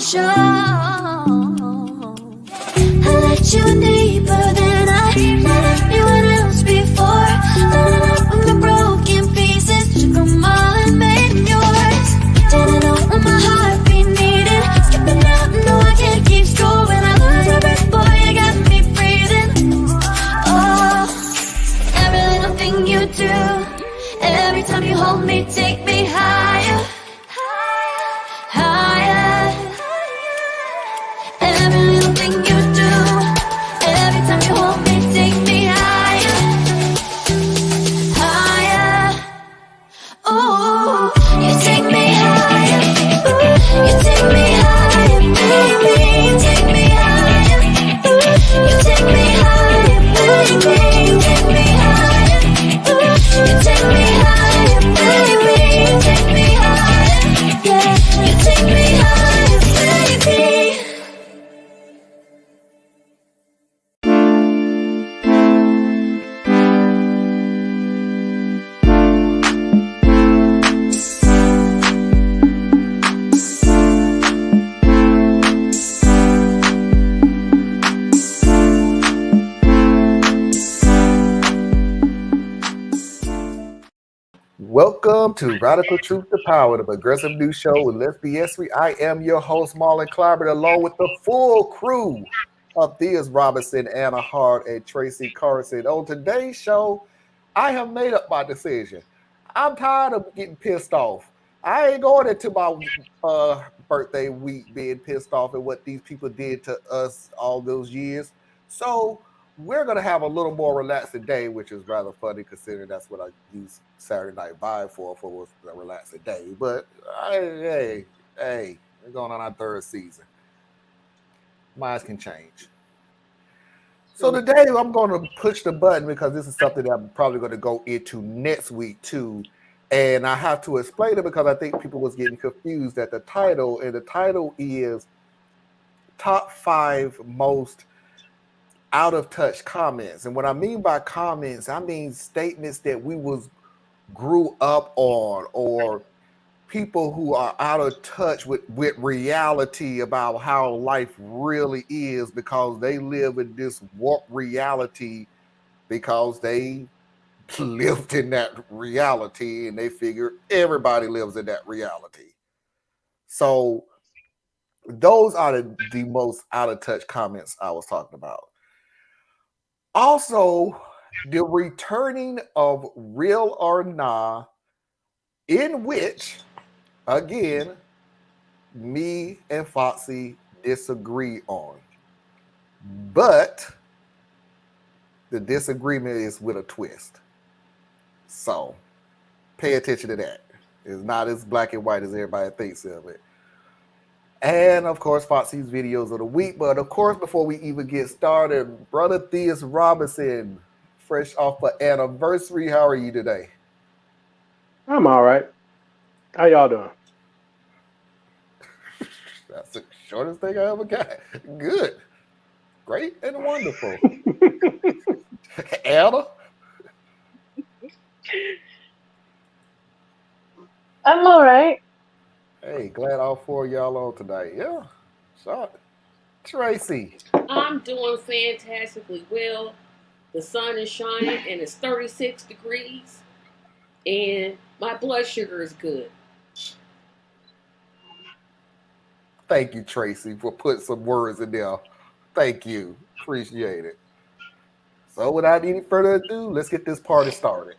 show. I let you in deeper than I let anyone else before. Lining up with the broken pieces, took them all and made them yours. Didn't know what my heartbeat needed. Skipping out, no, I can't keep score. When I lose my breath, boy, you got me breathing. Oh, every little thing you do, every time you hold me, take me higher. Every little thing you do, every time you hold me, take me higher, higher. Ooh, you take me higher. Ooh, you take me higher, baby. You take me higher. Ooh, you take me higher, baby. You take me higher. Ooh, you take me higher, baby. You take me higher. Yeah, you take me higher, baby. Welcome to Radical Truth to Power, the progressive news show with Let's Be Esri. I am your host, Marlon Clyburn, along with the full crew of Theus Robinson, Anna Hart, and Tracy Carson. On today's show, I have made up my decision. I'm tired of getting pissed off. I ain't going into my birthday week being pissed off at what these people did to us all those years. So we're going to have a little more relaxing day, which is rather funny considering that's what I use Saturday Night Vibe for was a relaxing day. But hey, we're going on our third season. Minds can change. So today I'm going to push the button because this is something that I'm probably going to go into next week too. And I have to explain it because I think people was getting confused at the title. And the title is Top 5 Most Out of Touch Comments. And what I mean by comments, I mean statements that we grew up on, or people who are out of touch with reality about how life really is because they live in this warped reality because they lived in that reality and they figure everybody lives in that reality. So those are the most out of touch comments I was talking about. Also, the returning of Real or Nah, in which, again, me and Foxy disagree on. But the disagreement is with a twist. So pay attention to that. It's not as black and white as everybody thinks of it. And of course, Foxy's videos of the week. But of course, before we even get started, Brother Theus Robinson, fresh off an anniversary, how are you today? I'm all right. How y'all doing? That's the shortest thing I ever got. Good. Great and wonderful. Anna? I'm all right. Hey, glad all four of y'all on tonight. Yeah. So, Tracy. I'm doing fantastically well. The sun is shining and it's 36 degrees. And my blood sugar is good. Thank you, Tracy, for putting some words in there. Thank you. Appreciate it. So without any further ado, let's get this party started.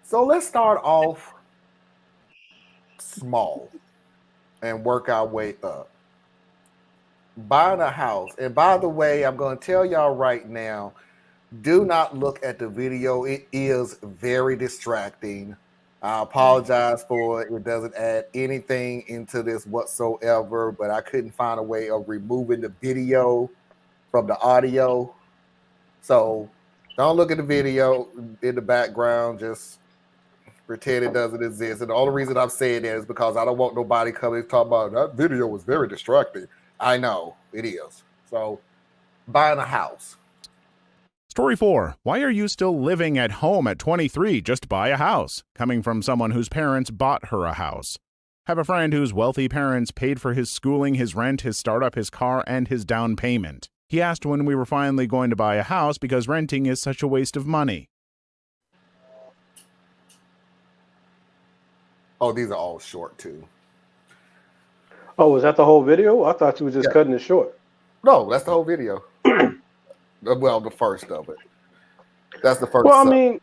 So let's start off small and work our way up. Buying a house. And by the way, I'm going to tell y'all right now, do not look at the video. It is very distracting. I apologize for it. It doesn't add anything into this whatsoever, but I couldn't find a way of removing the video from the audio. So don't look at the video in the background. Just Pretend it doesn't exist. And the only reason I'm saying that is because I don't want nobody coming and talking about that video was very distracting. I know it is. So buying a house. Story 4. Why are you still living at home at 23? Just buy a house. Coming from someone whose parents bought her a house. Have a friend whose wealthy parents paid for his schooling, his rent, his startup, his car, and his down payment. He asked when we were finally going to buy a house because renting is such a waste of money. Oh, these are all short too. Oh, was that the whole video? I thought you were just Yeah. cutting it short. No, that's the whole video. Well, the first of it. That's the first. Well, I sub. mean,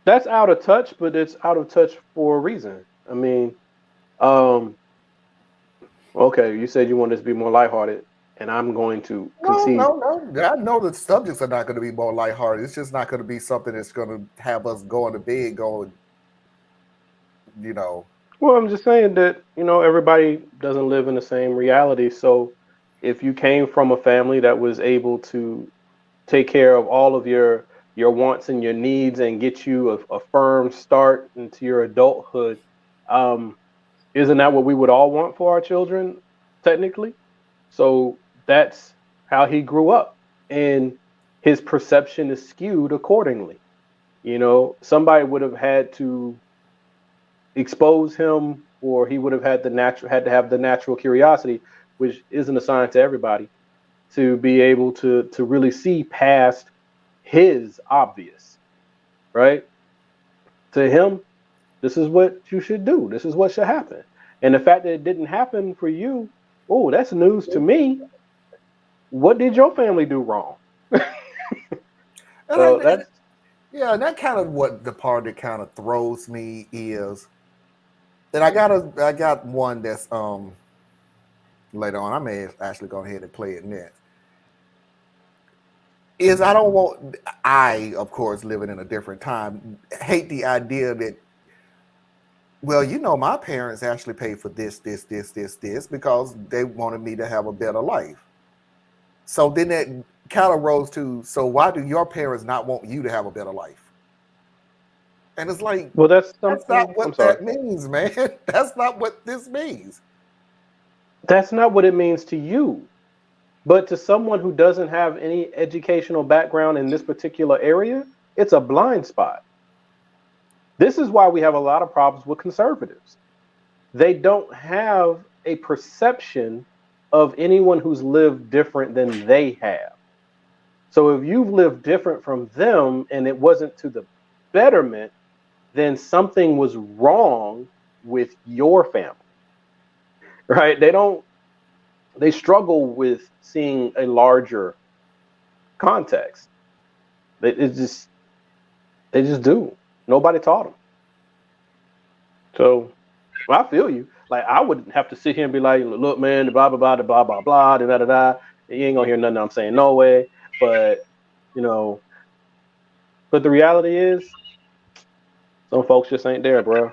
that's out of touch, but it's out of touch for a reason. I mean, okay, you said you wanted to be more lighthearted, and I'm going to concede. No. I know the subjects are not going to be more lighthearted. It's just not going to be something that's going to have us going to bed going, you know. Well, I'm just saying that, everybody doesn't live in the same reality. So if you came from a family that was able to take care of all of your wants and your needs and get you a firm start into your adulthood, isn't that what we would all want for our children, technically? So that's how he grew up, and his perception is skewed accordingly. Somebody would have had to expose him, or he would have had to have the natural curiosity, which isn't assigned to everybody, to be able to really see past his obvious, right? To him, this is what you should do. This is what should happen. And the fact that it didn't happen for you, oh, that's news to me. What did your family do wrong? So that's Yeah, and that kind of what the part that kind of throws me is that I got one that's later on. I may actually go ahead and play it next. Is I, of course, living in a different time, hate the idea that, well, my parents actually paid for this because they wanted me to have a better life. So then that kind of rose to, so why do your parents not want you to have a better life? And it's like, well, that's not what that means, man. That's not what this means. That's not what it means to you. But to someone who doesn't have any educational background in this particular area, it's a blind spot. This is why we have a lot of problems with conservatives. They don't have a perception of anyone who's lived different than they have. So if you've lived different from them and it wasn't to the betterment, then something was wrong with your family, right? They struggle with seeing a larger context. They just do. Nobody taught them. So I feel you. Like, I wouldn't have to sit here and be like, look, man, the blah, blah, blah, the blah, blah, blah, da, da, da. You ain't gonna hear nothing I'm saying, no way. But, but the reality is, some folks just ain't there, bro.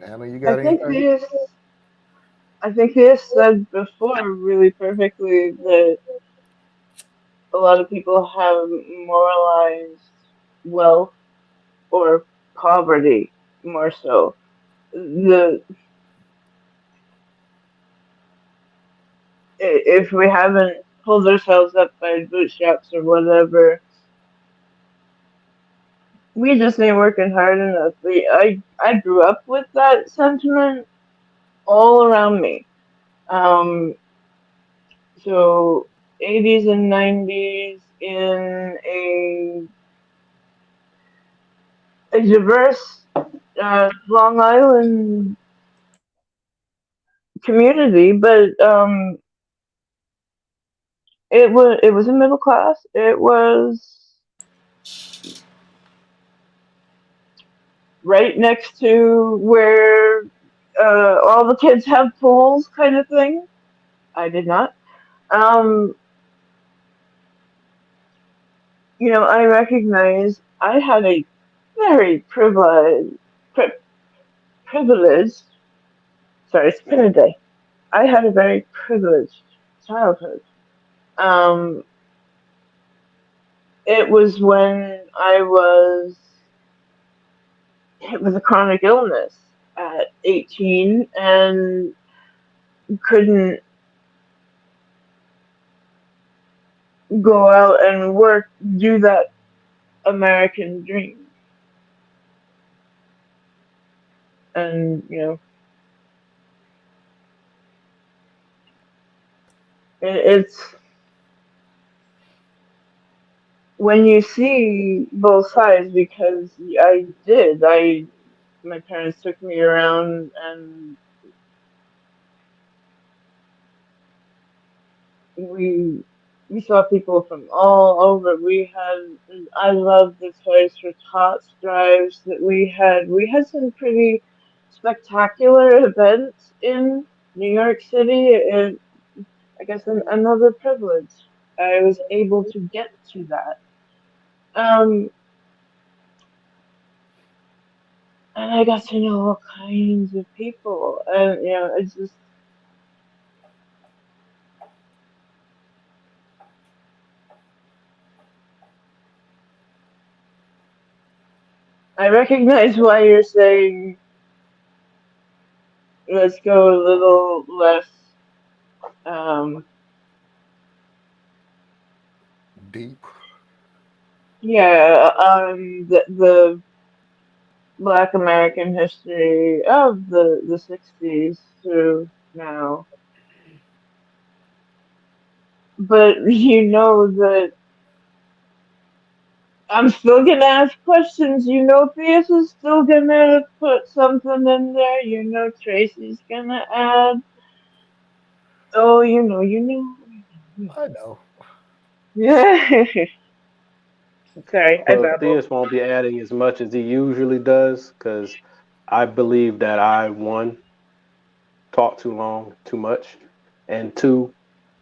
Anna, you got I think anything? this said before really perfectly that a lot of people have moralized wealth or poverty more so. If we haven't pulled ourselves up by bootstraps or whatever, we just ain't working hard enough. I grew up with that sentiment all around me. So 80s and 90s in a diverse Long Island community, but it was a middle class. It was right next to where all the kids have pools, kind of thing. I did not. I recognize I had a very privileged. Sorry, it's been a day. I had a very privileged childhood. It was when I was hit with a chronic illness at 18 and couldn't go out and work, do that American dream. And, it's when you see both sides, because my parents took me around and we saw people from all over. I love the Toys for Tots drives that we had. We had some pretty spectacular events in New York City, and I guess another privilege. I was able to get to that. And I got to know all kinds of people, and it's just. I recognize why you're saying let's go a little less Deep. yeah, the Black American history of the 60s through now. But that I'm still gonna ask questions. Theus is still gonna put something in there. Tracy's gonna add. Oh, I know. Yeah. Sorry, I Well, babbled. Theus won't be adding as much as he usually does because I believe that I, one, talk too long, too much, and two,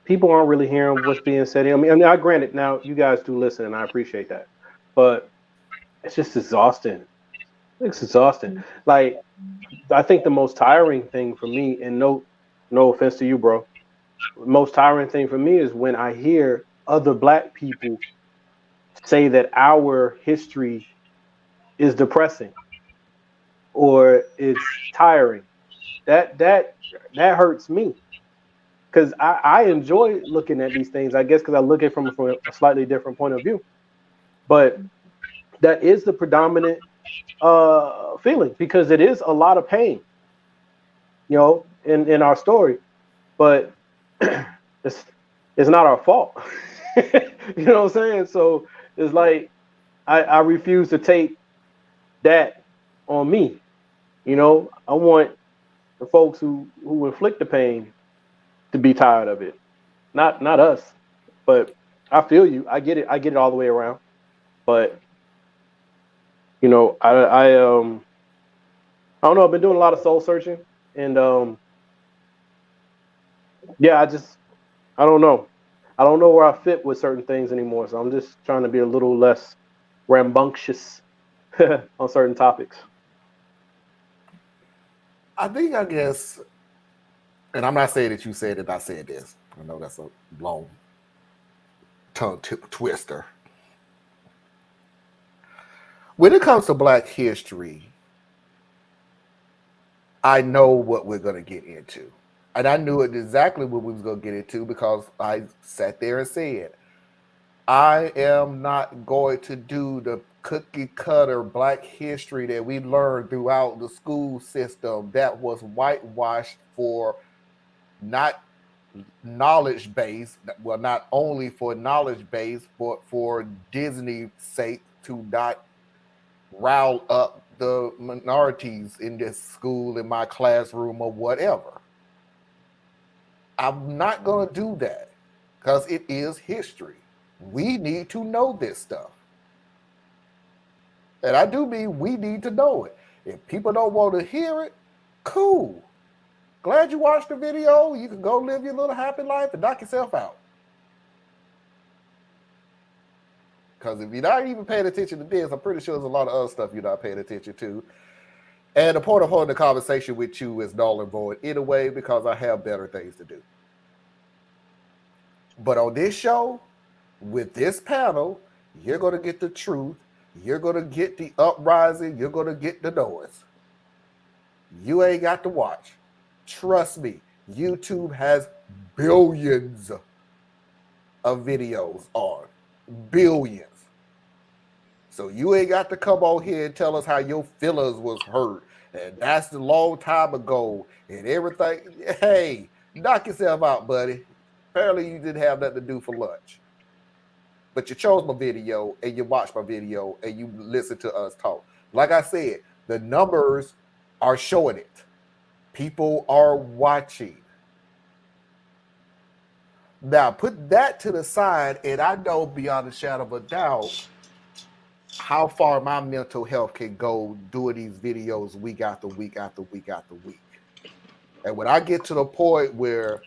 people aren't really hearing what's being said. I granted, now you guys do listen, and I appreciate that, but it's just exhausting. It's exhausting. Like, I think the most tiring thing for me, and no offense to you, bro, the most tiring thing for me is when I hear other Black people say that our history is depressing or it's tiring. That hurts me because I enjoy looking at these things. I guess because I look at it from a slightly different point of view. But that is the predominant feeling because it is a lot of pain, in our story. But it's not our fault. You know what I'm saying? So it's like I refuse to take that on me. I want the folks who inflict the pain to be tired of it, not us. But I feel you. I get it all the way around. But I don't know. I've been doing a lot of soul searching, and yeah, I don't know. I don't know where I fit with certain things anymore. So I'm just trying to be a little less rambunctious on certain topics. I guess, and I'm not saying that you said it, I said this. I know that's a long tongue twister. When it comes to Black history, I know what we're going to get into. And I knew exactly what we was going to get into because I sat there and said, I am not going to do the cookie cutter Black history that we learned throughout the school system that was whitewashed for not knowledge base, well, not only for knowledge base, but for Disney's sake to not rile up the minorities in this school, in my classroom, or whatever. I'm not going to do that because it is history. We need to know this stuff. And I do mean we need to know it. If people don't want to hear it, cool. Glad you watched the video. You can go live your little happy life and knock yourself out. Because if you're not even paying attention to this, I'm pretty sure there's a lot of other stuff you're not paying attention to. And the point of holding the conversation with you is null and void anyway, because I have better things to do. But on this show, with this panel, you're going to get the truth You're gonna get the uprising. You're gonna get the noise. You ain't got to watch. Trust me. YouTube has billions of videos on. Billions. So you ain't got to come on here and tell us how your feelings was hurt. And that's a long time ago. And everything. Hey, knock yourself out, buddy. Apparently you didn't have nothing to do for lunch. But you chose my video and you watched my video and you listened to us talk. Like I said, the numbers are showing it. People are watching. Now, put that to the side, and I know beyond a shadow of a doubt how far my mental health can go doing these videos week after week after week after week. And when I get to the point where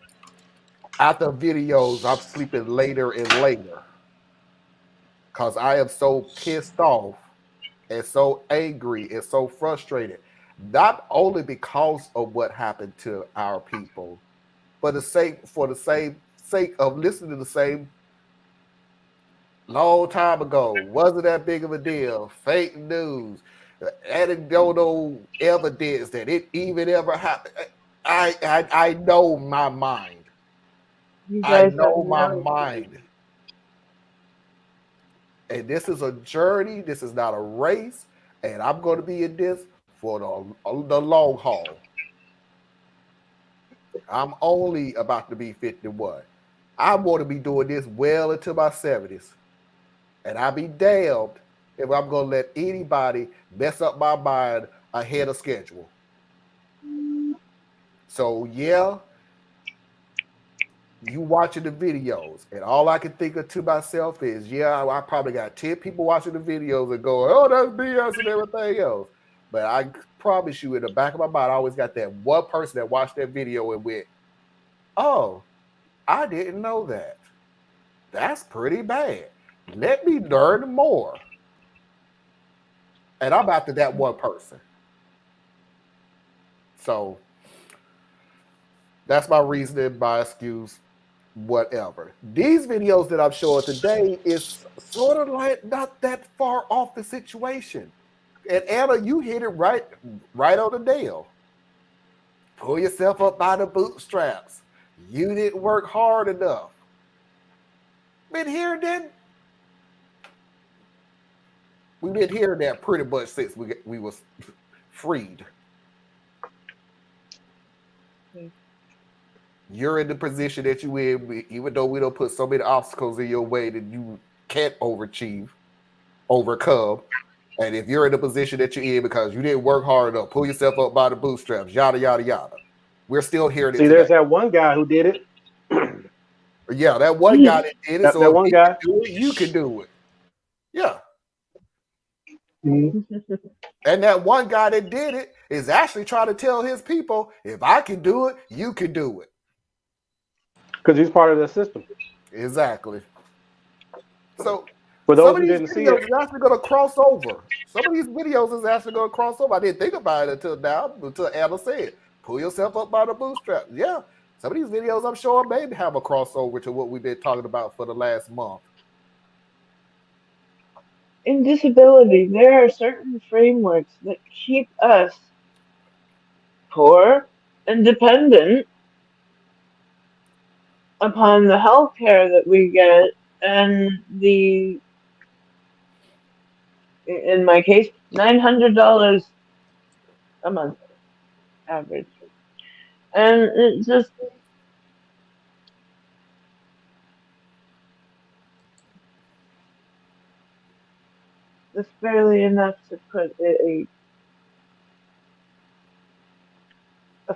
after videos, I'm sleeping later and later because I am so pissed off and so angry and so frustrated, not only because of what happened to our people, but for the same sake of listening to the same long time ago. Wasn't that big of a deal? Fake news, anecdotal evidence that it even ever happened. I know my mind. You I guys know have my no mind. And this is a journey. This is not a race. And I'm going to be in this for the long haul. I'm only about to be 51. I want to be doing this well into my 70s. And I'll be damned if I'm going to let anybody mess up my mind ahead of schedule. So, yeah, you watching the videos, and all I can think of to myself is, yeah, I probably got 10 people watching the videos and going, oh, that's BS and everything else. But I promise you, in the back of my mind, I always got that one person that watched that video and went, oh, I didn't know that. That's pretty bad. Let me learn more. And I'm after that one person. So that's my reasoning, my excuse, whatever. These videos that I'm showing today is sort of like not that far off the situation. And Anna, you hit it right on the nail. Pull yourself up by the bootstraps. You didn't work hard enough. Been hearing that. We've been hearing that pretty much since we was freed. You're in the position that you in, even though we don't put so many obstacles in your way that you can't overcome. And if you're in the position that you're in because you didn't work hard enough, pull yourself up by the bootstraps, yada, yada, yada. We're still hearing it. See, there's that one guy who did it. Yeah, that one guy that did it. So that one guy. You can do it. Yeah. And that one guy that did it is actually trying to tell his people, if I can do it, you can do it. Because he's part of the system. Exactly. So for those who didn't see it, is actually going to cross over. Some of these videos is actually going to cross over. I didn't think about it until now, until Anna said, pull yourself up by the bootstrap. Yeah. Some of these videos I'm sure maybe have a crossover to what we've been talking about for the last month. In disability, there are certain frameworks that keep us poor and dependent upon the health care that we get and in my case, $900 a month average. And it just it's barely enough to put a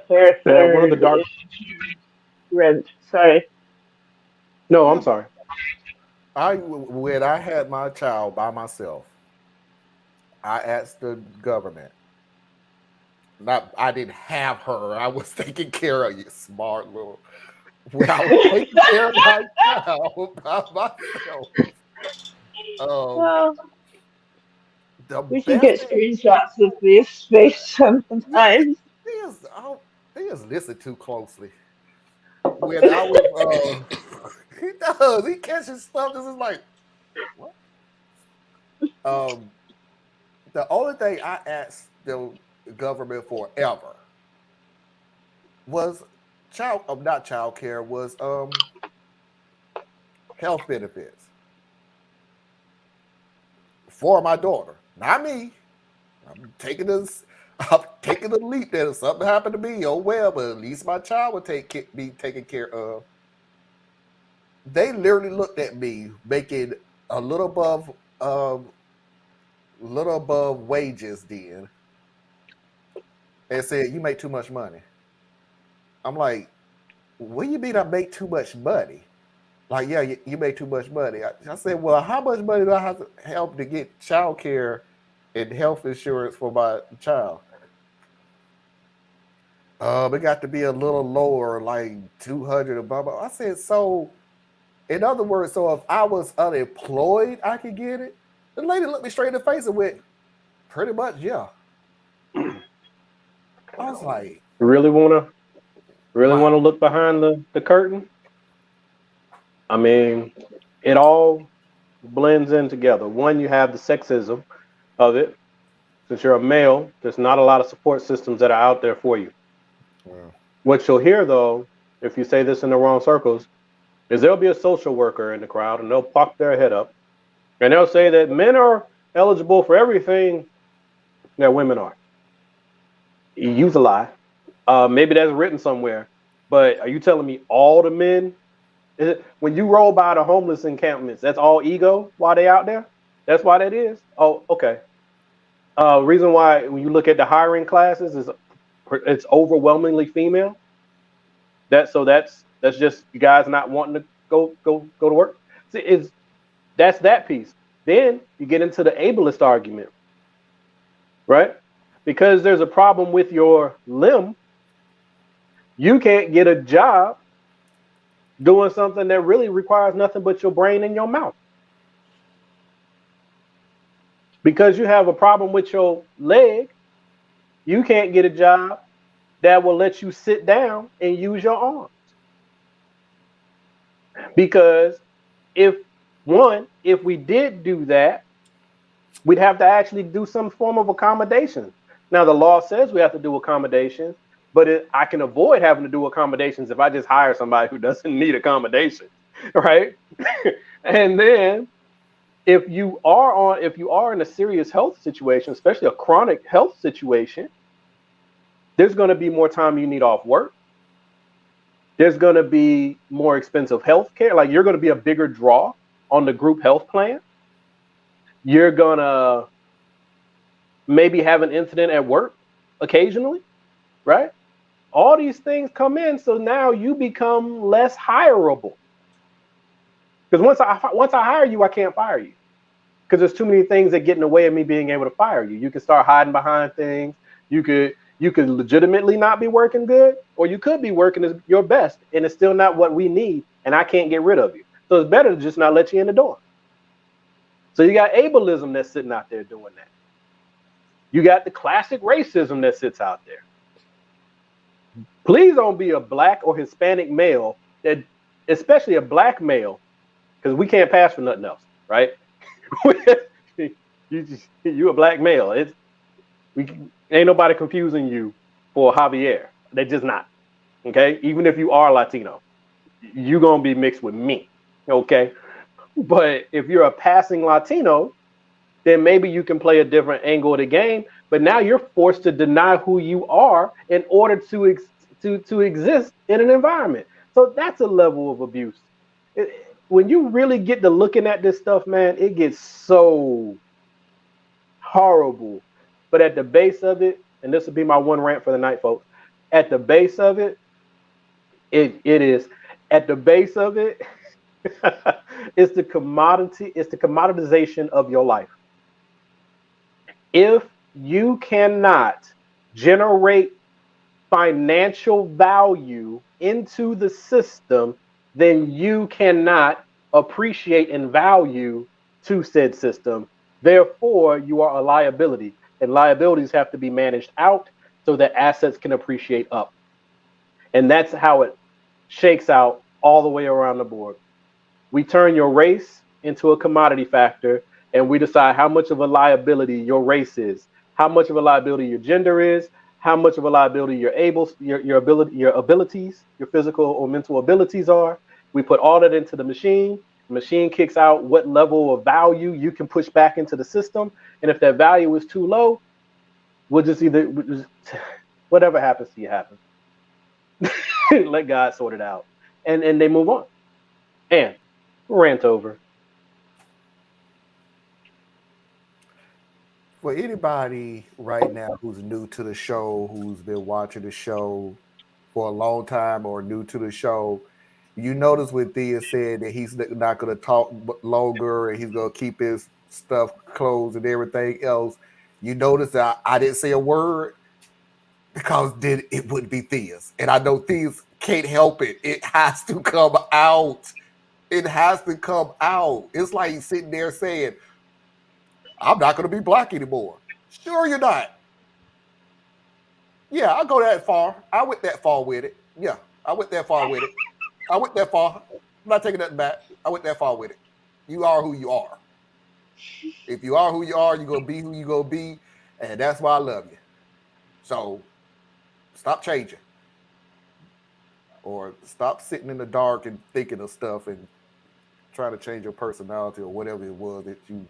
fair third one of the dark rent. Sorry. No, I'm sorry. When I had my child by myself, I asked the government. I didn't have her. I was taking care of you, smart little. When I was taking care of my child by myself. Well, we should get screenshots of this space sometimes. They just listen too closely. When I was, he does. He catches stuff. This is like, what? the only thing I asked the government for ever was not child care, was health benefits for my daughter, not me. I'm taking this. I'm taking the leap that if something happened to me, oh well, but at least my child would be taken care of. They literally looked at me making a little above wages then, and said, "You make too much money." I'm like, "What do you mean I make too much money?" Like, yeah, you make too much money. I said, "Well, how much money do I have to help to get child care and health insurance for my child?" It got to be a little lower, like 200 or blah blah. I said, so in other words, so if I was unemployed, I could get it. The lady looked me straight in the face and went, pretty much, yeah. I was like, Really wanna wow. look behind the curtain? I mean, it all blends in together. One, you have the sexism of it. Since you're a male, there's not a lot of support systems that are out there for you. Wow. What you'll hear though, if you say this in the wrong circles, is there'll be a social worker in the crowd and they'll pop their head up and they'll say that men are eligible for everything that women are. Use a lie. Maybe that's written somewhere, but are you telling me all the men? When you roll by the homeless encampments, that's all ego while they out there? That's why that is? Oh, okay. Reason why when you look at the hiring classes is it's overwhelmingly female. That's just you guys not wanting to go to work. See, that's that piece. Then you get into the ableist argument, right? Because there's a problem with your limb, you can't get a job doing something that really requires nothing but your brain and your mouth. Because you have a problem with your leg, you can't get a job that will let you sit down and use your arms. Because if we did do that, we'd have to actually do some form of accommodation. Now, the law says we have to do accommodations, but I can avoid having to do accommodations if I just hire somebody who doesn't need accommodation, right? And then if you are in a serious health situation, especially a chronic health situation, there's going to be more time you need off work. There's going to be more expensive health care. Like, you're going to be a bigger draw on the group health plan. You're going to maybe have an incident at work occasionally, right? All these things come in, so now you become less hireable. Because once I hire you, I can't fire you. Because there's too many things that get in the way of me being able to fire you. You can start hiding behind things. You could legitimately not be working good, or you could be working your best, and it's still not what we need, and I can't get rid of you. So it's better to just not let you in the door. So you got ableism that's sitting out there doing that. You got the classic racism that sits out there. Please don't be a black or Hispanic male, especially a black male, because we can't pass for nothing else, right? You a black male. Ain't nobody confusing you for Javier. They're just not. Okay? Even if you are Latino, you're going to be mixed with me. Okay? But if you're a passing Latino, then maybe you can play a different angle of the game. But now you're forced to deny who you are in order to exist in an environment. So that's a level of abuse. When you really get to looking at this stuff, man, it gets so horrible. But at the base of it, and this will be my one rant for the night, folks. At the base of it, it is. At the base of it, it's the commoditization of your life. If you cannot generate financial value into the system, then you cannot appreciate and value to said system. Therefore, you are a liability, and liabilities have to be managed out so that assets can appreciate up. And that's how it shakes out all the way around the board. We turn your race into a commodity factor, and we decide how much of a liability your race is, how much of a liability your gender is, how much of a liability your abilities, your physical or mental abilities are. We put all that into the machine. The machine kicks out what level of value you can push back into the system, and if that value is too low, we'll just whatever happens to you happens. Let God sort it out, and they move on. And rant over. For anybody right now who's new to the show, who's been watching the show for a long time or new to the show, you notice what Thea said that he's not going to talk longer and he's going to keep his stuff closed and everything else. You notice that I didn't say a word because then it wouldn't be Thea's. And I know Thea's can't help it. It has to come out. It has to come out. It's like he's sitting there saying, I'm not going to be black anymore. Sure you're not. Yeah, I'll go that far. I went that far with it. Yeah, I went that far with it. I went that far. I'm not taking nothing back. I went that far with it. You are who you are. If you are who you are, you're going to be who you're going to be. And that's why I love you. So stop changing. Or stop sitting in the dark and thinking of stuff and trying to change your personality or whatever it was that you...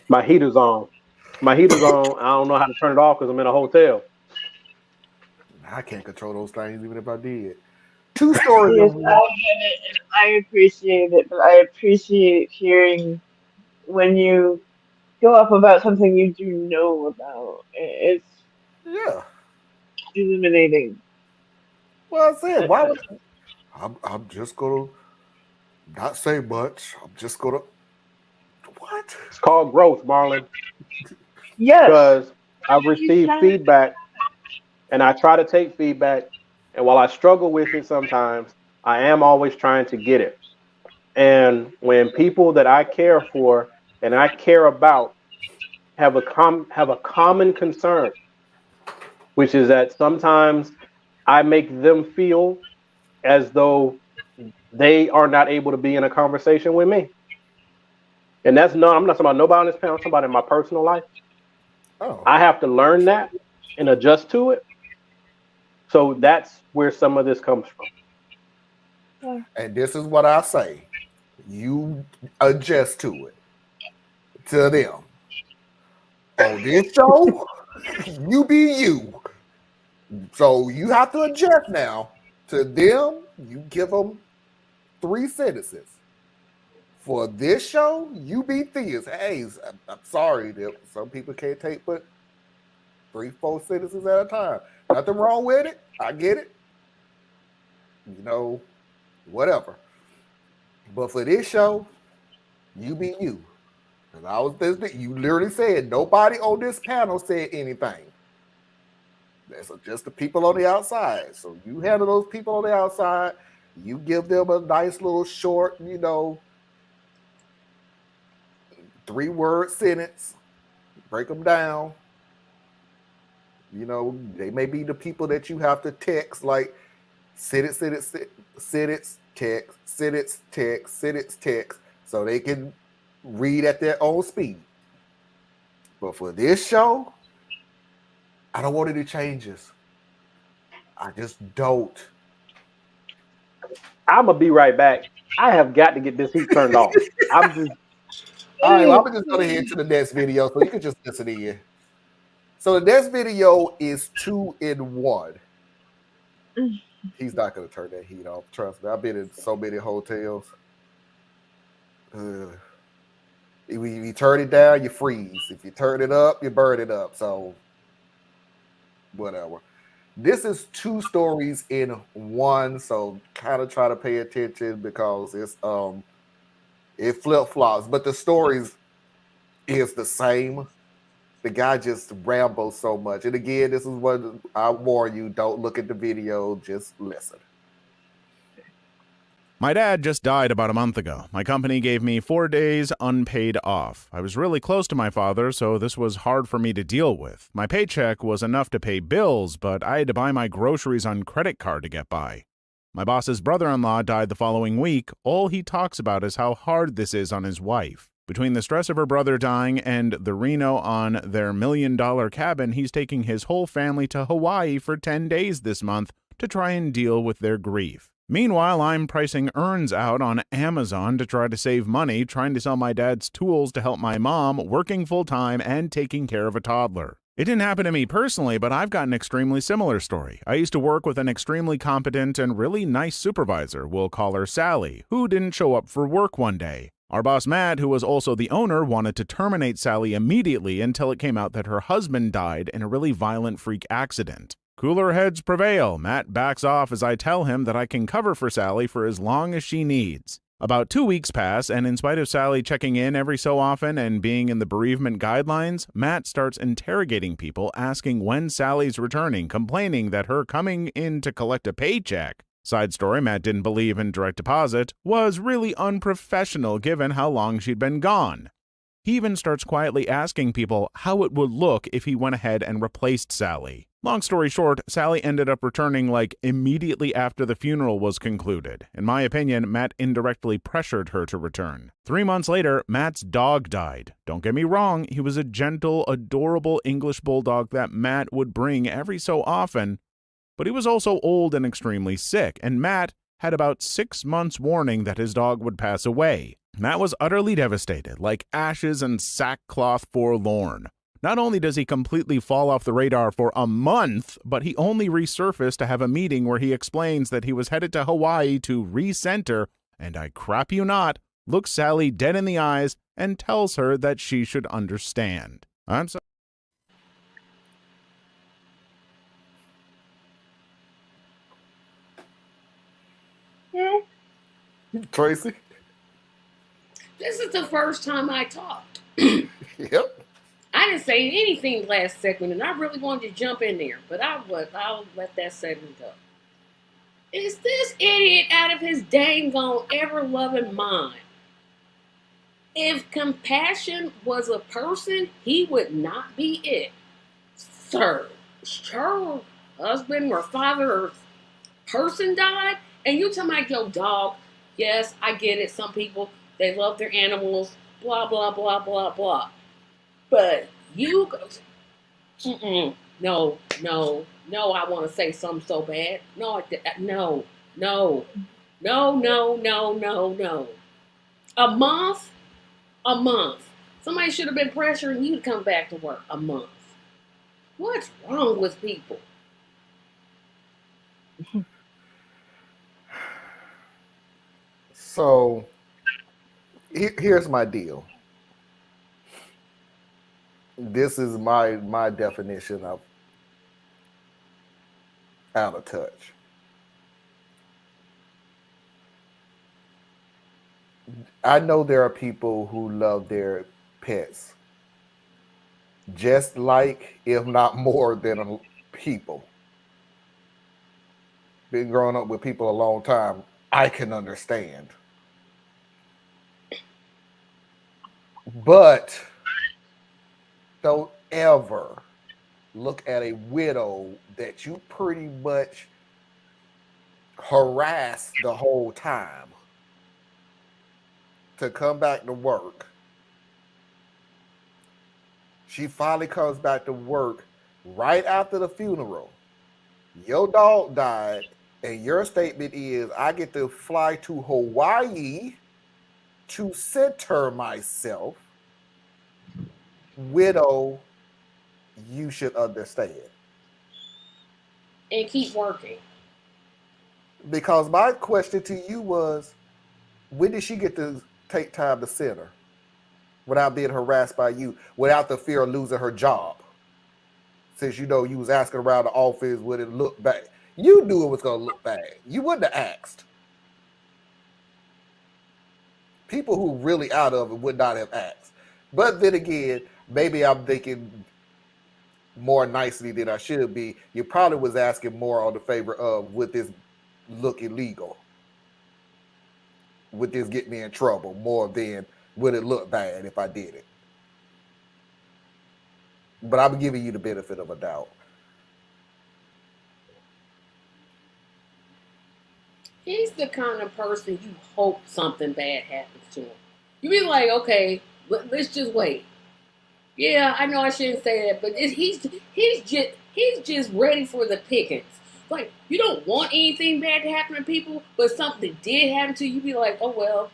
My heater's on. My heater's on. I don't know how to turn it off because I'm in a hotel. I can't control those things even if I did. Two stories. Yes, I get it, and I appreciate it, but I appreciate hearing when you go up about something you do know about. It's Yeah. illuminating. Well, I said, why would I'm just gonna not say much. I'm just gonna what? It's called growth, Marlon. Yes. Because I've received feedback and I try to take feedback. And while I struggle with it sometimes, I am always trying to get it. And when people that I care for and I care about have a common concern, which is that sometimes I make them feel as though they are not able to be in a conversation with me. And that's not, I'm not talking about nobody on this panel, I'm talking about in my personal life. Oh. I have to learn that and adjust to it. So that's where some of this comes from. And this is what I say. You adjust to it. To them. On this show, you be you. So you have to adjust now. To them, you give them 3 sentences. For this show, you be Thea's. Hey, I'm sorry that some people can't take but 3-4 sentences at a time. Nothing wrong with it. I get it. You know, whatever. But for this show, you be you. Because I was listening, you literally said nobody on this panel said anything. That's just the people on the outside. So you handle those people on the outside. You give them a nice little short, 3-word sentence. Break them down. They may be the people that you have to text, like sentence, text, so they can read at their own speed. But for this show, I don't want any changes. I just don't. I'm going to be right back. I have got to get this heat turned off. All right, well, I'm just going to head to the next video so you can just listen in. So the next video is 2 in 1. He's not going to turn that heat off. Trust me. I've been in so many hotels. If you turn it down, you freeze. If you turn it up, you burn it up. So whatever. This is 2 stories in 1. So kind of try to pay attention because it's it flip-flops. But the stories is the same. The guy just rambles so much. And again, this is what I warn you, don't look at the video, just listen. My dad just died about a month ago. My company gave me 4 days unpaid off. I was really close to my father, so this was hard for me to deal with. My paycheck was enough to pay bills, but I had to buy my groceries on credit card to get by. My boss's brother-in-law died the following week. All he talks about is how hard this is on his wife. Between the stress of her brother dying and the reno on their $1 million cabin, he's taking his whole family to Hawaii for 10 days this month to try and deal with their grief. Meanwhile, I'm pricing urns out on Amazon to try to save money, trying to sell my dad's tools to help my mom, working full-time and taking care of a toddler. It didn't happen to me personally, but I've got an extremely similar story. I used to work with an extremely competent and really nice supervisor, we'll call her Sally, who didn't show up for work one day. Our boss Matt, who was also the owner, wanted to terminate Sally immediately until it came out that her husband died in a really violent freak accident. Cooler heads prevail. Matt backs off as I tell him that I can cover for Sally for as long as she needs. About 2 weeks pass, and in spite of Sally checking in every so often and being in the bereavement guidelines, Matt starts interrogating people, asking when Sally's returning, complaining that her coming in to collect a paycheck. Side story, Matt didn't believe in direct deposit, was really unprofessional given how long she'd been gone. He even starts quietly asking people how it would look if he went ahead and replaced Sally. Long story short, Sally ended up returning like immediately after the funeral was concluded. In my opinion, Matt indirectly pressured her to return. 3 months later, Matt's dog died. Don't get me wrong, he was a gentle, adorable English bulldog that Matt would bring every so often, but he was also old and extremely sick, and Matt had about 6 months warning that his dog would pass away. Matt was utterly devastated, like ashes and sackcloth forlorn. Not only does he completely fall off the radar for a month, but he only resurfaced to have a meeting where he explains that he was headed to Hawaii to recenter, and I crap you not, looks Sally dead in the eyes and tells her that she should understand. I'm sorry. Tracy? This is the first time I talked. Yep. I didn't say anything last segment, and I really wanted to jump in there, but I'll let that segment go. Is this idiot out of his dang on ever-loving mind? If compassion was a person, he would not be it. Sir, her husband or father or person died, and you tell me your dog, yes, I get it, some people, they love their animals, blah, blah, blah, blah, blah. But you go, no, I want to say something so bad. No. A month. Somebody should have been pressuring you to come back to work. A month. What's wrong with people? So here's my deal. This is my definition of out of touch. I know there are people who love their pets just like, if not more than people. Been growing up with people a long time, I can understand. But don't ever look at a widow that you pretty much harass the whole time to come back to work. She finally comes back to work right after the funeral. Your dog died, and your statement is, I get to fly to Hawaii to center myself. Widow, you should understand. And keep working. Because my question to you was, when did she get to take time to center without being harassed by you, without the fear of losing her job? Since you know you was asking around the office, would it look bad? You knew it was going to look bad. You wouldn't have asked. People who really out of it would not have asked. But then again, maybe I'm thinking more nicely than I should be. You probably was asking more on the favor of, would this look illegal? Would this get me in trouble? More than, would it look bad if I did it? But I'm giving you the benefit of a doubt. He's the kind of person you hope something bad happens to him. You be like, okay, let's just wait. Yeah, I know I shouldn't say that, but he's just ready for the pickings. Like you don't want anything bad to happen to people, but something did happen to you. You be like, oh well.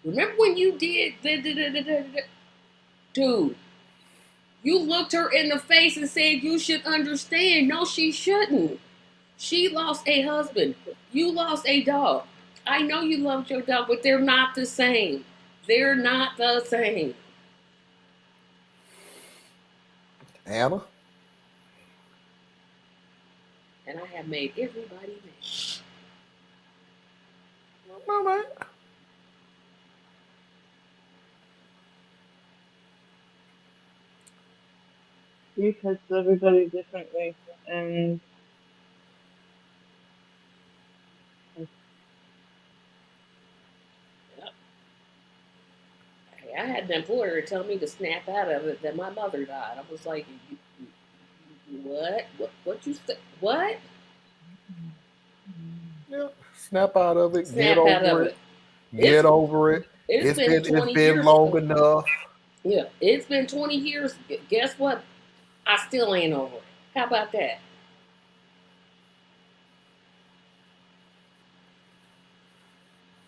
Remember when you did, dude? You looked her in the face and said you should understand. No, she shouldn't. She lost a husband. You lost a dog. I know you loved your dog, but they're not the same. They're not the same. Anna? And I have made everybody mad. All right. You touch everybody differently, and Hey, I had an employer tell me to snap out of it that my mother died. I was like, what? What you said? What? Yeah. Snap out of it. Snap Get out over of it. it. Get over it. It's been 20 it's been years long ago. enough. Yeah, it's been 20 years. Guess what? I still ain't over it. How about that?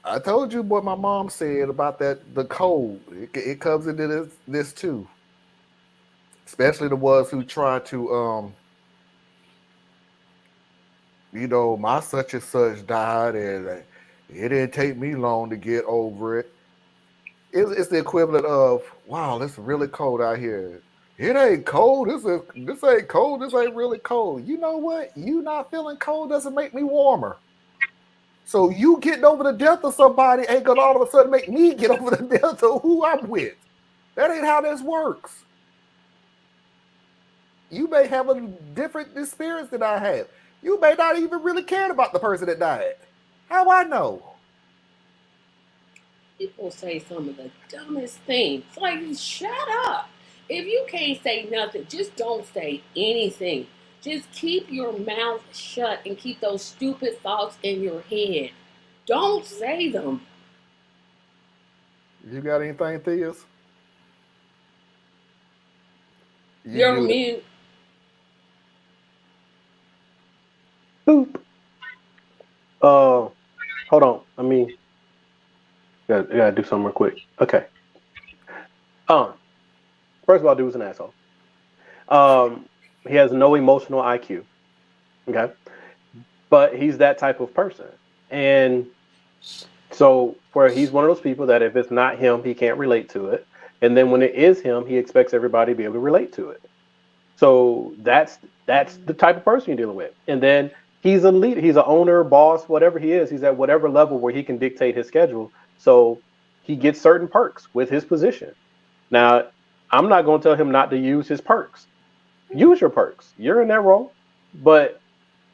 I told you what my mom said about the code. It comes into this too. Especially the ones who try to my such and such died and it didn't take me long to get over it. It's the equivalent of, wow, it's really cold out here. It ain't cold. This ain't cold. This ain't really cold. You know what? You not feeling cold doesn't make me warmer. So you getting over the death of somebody ain't gonna all of a sudden make me get over the death of who I'm with. That ain't how this works. You may have a different experience than I have. You may not even really care about the person that died. How I know? People say some of the dumbest things. Like, shut up. If you can't say nothing, just don't say anything. Just keep your mouth shut and keep those stupid thoughts in your head. Don't say them. You got anything, Theus? You're muted. mute. Boop. Hold on. I mean, gotta do something real quick. Okay. First of all, dude was an asshole. He has no emotional IQ. Okay. But he's that type of person. And so he's one of those people that if it's not him, he can't relate to it. And then when it is him, he expects everybody to be able to relate to it. So that's the type of person you're dealing with. And then he's a leader, he's an owner, boss, whatever he is. He's at whatever level where he can dictate his schedule. So he gets certain perks with his position. Now, I'm not going to tell him not to use his perks. Use your perks. You're in that role. But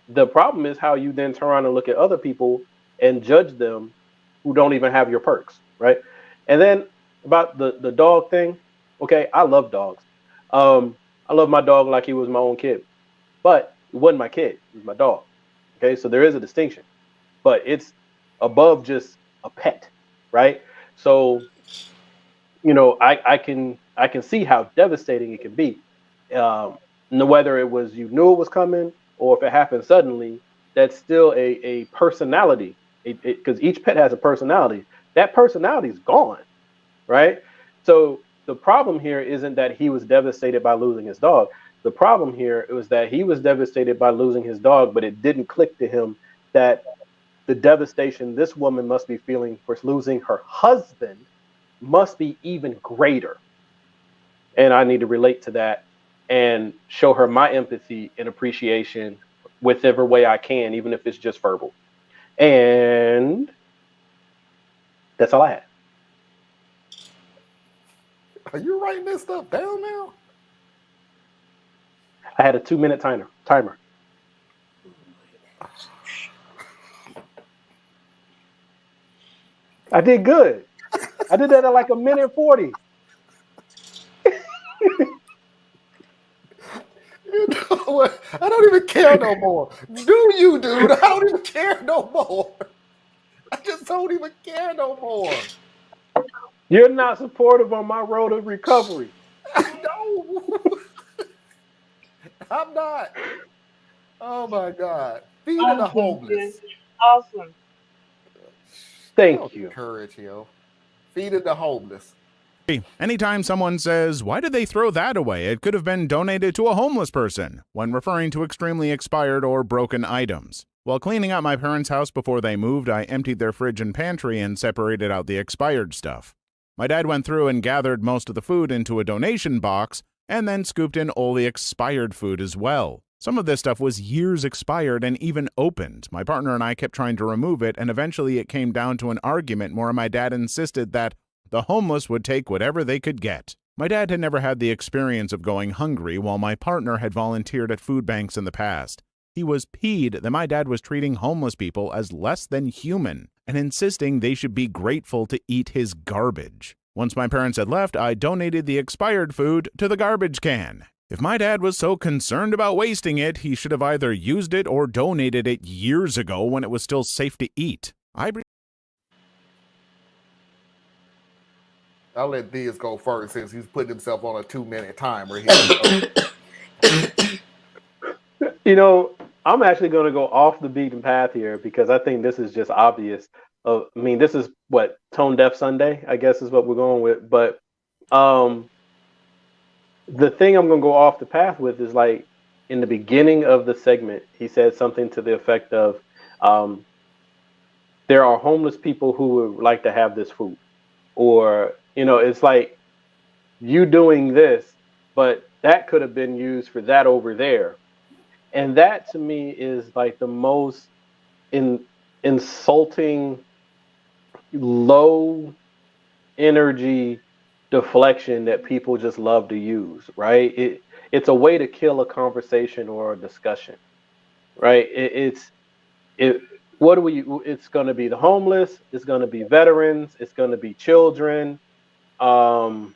the problem is how you then turn around and look at other people and judge them who don't even have your perks, right? And then about the dog thing, okay, I love dogs. I love my dog like he was my own kid. But it wasn't my kid, it was my dog. Okay, so there is a distinction. But it's above just a pet, right? So, I can see how devastating it can be. Whether it was you knew it was coming or if it happened suddenly, that's still a personality. Because each pet has a personality. That personality is gone, right? So the problem here isn't that he was devastated by losing his dog. The problem here was that he was devastated by losing his dog, but it didn't click to him that the devastation this woman must be feeling for losing her husband must be even greater. And I need to relate to that and show her my empathy and appreciation whichever way I can, even if it's just verbal. And that's all I had. Are you writing this stuff down now? I had a 2-minute timer. I did good. I did that at like 1:40. You know what? I don't even care no more. Do you, dude? I don't even care no more. I just don't even care no more. You're not supportive on my road of recovery. No, I'm not. Oh my God. Feeding the Awesome, homeless. Jesse. Awesome. Thank Don't you. encourage him. Feeding the homeless. Anytime someone says, "Why did they throw that away? It could have been donated to a homeless person," when referring to extremely expired or broken items. While cleaning out my parents' house before they moved, I emptied their fridge and pantry and separated out the expired stuff. My dad went through and gathered most of the food into a donation box and then scooped in all the expired food as well. Some of this stuff was years expired and even opened. My partner and I kept trying to remove it, and eventually it came down to an argument where my dad insisted that the homeless would take whatever they could get. My dad had never had the experience of going hungry, while my partner had volunteered at food banks in the past. He was peeved that my dad was treating homeless people as less than human and insisting they should be grateful to eat his garbage. Once my parents had left, I donated the expired food to the garbage can. If my dad was so concerned about wasting it, he should have either used it or donated it years ago when it was still safe to eat. I'll let Diaz go first since he's putting himself on a 2-minute timer here. You know, I'm actually going to go off the beaten path here because I think this is just obvious. I mean, this is what Tone Deaf Sunday, I guess, is what we're going with. But the thing I'm going to go off the path with is like in the beginning of the segment, he said something to the effect of there are homeless people who would like to have this food. Or, you know, it's like you doing this, but that could have been used for that over there. And that to me is like the most insulting, low energy deflection that people just love to use, right? It's a way to kill a conversation or a discussion, right? It's going to be the homeless, it's going to be veterans, it's going to be children, and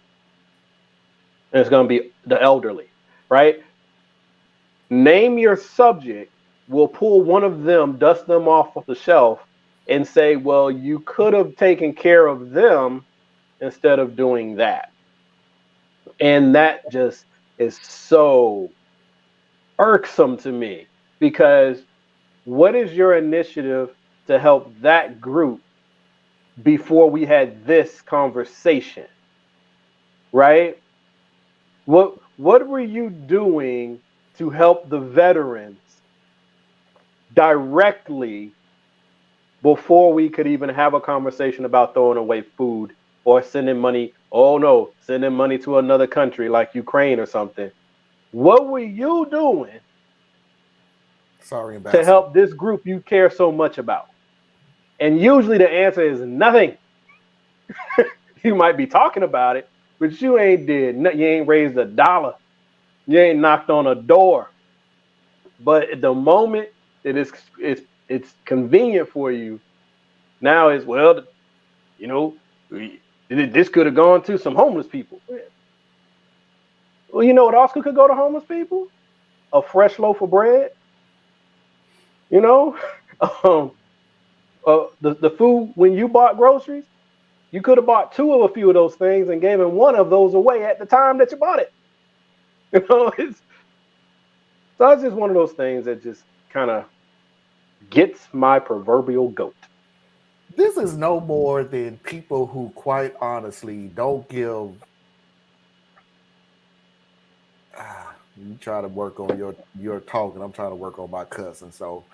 it's going to be the elderly, right? Name your subject, we'll pull one of them, dust them off of the shelf, and say, well, you could have taken care of them instead of doing that. And that just is so irksome to me, because what is your initiative to help that group before we had this conversation, right? What were you doing to help the veterans directly before we could even have a conversation about throwing away food or sending money? Oh no, sending money to another country like Ukraine or something. What were you doing to help this group you care so much about? And usually the answer is nothing. You might be talking about it, but you ain't did nothing. You ain't raised a dollar. You ain't knocked on a door. But at the moment that it's convenient for you, now is, well, you know, this could have gone to some homeless people. Well, you know what else could go to homeless people? A fresh loaf of bread. You know, the food, when you bought groceries, you could have bought two of a few of those things and given one of those away at the time that you bought it. You know, so it's just one of those things that just kind of gets my proverbial goat. This is no more than people who quite honestly don't give. You try to work on your talking. I'm trying to work on my cussing. So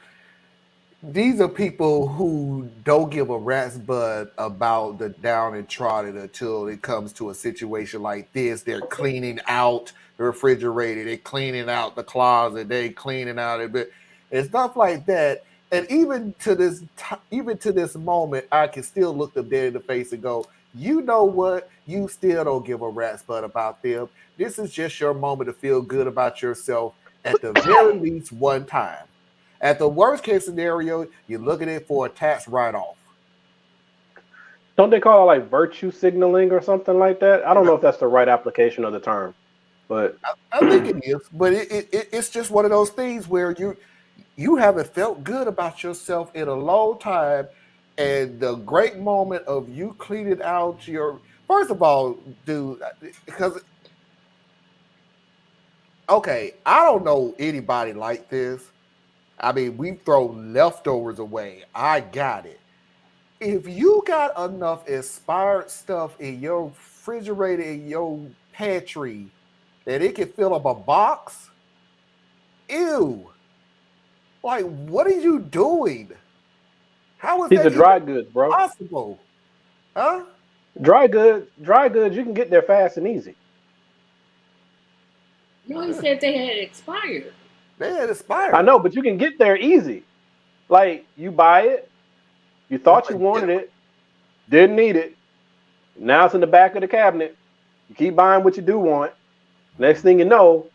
these are people who don't give a rat's butt about the down and trodden until it comes to a situation like this. They're cleaning out the refrigerator, they're cleaning out the closet, they're cleaning out it, and stuff like that. And even to this moment, I can still look them dead in the face and go, you know what? You still don't give a rat's butt about them. This is just your moment to feel good about yourself at the very least one time. At the worst case scenario, you're looking at for a tax write-off. Don't they call it like virtue signaling or something like that? I don't know if that's the right application of the term, but I think it is. But it's just one of those things where you haven't felt good about yourself in a long time. And the great moment of you cleaning out your first of all, dude, because okay, I don't know anybody like this. I mean, we throw leftovers away. I got it. If you got enough expired stuff in your refrigerator, in your pantry, that it can fill up a box, ew. Like, what are you doing? How is These that are even dry goods, bro. possible? Huh? Dry goods, you can get there fast and easy. No, he said they had expired. They had expired. I know, but you can get there easy. Like, you buy it, you thought you wanted it, didn't need it. Now it's in the back of the cabinet. You keep buying what you do want. Next thing you know,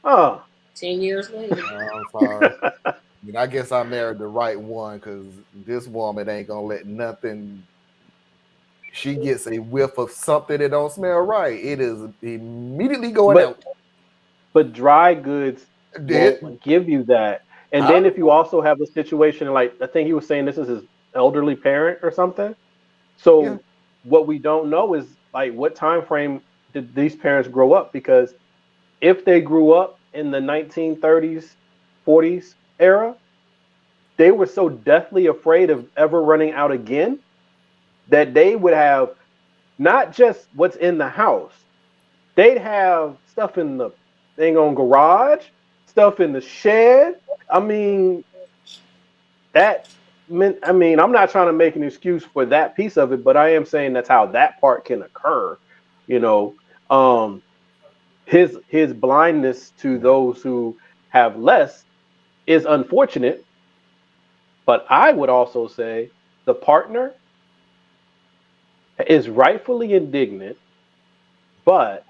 10 years later. I'm sorry. I mean, I guess I married the right one because this woman ain't gonna let nothing. She gets a whiff of something that don't smell right. It is immediately going out. But dry goods won't give you that. And then if you also have a situation like, I think he was saying this is his elderly parent or something. So what we don't know is like what time frame did these parents grow up? Because if they grew up in the 1930s, 40s era, they were so deathly afraid of ever running out again that they would have not just what's in the house, they'd have stuff in the thing on garage, stuff in the shed. I mean, I'm not trying to make an excuse for that piece of it, but I am saying that's how that part can occur. You know, his blindness to those who have less is unfortunate, but I would also say the partner is rightfully indignant, but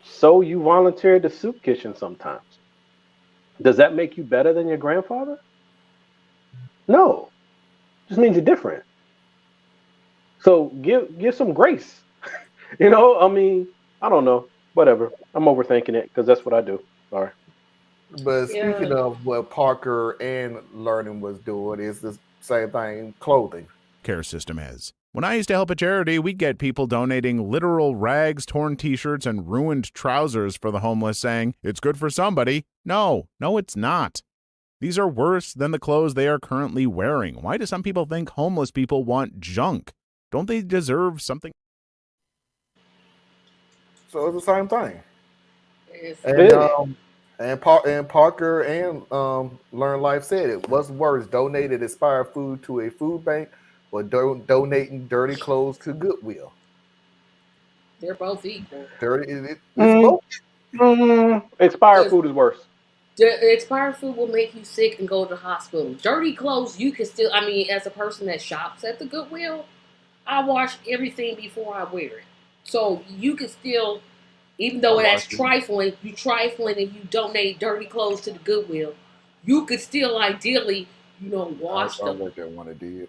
so you volunteered the soup kitchen sometimes. Does that make you better than your grandfather? No. Just means you're different. So give some grace. You know, I mean, I don't know. Whatever. I'm overthinking it because that's what I do. Sorry. But speaking of what Parker and Learning was doing, is the same thing, clothing. Care system is. When I used to help a charity, we'd get people donating literal rags, torn t-shirts, and ruined trousers for the homeless saying, it's good for somebody. No, it's not. These are worse than the clothes they are currently wearing. Why do some people think homeless people want junk? Don't they deserve something? So it's the same thing. It's And Parker and Learn Life said it. What's worse, donating expired food to a food bank or donating dirty clothes to Goodwill? they're both equal. It's both. Expired food is worse. The expired food will make you sick and go to the hospital. Dirty clothes, you can still, I mean, as a person that shops at the Goodwill, I wash everything before I wear it. So you can still, even though that's trifling, if you donate dirty clothes to the Goodwill, you could still ideally, wash them. I what that one did.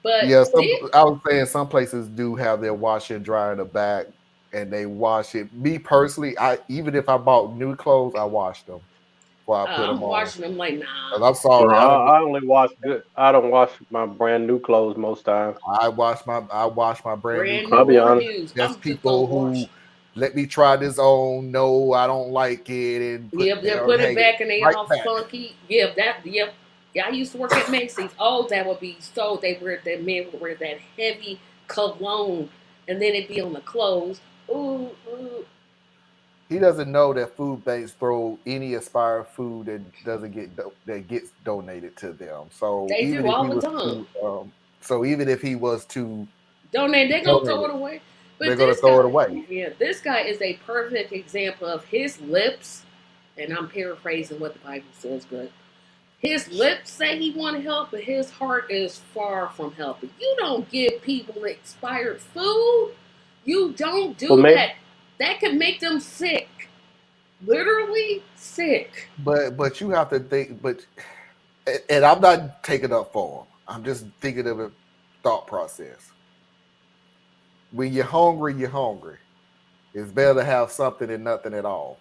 But yeah, I was saying some places do have their wash and dry in the back, and they wash it. Me personally, even if I bought new clothes, I wash them before I put them I'm on. washing them like, nah. I'm sorry. I only wash good. I don't wash my brand new clothes most times. I wash my brand new I'll clothes. be honest. There's people who let me try this on. No, I don't like it. And put it back and they all funky. Yeah, I used to work at Macy's. Oh, that would be so. That men would wear that heavy cologne, and then it'd be on the clothes. Ooh. He doesn't know that food banks throw any expired food that gets donated to them. So they do all the time. So even if he was to donate, they're gonna throw it away. But they're gonna throw it away. Yeah, this guy is a perfect example of his lips, and I'm paraphrasing what the Bible says, but his lips say he want to help, but his heart is far from helping. You don't give people expired food. You don't do that. That could make them sick. Literally sick. But you have to think, and I'm not taking up for him. I'm just thinking of a thought process. When you're hungry, you're hungry. It's better to have something than nothing at all.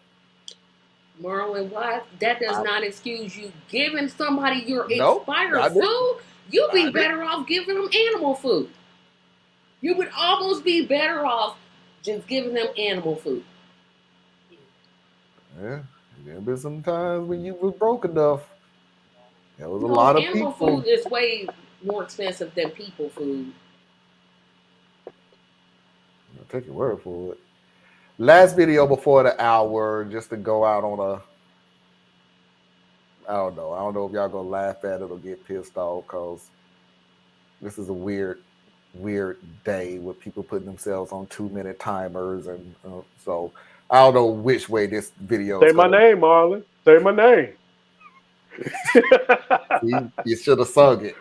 Marlon, why? That does not excuse you giving somebody your expired food. You'd be better off giving them animal food. You would almost be better off just giving them animal food. Yeah, there been some times when you was broke enough. There was a No, lot of animal people. food is way more expensive than people food. I'll take your word for it. Last video before the hour, just to go out on a. I don't know. I don't know if y'all gonna laugh at it or get pissed off because this is a weird day with people putting themselves on 2-minute timers, and so I don't know which way this video. Say my name, Marlon. Say my name. You should have sung it.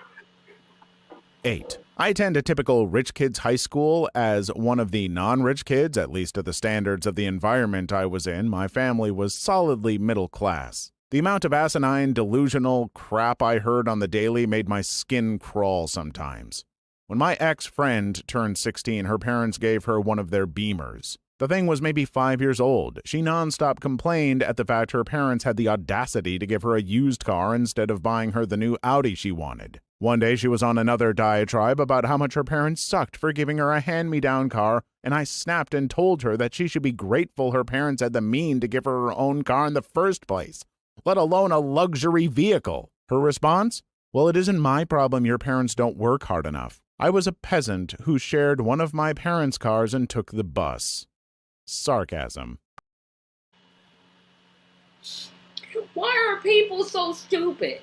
8. I attend a typical rich kid's high school. As one of the non-rich kids, at least to the standards of the environment I was in, my family was solidly middle class. The amount of asinine, delusional crap I heard on the daily made my skin crawl sometimes. When my ex-friend turned 16, her parents gave her one of their Beamers. The thing was maybe 5 years old. She nonstop complained at the fact her parents had the audacity to give her a used car instead of buying her the new Audi she wanted. One day she was on another diatribe about how much her parents sucked for giving her a hand-me-down car, and I snapped and told her that she should be grateful her parents had the mean to give her her own car in the first place, let alone a luxury vehicle. Her response? Well, it isn't my problem your parents don't work hard enough. I was a peasant who shared one of my parents' cars and took the bus. Sarcasm. Why are people so stupid?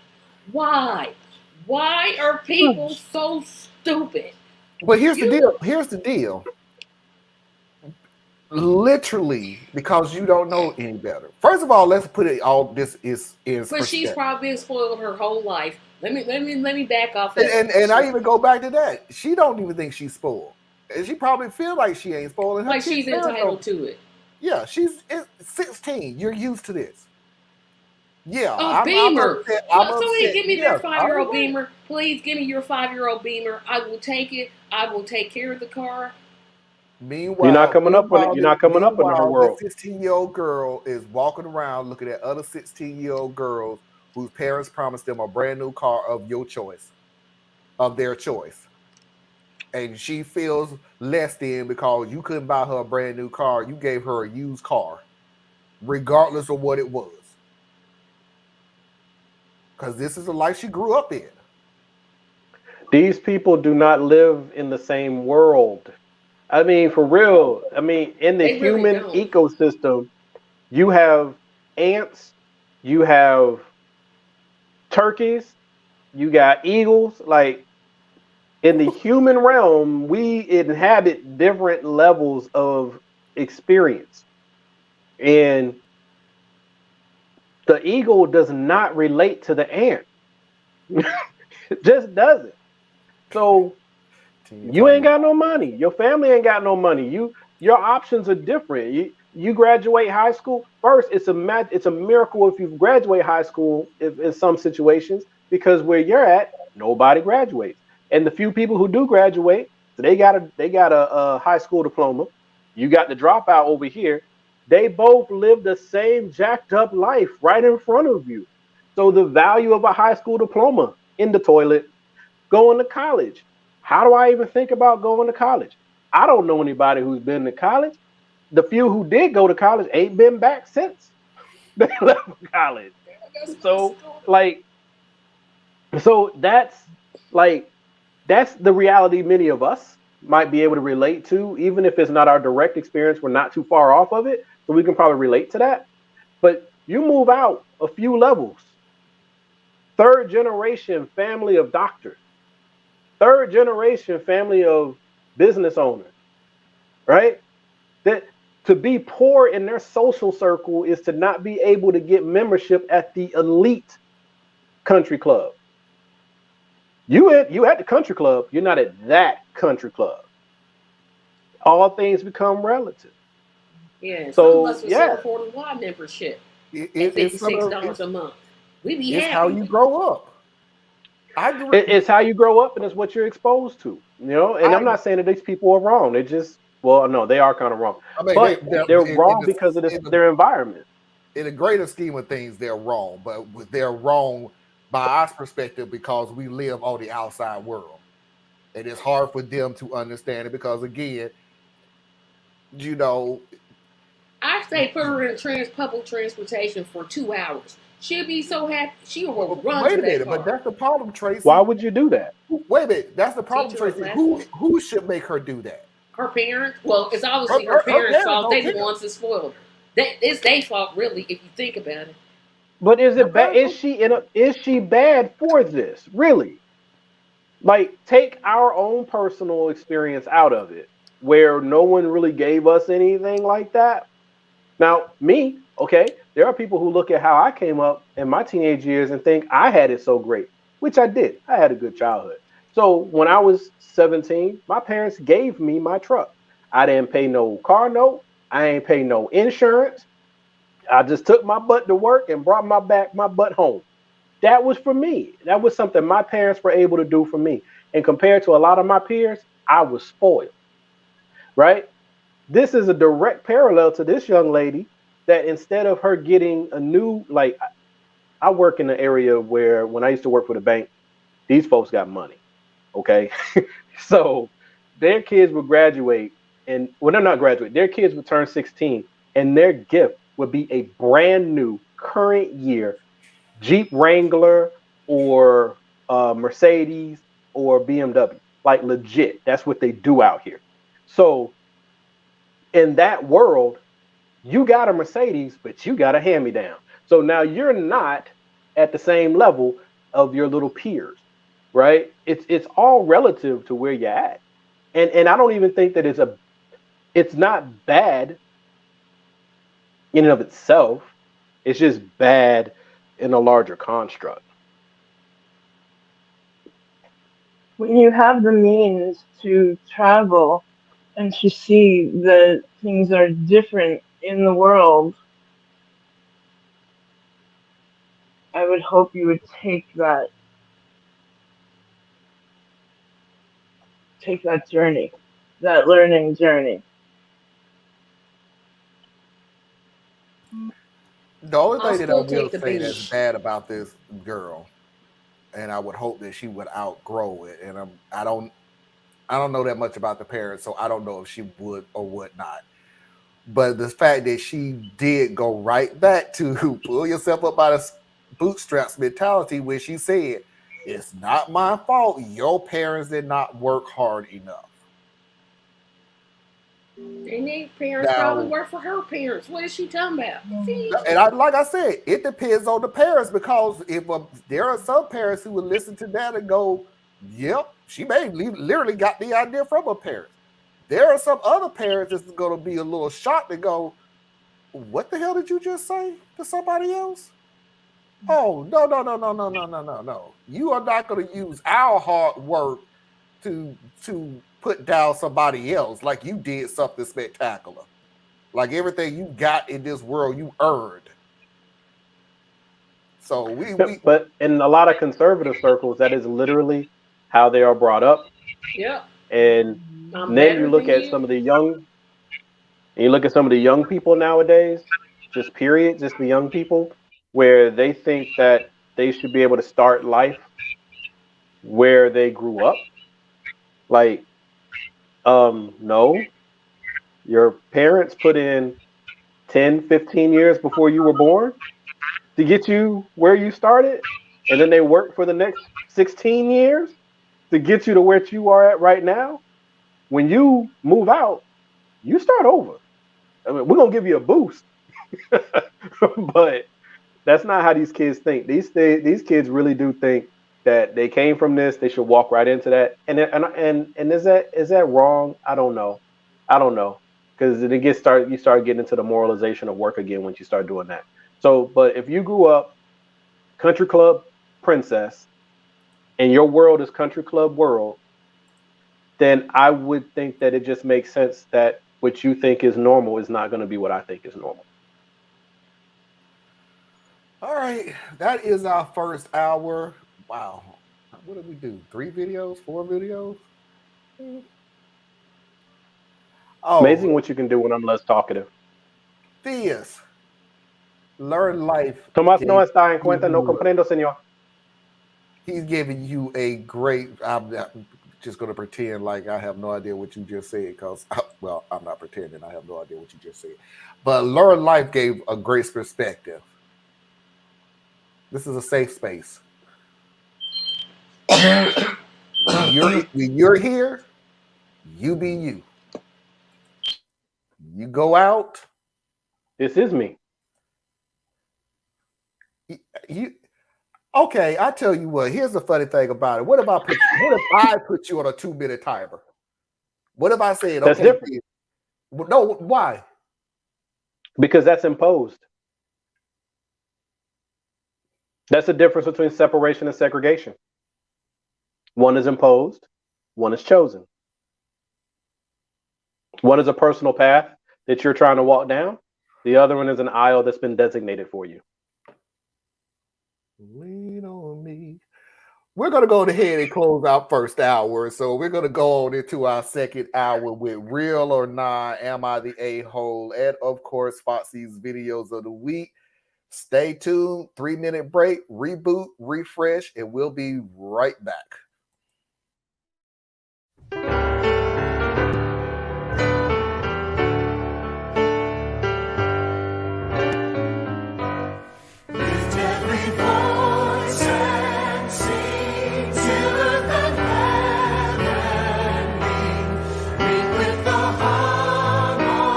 Why? Why are people so stupid? But here's the deal. Here's the deal. Literally, because you don't know any better. First of all, let's put it all. This is But she's probably been spoiled her whole life. Let me back off. And I even go back to that. She don't even think she's spoiled. And she probably feel like she ain't spoiled. And like she's entitled to it. Yeah, she's 16. You're used to this. Yeah, a Beamer. Somebody give me their 5-year-old Beamer. Beamer. Please give me your 5-year-old Beamer. I will take it. I will take care of the car. Meanwhile, you're not coming up on it. You're not coming up in her world. The 16-year-old girl is walking around looking at other 16-year-old girls whose parents promised them a brand new car of your choice, of their choice. And she feels less than because you couldn't buy her a brand new car. You gave her a used car, regardless of what it was. Because this is the life she grew up in. These people do not live in the same world. I mean, for real. I mean, in the human ecosystem, you have ants, you have turkeys, you got eagles. Like, in the human realm, we inhabit different levels of experience. And the eagle does not relate to the ant. It just doesn't. So you ain't got no money. Your family ain't got no money. Your options are different. You graduate high school. First, it's a miracle if you graduate high school in some situations, because where you're at, nobody graduates. And the few people who do graduate, so they got a high school diploma. You got the dropout over here. They both live the same jacked up life right in front of you. So the value of a high school diploma in the toilet, going to college. How do I even think about going to college? I don't know anybody who's been to college. The few who did go to college ain't been back since they left college. So that's the reality many of us might be able to relate to, even if it's not our direct experience. We're not too far off of it, so we can probably relate to that. But you move out a few levels. 3rd generation family of doctors. 3rd generation family of business owners, right? That to be poor in their social circle is to not be able to get membership at the elite country club. You at the country club, you're not at that country club. All things become relative. Yeah. So some of us would afford a Y membership at $56 a month. We be happy. It's how you grow up. It's how you grow up, and it's what you're exposed to. You know, and I'm not saying that these people are wrong. They just, well, no, they are kind of wrong. I mean, but they're wrong because of their environment. In the greater scheme of things, they're wrong, but they're wrong by our perspective because we live on the outside world. And it's hard for them to understand it because, again, you know, I say put her in public transportation for 2 hours. She'll be so happy. She will run wait to a that minute, but car. that's the problem, Tracy. Why would you do that? Wait a minute, that's the problem, Teach her a Tracy. lesson. Who should make her do that? Her parents. Well, it's obviously her parents' fault. They the ones that spoiled her. It's their fault, really, if you think about it. But is it bad? Is she bad for this? Really? Like, take our own personal experience out of it, where no one really gave us anything like that. Now, me, okay, there are people who look at how I came up in my teenage years and think I had it so great, which I did. I had a good childhood. So when I was 17, my parents gave me my truck. I didn't pay no car note. I ain't pay no insurance. I just took my butt to work and brought my butt home. That was for me. That was something my parents were able to do for me. And compared to a lot of my peers, I was spoiled, right? This is a direct parallel to this young lady that instead of her getting a new, like, I work in an area where when I used to work for the bank, these folks got money, okay? So their kids would graduate and, well, they're not graduate, their kids would turn 16 and their gift would be a brand new current year Jeep Wrangler or Mercedes or BMW. Like, legit, that's what they do out here. So in that world, you got a Mercedes, but you got a hand-me-down. So now you're not at the same level of your little peers, right? It's all relative to where you're at. And I don't even think that it's not bad in and of itself. It's just bad in a larger construct. When you have the means to travel and to see that things are different in the world, I would hope you would take that journey, that learning journey. The only I'll thing that I still will take the say that's beach. bad about this girl, and I would hope that she would outgrow it. And I don't know that much about the parents, so I don't know if she would or would not. But the fact that she did go right back to pull yourself up by the bootstraps mentality, where she said, "It's not my fault. Your parents did not work hard enough." And their parents probably work for her parents. What is she talking about? See? And like I said, it depends on the parents, because if there are some parents who will listen to that and go, "Yep, she may literally got the idea from her parents." There are some other parents that's going to be a little shocked and go, "What the hell did you just say to somebody else? Oh, no. You are not going to use our hard work to put down somebody else like you did something spectacular. Like everything you got in this world, you earned." So but in a lot of conservative circles, that is literally how they are brought up. Yep. And then you look at some of the young people nowadays, just the young people, where they think that they should be able to start life where they grew up. Like, no, your parents put in 10, 15 years before you were born to get you where you started, and then they work for the next 16 years to get you to where you are at right now. When you move out, you start over. I mean, we're gonna give you a boost, but that's not how these kids think. These kids really do think that they came from this, they should walk right into that. And is that wrong? I don't know, because you start getting into the moralization of work again once you start doing that. So, but if you grew up country club princess and your world is country club world, then I would think that it just makes sense that what you think is normal is not going to be what I think is normal. All right, that is our first hour. Wow, what did we do? 3 videos, 4 videos? Oh, amazing what you can do when I'm less talkative. Theus, learn life. Tomás no está en cuenta, no comprendo, señor. He's giving you a great. I'm just going to pretend like I have no idea what you just said because, well, I'm not pretending I have no idea what you just said. But Learn Life gave a great perspective. This is a safe space. When you're here, you be you. You go out. This is me. You okay? I tell you what. Here's the funny thing about it. What if I put you on a 2-minute timer? What if I said, That's okay, different. no, why? Because that's imposed. That's the difference between separation and segregation. One is imposed, one is chosen. One is a personal path that you're trying to walk down. The other one is an aisle that's been designated for you. Lean on me. We're going to go ahead and close our first hour. So we're going to go on into our second hour with Real or Not, Am I the A-Hole? And of course, Foxy's videos of the week. Stay tuned. 3-minute break, reboot, refresh, and we'll be right back. Lift every voice and sing till earth and heaven ring with the harmonies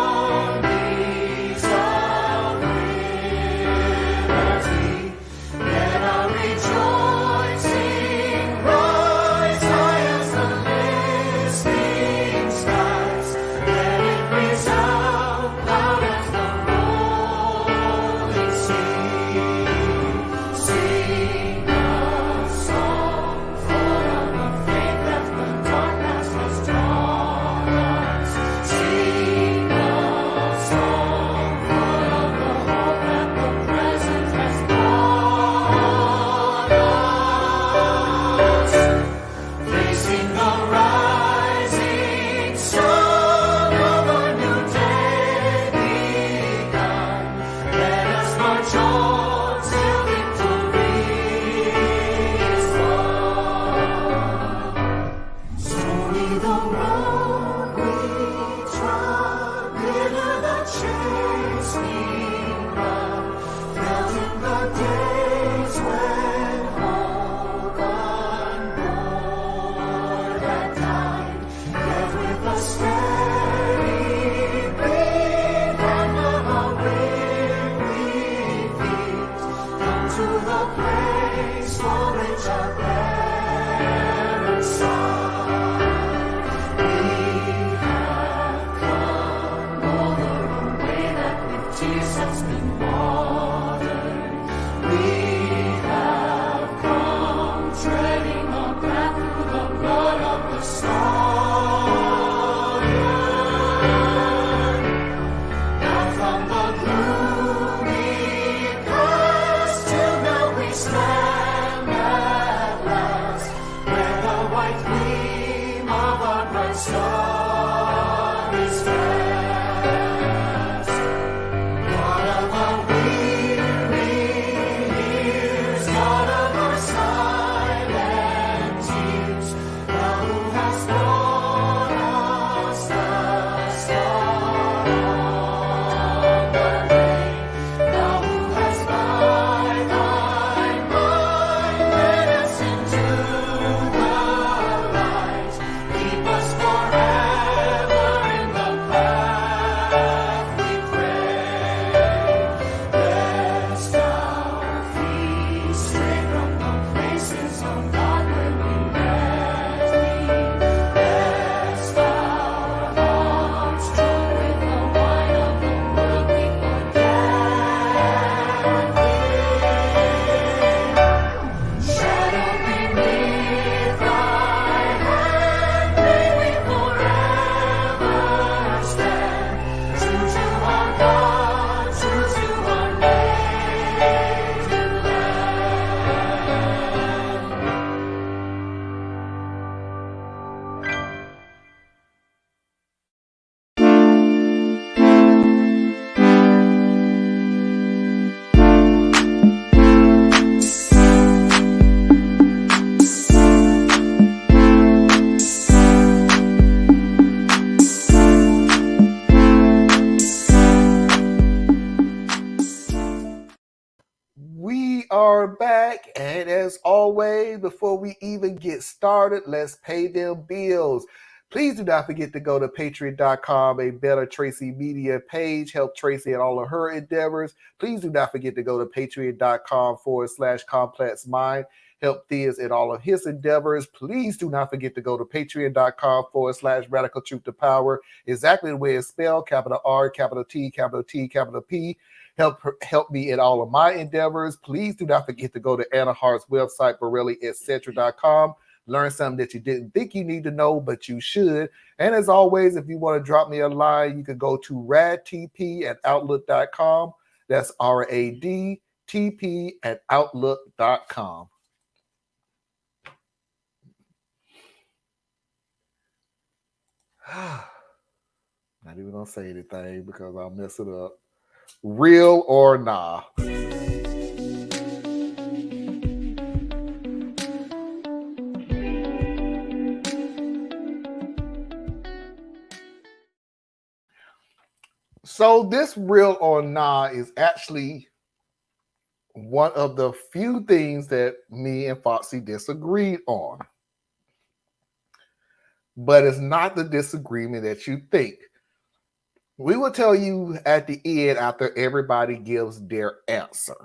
of liberty. Let our rejoicing rise high as the listening skies. Let it resound loud as the rolling sea. Sing a song full of the faith that the darkness has taught us. Sing a song full of the hope that the present has brought us. Facing the rising sun of a new day begun. Let us march on till victory is won. Stormy the road we trod, bitter the chase we run, felt in the days when hope unborn had died. Yet with a steady beat and unweary feet, come to the place for which our parents sighed. We have come over a way that with tears has been watered. We have come treading on path through the blood of the Scion. Now from the gloomy past till now we stand at last, where the white gleam of our bright star is fast. God of are back, and as always, before we even get started, let's pay them bills. Please do not forget to go to patreon.com, a Better Tracy Media page. Help Tracy in all of her endeavors. Please do not forget to go to patreon.com/Complex Mind. Help Theus in all of his endeavors. Please do not forget to go to patreon.com/Radical Truth to Power. Exactly the way it's spelled, capital R, capital T, capital T, capital P. Help me in all of my endeavors. Please do not forget to go to Anna Hart's website, BorelliEtc.com. Learn something that you didn't think you need to know, but you should. And as always, if you want to drop me a line, you can go to radtp@outlook.com. That's RADTP@outlook.com. Not even gonna say anything because I'll mess it up. Real or nah? So this real or nah is actually one of the few things that me and Foxy disagreed on. But it's not the disagreement that you think. We will tell you at the end after everybody gives their answer.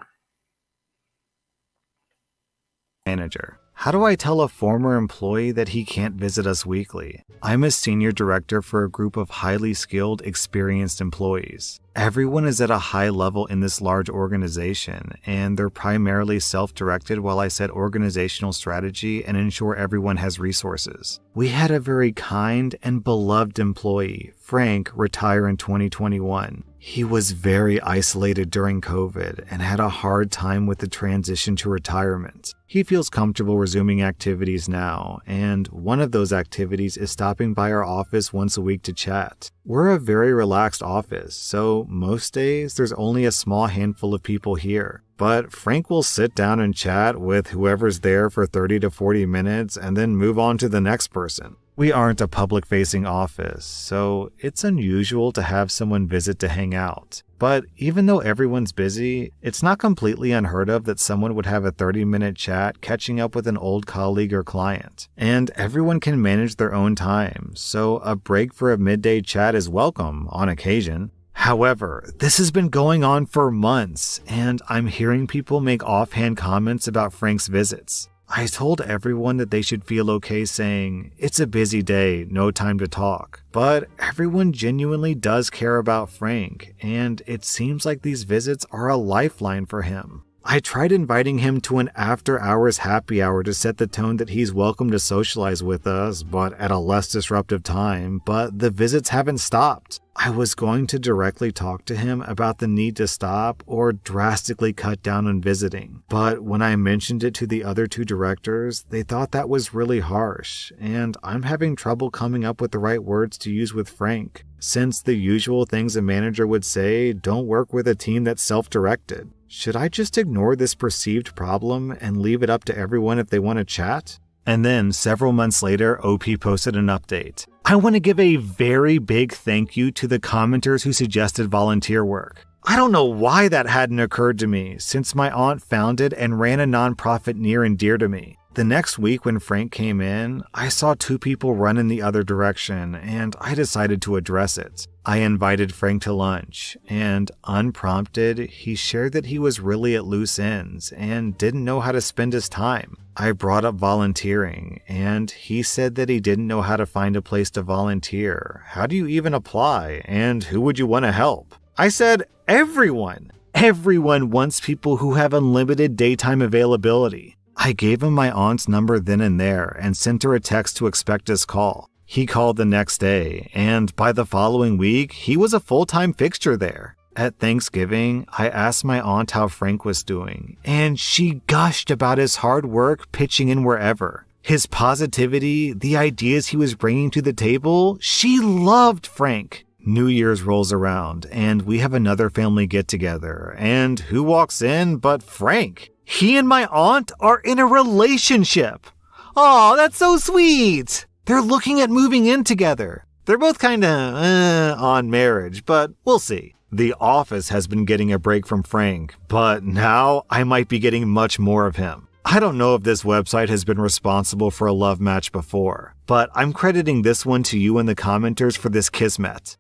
Manager. How do I tell a former employee that he can't visit us weekly? I'm a senior director for a group of highly skilled, experienced employees. Everyone is at a high level in this large organization, and they're primarily self-directed while I set organizational strategy and ensure everyone has resources. We had a very kind and beloved employee, Frank, retire in 2021. He was very isolated during COVID and had a hard time with the transition to retirement. He feels comfortable resuming activities now, and one of those activities is stopping by our office once a week to chat. We're a very relaxed office, so most days there's only a small handful of people here. But Frank will sit down and chat with whoever's there for 30 to 40 minutes and then move on to the next person. We aren't a public-facing office, so it's unusual to have someone visit to hang out. But even though everyone's busy, it's not completely unheard of that someone would have a 30-minute chat catching up with an old colleague or client. And everyone can manage their own time, so a break for a midday chat is welcome on occasion. However, this has been going on for months, and I'm hearing people make offhand comments about Frank's visits. I told everyone that they should feel okay saying, "It's a busy day, no time to talk." But everyone genuinely does care about Frank, and it seems like these visits are a lifeline for him. I tried inviting him to an after-hours happy hour to set the tone that he's welcome to socialize with us, but at a less disruptive time, but the visits haven't stopped. I was going to directly talk to him about the need to stop or drastically cut down on visiting, but when I mentioned it to the other two directors, they thought that was really harsh, and I'm having trouble coming up with the right words to use with Frank, since the usual things a manager would say don't work with a team that's self-directed. Should I just ignore this perceived problem and leave it up to everyone if they want to chat? And then, several months later, OP posted an update. I want to give a very big thank you to the commenters who suggested volunteer work. I don't know why that hadn't occurred to me, since my aunt founded and ran a nonprofit near and dear to me. The next week when Frank came in, I saw two people run in the other direction, and I decided to address it. I invited Frank to lunch, and unprompted, he shared that he was really at loose ends and didn't know how to spend his time. I brought up volunteering, and he said that he didn't know how to find a place to volunteer. How do you even apply, and who would you want to help? I said, everyone. Everyone wants people who have unlimited daytime availability. I gave him my aunt's number then and there and sent her a text to expect his call. He called the next day, and by the following week, he was a full-time fixture there. At Thanksgiving, I asked my aunt how Frank was doing, and she gushed about his hard work pitching in wherever. His positivity, the ideas he was bringing to the table, she loved Frank. New Year's rolls around, and we have another family get-together, and who walks in but Frank? He and my aunt are in a relationship. Aw, that's so sweet. They're looking at moving in together. They're both kinda on marriage, but we'll see. The office has been getting a break from Frank, but now I might be getting much more of him. I don't know if this website has been responsible for a love match before, but I'm crediting this one to you and the commenters for this kismet.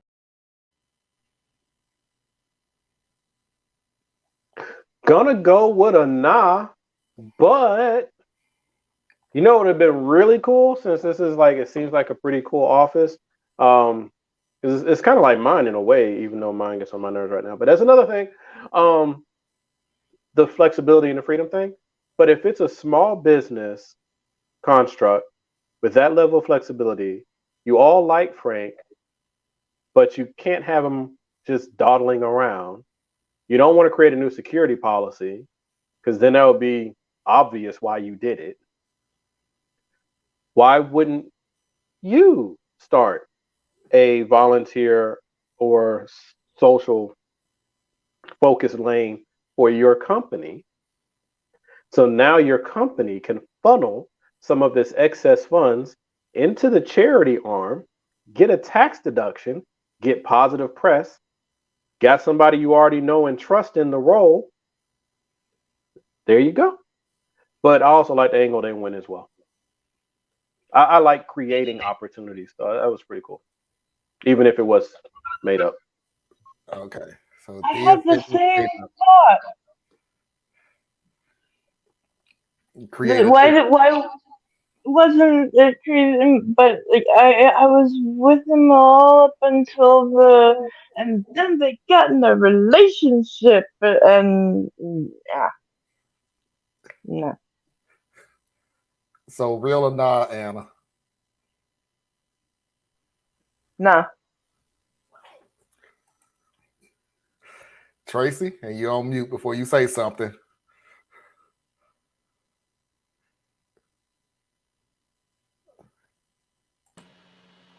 Gonna go with a nah, but you know what would have been really cool, since this is like, it seems like a pretty cool office. It's kind of like mine in a way, even though mine gets on my nerves right now. But that's another thing. The flexibility and the freedom thing. But if it's a small business construct with that level of flexibility, you all like Frank, but you can't have him just dawdling around. You don't want to create a new security policy, because then that would be obvious why you did it. Why wouldn't you start a volunteer or social focus lane for your company? So now your company can funnel some of this excess funds into the charity arm, get a tax deduction, get positive press, got somebody you already know and trust in the role. There you go. But I also like the angle they went as well. I like creating opportunities, so that was pretty cool, even if it was made up. Okay. So I had the same thought. Why wasn't it created? But like I was with them all up until and then they got in a relationship, and yeah, no. So real or not, Anna? Nah. Tracy, and you're on mute before you say something.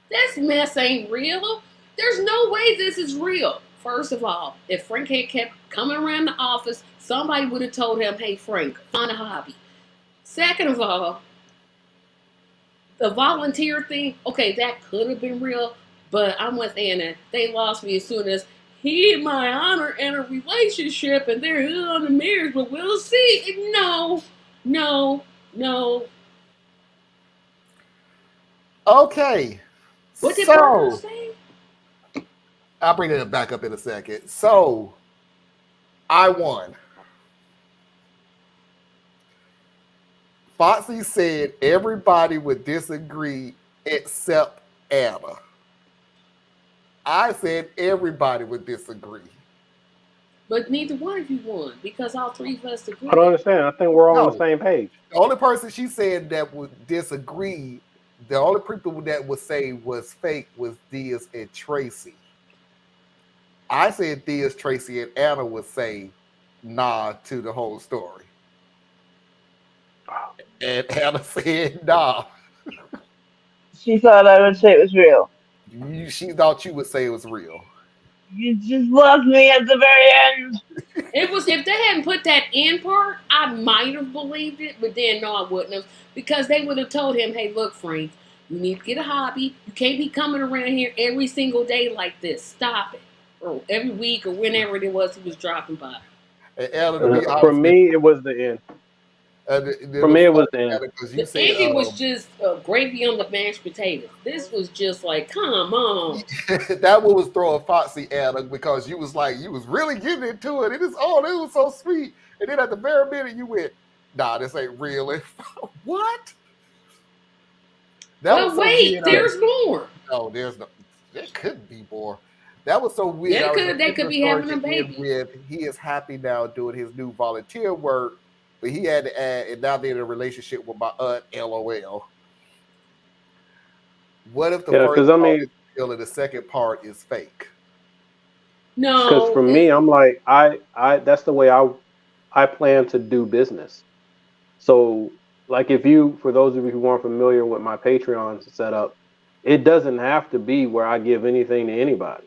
This mess ain't real. There's no way this is real. First of all, if Frank had kept coming around the office, somebody would have told him, hey, Frank, find a hobby. Second of all, the volunteer thing, okay, that could have been real, but I'm with Anna. They lost me as soon as he and my honor in a relationship and they're on the marriage, but we'll see. No. Okay. What did Parker say? I'll bring it back up in a second. So I won. Foxy said everybody would disagree except Anna. I said everybody would disagree. But neither one of you won because all three of us agreed. I don't understand. I think we're all on the same page. The only person she said that would disagree, the only people that would say was fake was Diaz and Tracy. I said Diaz, Tracy, and Anna would say nah to the whole story. And Anna said nah. She thought I would say it was real. She thought you would say it was real. You just lost me at the very end. It was, if they hadn't put that in part, I might have believed it, but then no, I wouldn't have, because they would have told him, hey, look, Frank, you need to get a hobby. You can't be coming around here every single day like this. Stop it. Or every week or whenever it was he was dropping by. For me, it was the end. For me, it was the end. The ending was just gravy on the mashed potatoes. This was just like, come on. That one was throwing Foxy at her because you was like, you was really getting into it. It was so sweet. And then at the very minute you went, nah, this ain't real. What? But wait, there's more. No, there couldn't be more. That was so weird. They could be having a baby. He is happy now doing his new volunteer work, but he had to add, and now they're in a relationship with my aunt, LOL. What if the first part is real and the second part is fake? No. Because for me, I'm like, I that's the way I plan to do business. So, like, for those of you who aren't familiar with my Patreon setup, it doesn't have to be where I give anything to anybody.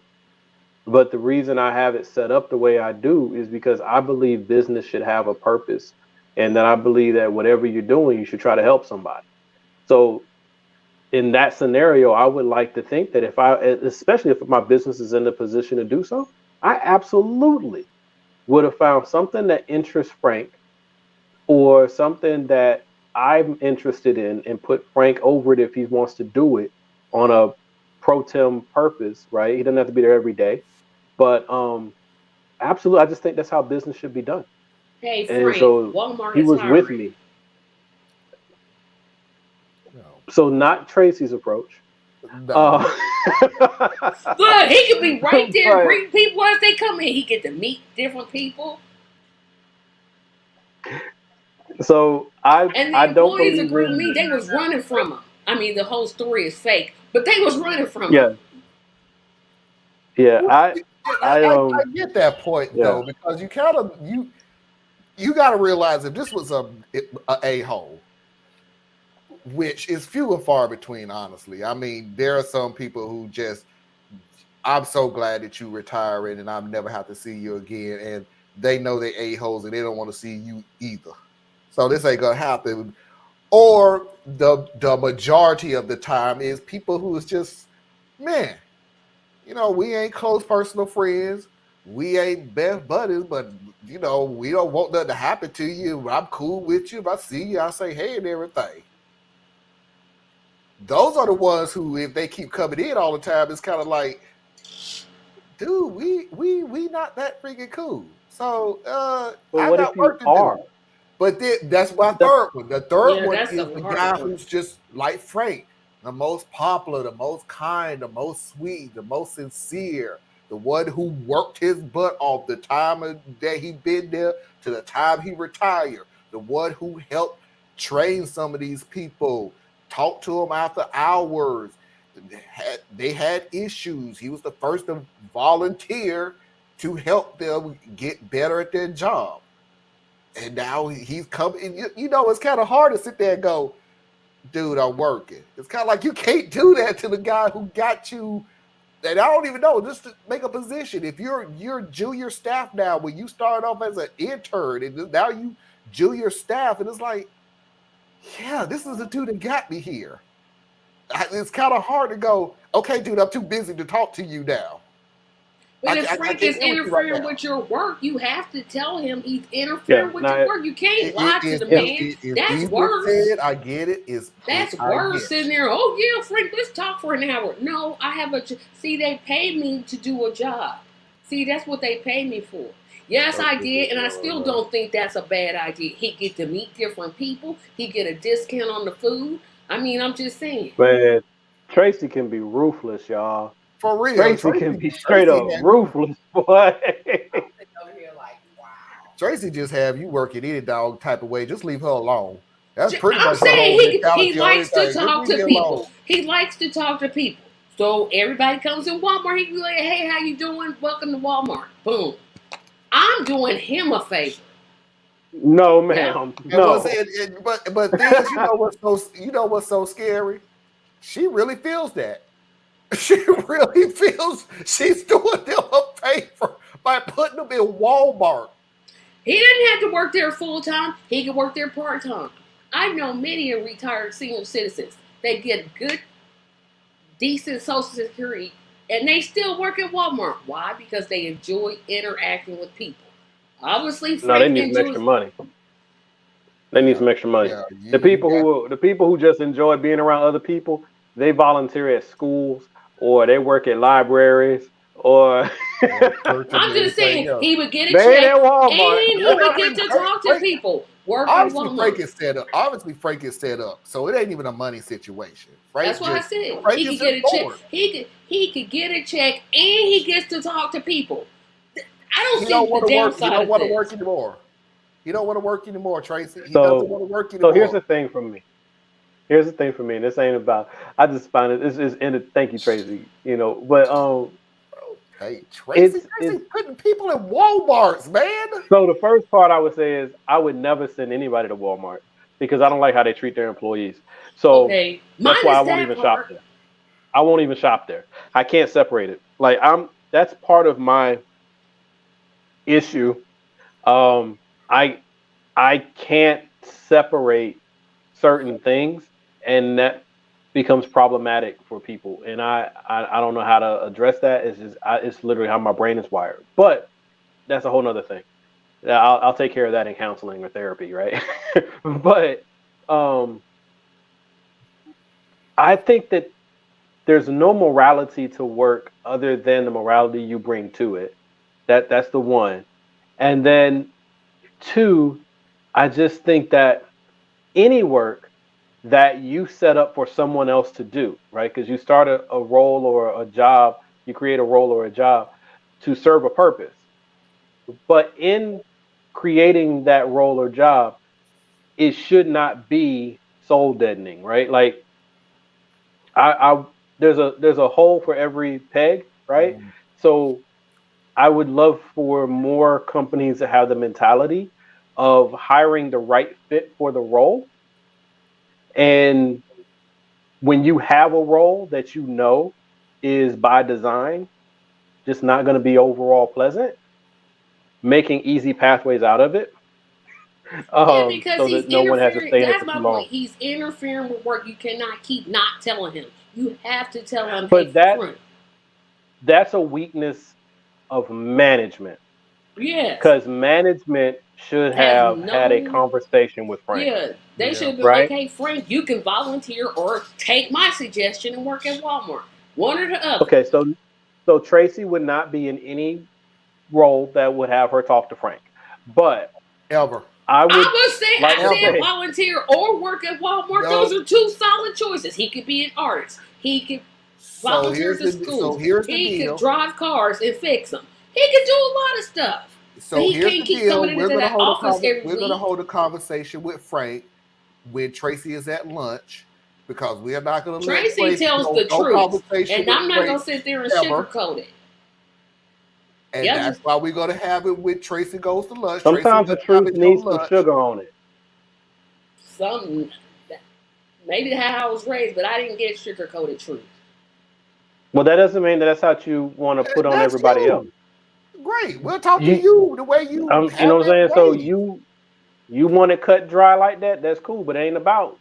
But the reason I have it set up the way I do is because I believe business should have a purpose, and that I believe that whatever you're doing, you should try to help somebody. So in that scenario, I would like to think that especially if my business is in the position to do so, I absolutely would have found something that interests Frank or something that I'm interested in and put Frank over it if he wants to do it on a pro tem purpose, right? He doesn't have to be there every day. But absolutely, I just think that's how business should be done. Hey And Frank, so Walmart he is was with hiring. me. No, So not Tracy's approach. no. Uh, Look, he could be right there but greeting people as they come in. He get to meet different people, so and the I don't employees believe agree with in me. They was running from him. I mean, the whole story is fake, but they was running from him. yeah yeah Well, I get that point yeah though, because you kind of you got to realize if this was a hole, which is few and far between, honestly. I mean, there are some people who just, I'm so glad that you retiring and I'm never have to see you again, and they know they a-holes and they don't want to see you either. So this ain't gonna happen. Or the majority of the time is people who is just, man, we ain't close personal friends. We ain't best buddies, but we don't want nothing to happen to you. I'm cool with you. If I see you, I say hey and everything. Those are the ones who, if they keep coming in all the time, it's kind of like, dude, we not that freaking cool. So but I what if got you work to are? do. But that's my That's third one. The third Yeah, one that's is the the hard guy one. who's just like Frank, the most popular, the most kind, the most sweet, the most sincere, the one who worked his butt off the time that he been there to the time he retired, the one who helped train some of these people, talk to them after hours. They had issues. He was the first to volunteer to help them get better at their job. And now he's coming. It's kind of hard to sit there and go, dude, I'm working. It's kind of like you can't do that to the guy who got you. And I don't even know, just to make a position. If you're junior staff now, when you started off as an intern and now you junior staff, and it's like, yeah, this is the dude that got me here. It's kind of hard to go, okay, dude, I'm too busy to talk to you now. But if I Frank can't is deal with you right interfering now. with your work, you have to tell him he's yeah interfering with your now work. You can't lie to the yeah man. If That's easier worse. said, I get it. That's I worse get sitting there. Oh yeah, Frank, let's talk for an hour. No, I have see. They paid me to do a job. See, that's what they paid me for. Yes, I did, and I still don't think that's a bad idea. He get to meet different people. He get a discount on the food. I mean, I'm just saying. man. Tracy can be ruthless, y'all. for real. Tracy can be straight up Had you, ruthless, boy. Tracy just have you working any dog type of way. Just leave her alone. That's pretty I'm much her saying whole he mentality on likes to everything. Just talk leave to me people. alone. He likes to talk to people. So everybody comes in Walmart. He can be like, "Hey, how you doing? Welcome to Walmart." Boom. I'm doing him a favor. No, Yep. ma'am. And what's No. but things what's so scary? She really feels that. She really feels she's doing them a favor by putting them in Walmart. He didn't have to work there full time. He could work there part time. I know many retired senior citizens. They get good, decent Social Security, and they still work at Walmart. Why? Because they enjoy interacting with people. Obviously, No, they Frank need some extra enjoys. money. They need Yeah, some extra money. yeah. The people who just enjoy being around other people, they volunteer at schools or they work at libraries or churches I'm and just everything saying else. he would get a they ain't check at and Walmart. he would get to talk to people work at Obviously, Walmart. Frank is set up, so it ain't even a money situation. That's why I said Frank he could is get a check. informed. He could get a check and he gets to talk to people. I don't He see don't the want to work. He downside don't of want to this. work anymore. He don't want to work anymore, Tracy. He doesn't So want to work so anymore. here's the thing for me. Here's the thing for me, and this ain't about. I just find it. This is in. Thank you, Tracy. But Hey, Tracy it's putting people in Walmarts, man. so the first part I would say is I would never send anybody to Walmart because I don't like how they treat their employees. So Okay, that's why I minus won't that even shop part. there. I won't even shop there. I can't separate it. Like that's part of my issue. Um, I I can't separate certain things, and becomes problematic for people, and I don't know how to address that. It's literally how my brain is wired. But that's a whole nother thing. I'll take care of that in counseling or therapy, right? But I think that there's no morality to work other than the morality you bring to it. That's the one. And then two, I just think that any work that you set up for someone else to do, right? Because you start a role or a job, you create a role or a job to serve a purpose. But in creating that role or job, it should not be soul deadening, right? Like there's a hole for every peg, right? So I would love for more companies to have the mentality of hiring the right fit for the role. And when you have a role that you know is by design just not going to be overall pleasant, making easy pathways out of it. Because so he's that no one has to interfering. stay in it That's for my too long. point. He's interfering with work. You cannot keep not telling him. You have to tell him. But hey, friend. that's a weakness of management. Yes. Because management should have had a conversation with Frank. Yeah, they should be right? like, hey, Frank, you can volunteer or take my suggestion and work at Walmart. One or the other. Okay, so Tracy would not be in any role that would have her talk to Frank. But ever. I would say, like I said volunteer or work at Walmart. No. Those are two solid choices. He could be an artist. He could volunteer to schools. So here's the he deal. could drive cars and fix them. He could do a lot of stuff. So he here's can't the keep deal. coming into that office every We're going to week. hold a conversation with Frank when Tracy is at lunch, because we are not going to let Tracy tells the truth, and I'm not going to sit there and sugarcoat it. And that's why we're going to have it with Tracy goes to lunch. Sometimes the truth needs some sugar on it. Maybe how I was raised, but I didn't get sugar-coated truth. Well, that doesn't mean that that's how you want to put on everybody else. Great. We'll talk to you the way you. You know what I'm saying? So you want it cut dry like that? That's cool, but it ain't about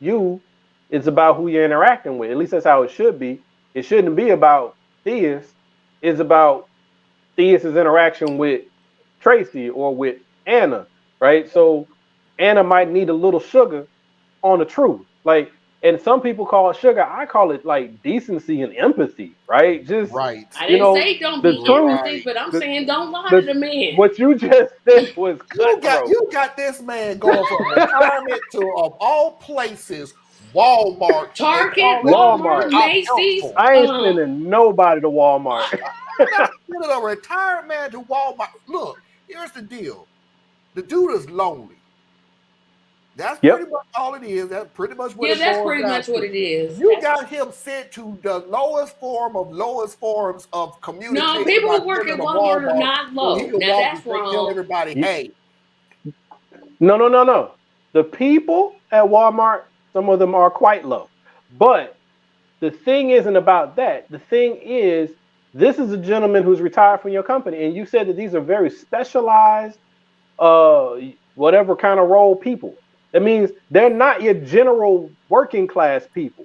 you. It's about who you're interacting with. At least that's how it should be. It shouldn't be about Theus. It's about Theus's interaction with Tracy or with Anna, right? So Anna might need a little sugar on the truth. Like, and some people call it sugar. I call it like decency and empathy, right? Just right. I didn't say don't be empathy, but I'm saying don't lie to the man. What you just said was cutthroat. You got this man going from retirement to, of all places, Walmart, Target, Walmart, Macy's. I ain't sending nobody to Walmart. Sending a retired man to Walmart. Look, here's the deal. The dude is lonely. That's pretty much all it is. That's pretty much what it is. Yeah, that's pretty much what it is. You got him sent to the lowest forms of communication. No, people who work at Walmart are not low. Now that's wrong. Tell everybody, hey. No. The people at Walmart, some of them are quite low. But the thing isn't about that. The thing is, this is a gentleman who's retired from your company, and you said that these are very specialized, whatever kind of role people. That means they're not your general working class people.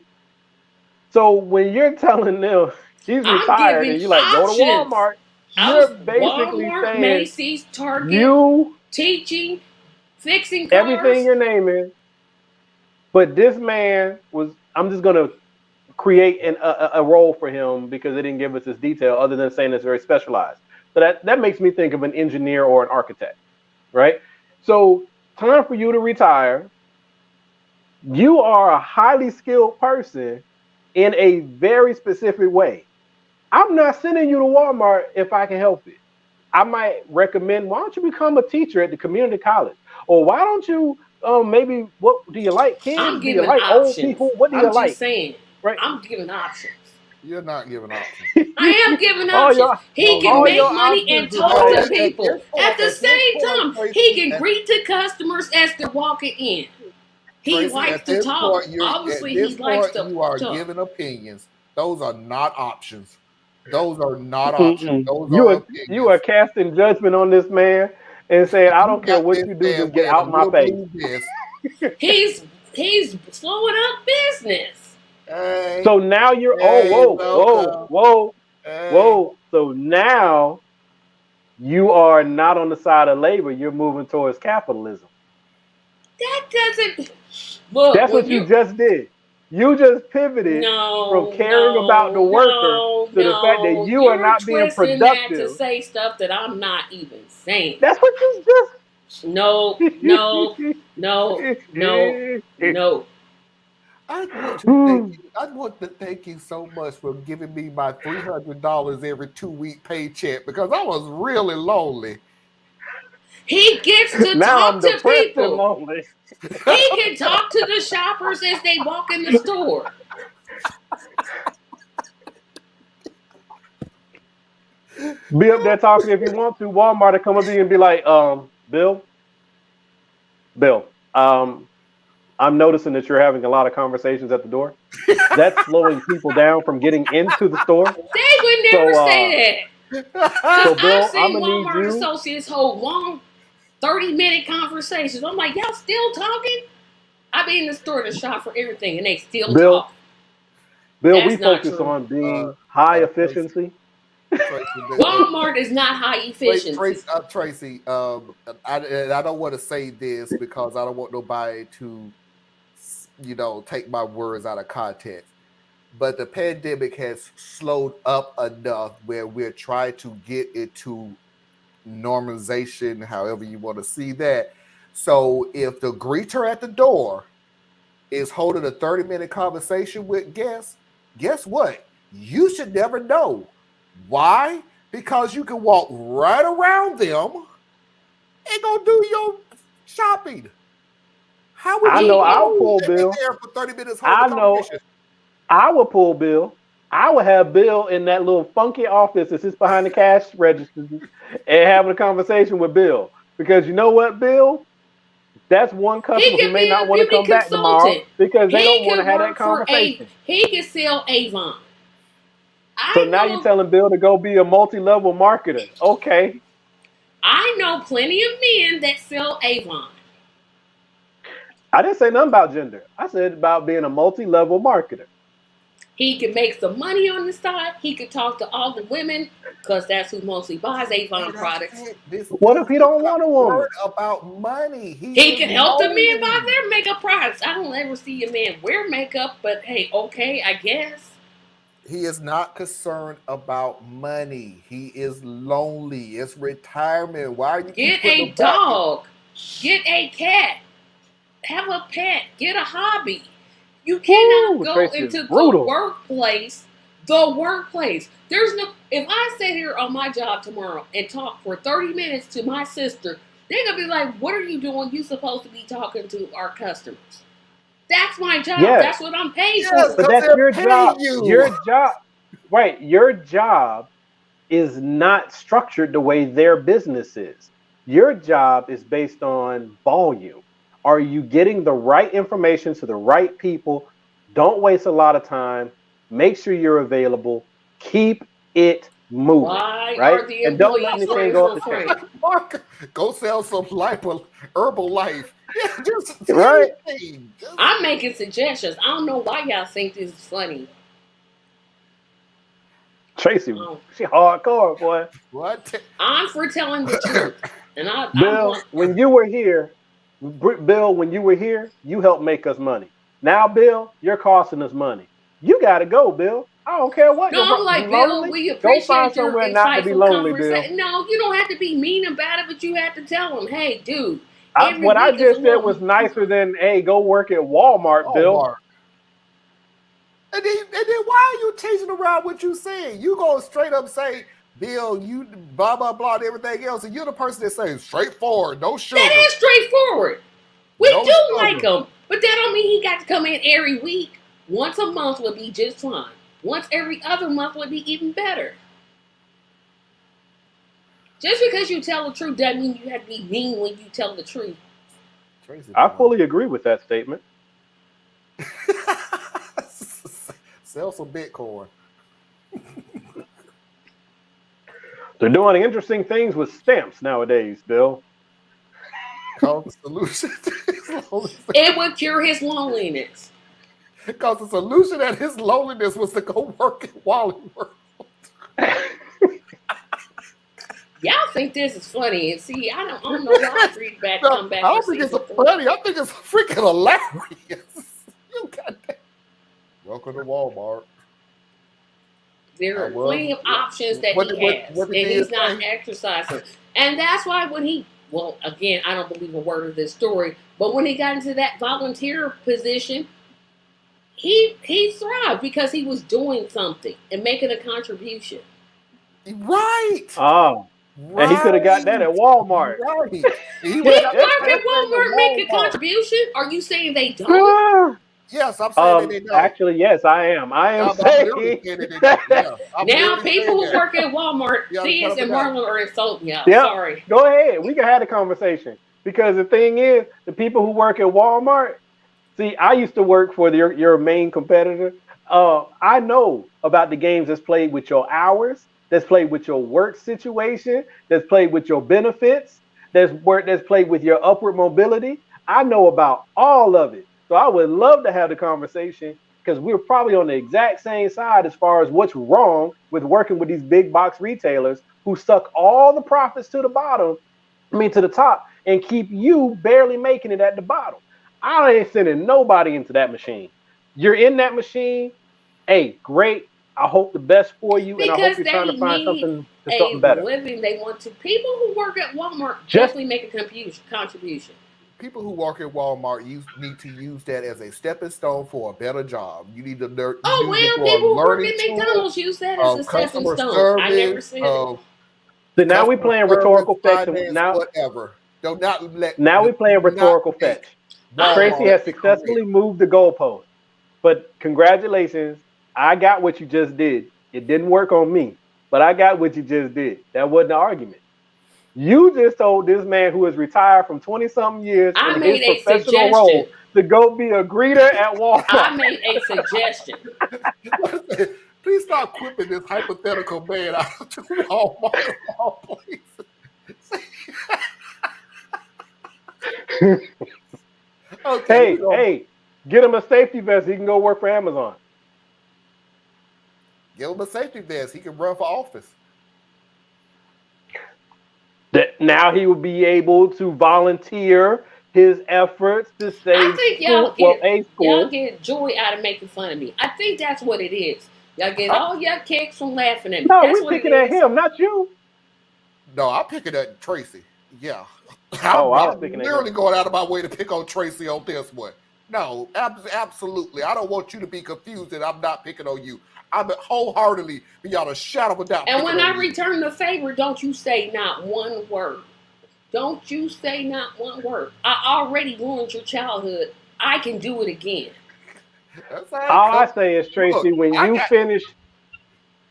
So when you're telling them he's retired and you're like, go to Walmart, you're basically saying Macy's, Target, teaching, fixing cars. Everything you're naming. But this man I'm just going to create a role for him because they didn't give us this detail other than saying it's very specialized. So that makes me think of an engineer or an architect, right? So time for you to retire. You are a highly skilled person in a very specific way. I'm not sending you to Walmart if I can help it. I might recommend, why don't you become a teacher at the community college? Or why don't you maybe, what do you like kids? Do you like old people? What do you like? I'm just saying, right? I'm giving options. You're not giving options. I am giving options. He can make money and talk to people. At the same time, he can greet the customers as they're walking in. He likes to talk. Obviously, he likes to You are giving opinions. Those are not options. Those are not options. You are casting judgment on this man and saying, I don't care what you do, just get out my face. He's slowing up business. Hey, So now you're hey, whoa. hey. So now you are not on the side of labor. You're moving towards capitalism. That doesn't look That's when what you you just did. You just pivoted from no, caring about the no, worker no, to the fact that no. you are You're not being twisting that to productive. say stuff that I'm not even saying. That's what you No, just. no, no, no, no. I want to thank you. I want to thank you so much for giving me my $300 every 2-week paycheck because I was really lonely. He gets to Now talk I'm to depressed and people. lonely. He can talk to the shoppers as they walk in the store. Be up there talking if you want to. Walmart to come up to you and be like, Bill, I'm noticing that you're having a lot of conversations at the door. That's slowing people down from getting into the store. They would never So, say that. Because so I've Bill, I'm seen gonna need Walmart you. associates hold long 30-minute conversations. I'm like, y'all still talking? I be in the store to shop for everything and they still Bill, talk. we That's not focus true. on being high Tracy, efficiency. Tracy, Walmart is not high efficiency. Tracy, I don't want to say this because I don't want nobody to, take my words out of context. But the pandemic has slowed up enough where we're trying to get into normalization, however you want to see that. So if the greeter at the door is holding a 30-minute conversation with guests, guess what? You should never know. Why? Because you can walk right around them and go do your shopping. How would I you know I'll know pull that they're Bill. there for 30 minutes holding I a know conversation? I will pull Bill. I would have Bill in that little funky office that sits behind the cash registers and having a conversation with Bill. Because you know what, Bill? That's one He customer who could may be not a want to beauty come back tomorrow consultant. because they He don't want to could have that work for conversation. he could sell Avon. So I now you're know telling Bill to go be a multi-level marketer. Okay. plenty of men that sell Avon. I didn't say nothing about gender. I said about being a multi-level marketer. He could make some money on the side. He could talk to all the women because that's who mostly buys Avon And I products. said, this What dude if he is don't not want a woman? worried about money. He He is can help the men buy lonely. their makeup products. I don't ever see a man wear makeup, but hey, okay, I guess. He is not concerned about money. He is lonely. It's retirement. Why you keep Get putting a him back? dog. Get a cat. Have a pet. Get a hobby. You cannot Woo, go Tracy is into the brutal. workplace. The workplace. There's no. If I sit here on my job tomorrow and talk for 30 minutes to my sister, they're gonna be like, "What are you doing? You supposed to be talking to our customers." That's my job. Yes, That's what I'm paid Yes, for. but because that's they're your job. paying you. Your job, right? Your job is not structured the way their business is. Your job is based on volume. Are you getting the right information to the right people? Don't waste a lot of time. Make sure you're available. Keep it moving, Why right? are the And don't let employees anything looking go for up a the chain, friend? Mark, go sell some herbal life. Yeah, just right? anything. I'm making suggestions. I don't know why y'all think this is funny. Tracy, Oh, she hardcore, boy. What? I'm for telling the truth, and I Bill, want. when you were here, Bill, when you were here, you helped make us money. Now, Bill, you're costing us money. You got to go, Bill. I don't care what No, your I'm you like, Bill, lonely. we Go find appreciate your somewhere not to be insightful lonely, Bill. conversation. No, you don't have to be mean about it, but you have to tell them, hey, dude, I, every what I week is a just said was little. nicer than, hey, go work at Walmart, Bill. Walmart. And then why are you changing around what you saying? You go straight up say, Bill, you blah blah blah and everything else, and you're the person that says straightforward, no sugar. That is straightforward. We No do sugar. like him, but that don't mean he got to come in every week. Once a month would be just fine. Once every other month would be even better. Just because you tell the truth doesn't mean you have to be mean when you tell the truth. Tracy, I fully agree with that statement. sell some Bitcoin. They're doing interesting things with stamps nowadays, Bill. Call the solution. It would cure his loneliness. Because the solution at his loneliness was to go work at Wally World. Y'all think this is funny, and see, I don't know why I read back, No, come back. I don't for think it's season 3. funny. I think it's freaking hilarious. You got that. Welcome to Walmart. There I are was- plenty of options that what he did- has, what and did he he's not say? exercising. And that's why when he, well, again, I don't believe a word of this story, but when he got into that volunteer position, he thrived because he was doing something and making a contribution. Right. Oh, and he could have got that at Walmart. Right. He Did went work at Walmart make a contribution? Are you saying they don't? Ah. Yes, I'm saying that they don't. Actually, yes, I am. I am I'm literally saying. saying that they don't. Yeah, I'm Now literally people saying who that. work at Walmart, Yeah, Fizz shut up and with that. Marlon are insulting y'all. Yep. Sorry. Go ahead. We can have the conversation. Because the thing is, the people who work at Walmart, see, I used to work for your main competitor. I know about the games that's played with your hours, that's played with your work situation, that's played with your benefits, that's played with your upward mobility. I know about all of it. So I would love to have the conversation because we're probably on the exact same side as far as what's wrong with working with these big box retailers who suck all the profits to the top, and keep you barely making it at the bottom. I ain't sending nobody into that machine. You're in that machine. Hey, great. I hope the best for you, and I hope Because you're they trying to find need something a better. living. They want to. People who work at Walmart Just- definitely make a contribution. People who work at Walmart need to use that as a stepping stone for a better job. You need to learn. Oh well, people who work at McDonald's use that as a stepping customer stone. I never service, said it. So now we customer playing service, rhetorical fetch. finance, Now whatever. Do not let. we playing do not rhetorical make fetch. Walmart Tracy has a successfully moved the goalpost. But congratulations, I got what you just did. It didn't work on me, but I got what you just did. That wasn't an argument. You just told this man who is retired from 20-something years I in made his a professional role suggestion. to go be a greeter at Walmart. I made a suggestion. career. Please stop quipping this hypothetical man out to Walmart of all places. Okay. Hey, get him a safety vest. He can go work for Amazon. Give him a safety vest. He can run for office. Now he will be able to volunteer his efforts to save I think y'all get joy out of making fun of me. I think that's what it is. Y'all get all your kicks from laughing at me. No, That's we're what picking it at is. him, not you. No, I'm picking at Tracy. Yeah. I was I'm picking at literally him. going out of my way to pick on Tracy on this one. No, absolutely. I don't want you to be confused that I'm not picking on you. I'm wholeheartedly beyond a shadow of a doubt. And when picking I on you. return the favor, don't you say not one word. Don't you say not one word. I already ruined your childhood. I can do it again. That's all right. All I say is, Tracy, Look, when I you got- finish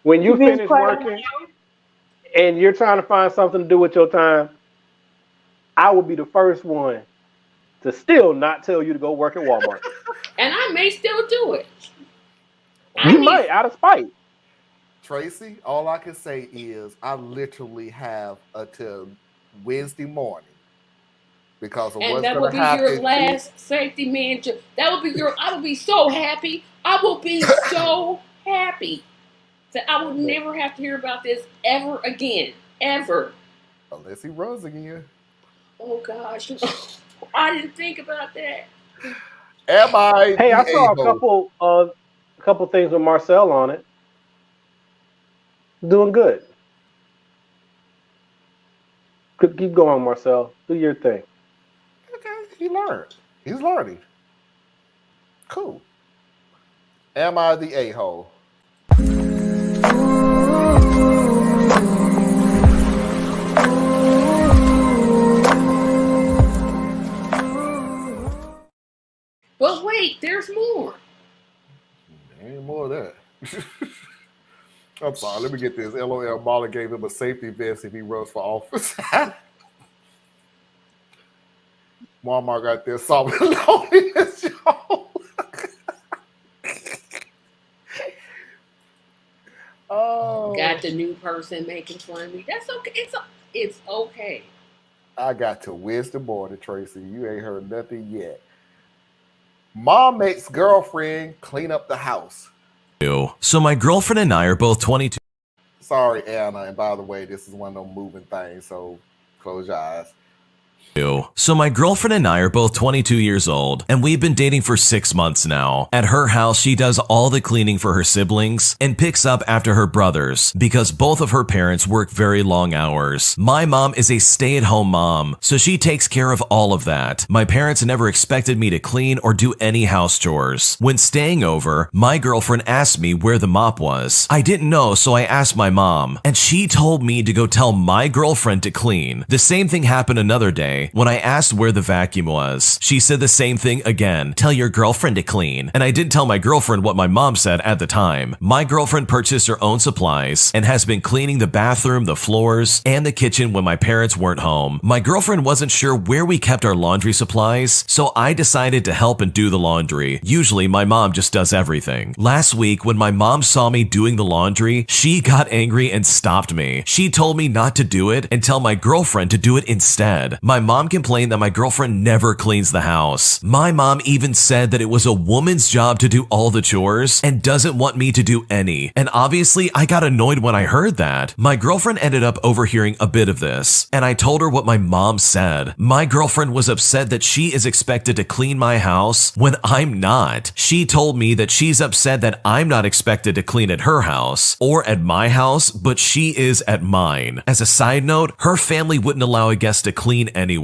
working and you're trying to find something to do with your time, I will be the first one to still not tell you to go work at Walmart. And I may still do it. You might, out of spite. Tracy, all I can say is I literally have until Wednesday morning because of And what's that going will to be happen. your last safety man. That will be I will be so happy. I will be so happy that I will never have to hear about this ever again. Ever. Unless he runs again. Oh gosh. I didn't think about that. Am I? Hey, I the saw a-hole? a couple things with Marcel on it. Doing good. Keep going, Marcel. Do your thing. Okay, he learned. He's learning. Cool. Am I the a-hole? But wait, there's more. There ain't more of that. I'm sorry. Let me get this. LOL Mahler gave him a safety vest if he runs for office. Walmart got there solving loneliness, y'all. Oh, Got the new person making fun of me. That's okay. It's okay. I got to Wednesday morning, Tracy. You ain't heard nothing yet. Mom makes girlfriend clean up the house. So my girlfriend and I are both 22. Sorry, Anna. And by the way, this is one of them moving things, so close your eyes. So my girlfriend and I are both 22 years old, and we've been dating for 6 months now. At her house, she does all the cleaning for her siblings and picks up after her brothers because both of her parents work very long hours. My mom is a stay-at-home mom, so she takes care of all of that. My parents never expected me to clean or do any house chores. When staying over, my girlfriend asked me where the mop was. I didn't know, so I asked my mom, and she told me to go tell my girlfriend to clean. The same thing happened another day when I asked where the vacuum was. She said the same thing again. Tell your girlfriend to clean. And I didn't tell my girlfriend what my mom said at the time. My girlfriend purchased her own supplies and has been cleaning the bathroom, the floors, and the kitchen when my parents weren't home. My girlfriend wasn't sure where we kept our laundry supplies, so I decided to help and do the laundry. Usually my mom just does everything. Last week, when my mom saw me doing the laundry, she got angry and stopped me. She told me not to do it and tell my girlfriend to do it instead. My mom complained that my girlfriend never cleans the house. My mom even said that it was a woman's job to do all the chores and doesn't want me to do any. And obviously, I got annoyed when I heard that. My girlfriend ended up overhearing a bit of this, and I told her what my mom said. My girlfriend was upset that she is expected to clean my house when I'm not. She told me that she's upset that I'm not expected to clean at her house or at my house, but she is at mine. As a side note, her family wouldn't allow a guest to clean anyways.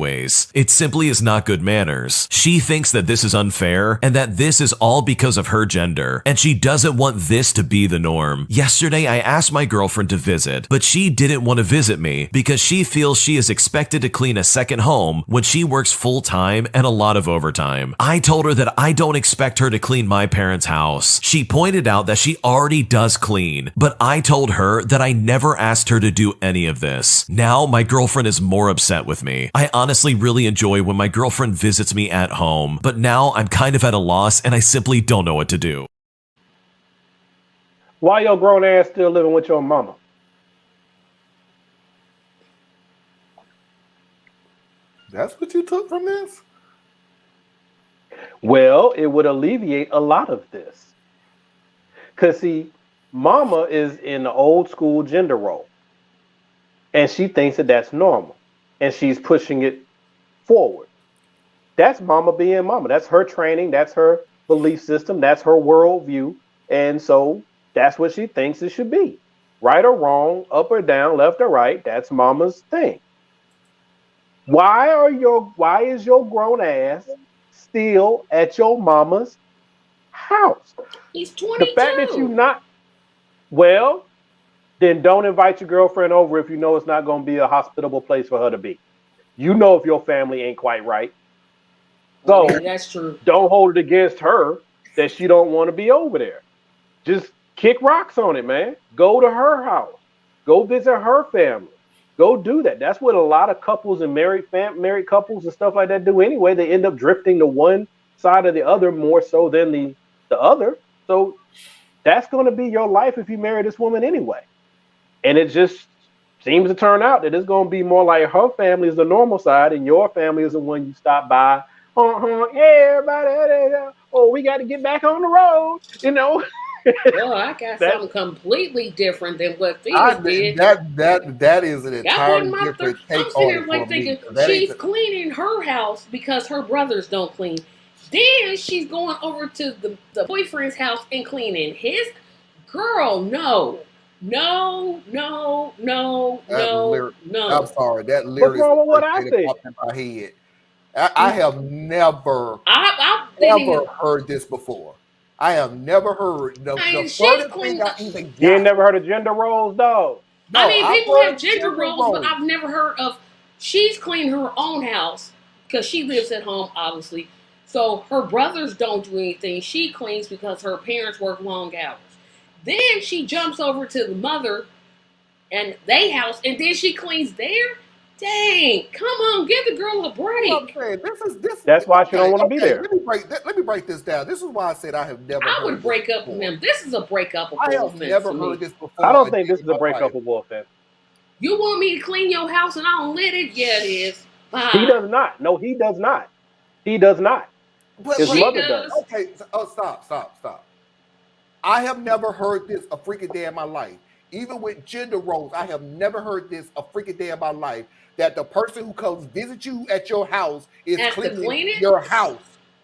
It simply is not good manners. She thinks that this is unfair and that this is all because of her gender, and she doesn't want this to be the norm. Yesterday, I asked my girlfriend to visit, but she didn't want to visit me because she feels she is expected to clean a second home when she works full-time and a lot of overtime. I told her that I don't expect her to clean my parents' house. She pointed out that she already does clean, but I told her that I never asked her to do any of this. Now, my girlfriend is more upset with me. I honestly really enjoy when my girlfriend visits me at home, but now I'm kind of at a loss and I simply don't know what to do. Why your grown ass still living with your mama? That's what you took from this? Well, it would alleviate a lot of this. Because, see, mama is in the old school gender role. And she thinks that that's normal. And she's pushing it forward. That's mama being mama. That's her training. That's her belief system. That's her worldview. And so that's what she thinks it should be. Right or wrong, up or down, left or right, that's mama's thing. Why is your grown ass still at your mama's house? He's 22. The fact that you not, well, then don't invite your girlfriend over if you know it's not going to be a hospitable place for her to be. You know if your family ain't quite right. So Yeah, that's true. don't hold it against her that she don't want to be over there. Just kick rocks on it, man. Go to her house. Go visit her family. Go do that. That's what a lot of couples and married couples and stuff like that do anyway. They end up drifting to one side or the other more so than the other. So that's going to be your life if you marry this woman anyway. And it just seems to turn out that it's going to be more like her family is the normal side and your family is the one you stop by. Yeah, everybody. Oh, we got to get back on the road, you know. Well, I got something completely different than what Felix did. That is an entirely I'm different sitting take here on like it for me. thinking That she's ain't cleaning her house because her brothers don't clean. Then she's going over to the boyfriend's house and cleaning his. Girl, no. I'm sorry. That lyric wrong with what I said? popped in my head. I have never heard this before. I have never heard the furthest thing I even got. You ain't never heard of gender roles, dog? No, I mean, I've people heard have gender roles, but I've never heard of she's cleaning her own house because she lives at home, obviously. So her brothers don't do anything. She cleans because her parents work long hours. Then she jumps over to the mother and they house, and then she cleans there. Dang, come on, give the girl a break. That's why she don't want to be there. Let me break this down. This is why I said I have never. I would break up with them. This is a breakup of I have offense never to heard me. this before. I don't think this is a breakup of offense. You want me to clean your house and I don't let it? Yeah, it is. Bye. He does not. No, he does not. He does not. His She mother does. does. Okay, stop. I have never heard this a freaking day in my life. Even with gender roles, I have never heard this a freaking day in my life that the person who comes visit you at your house is Has to cleaning clean it? your house.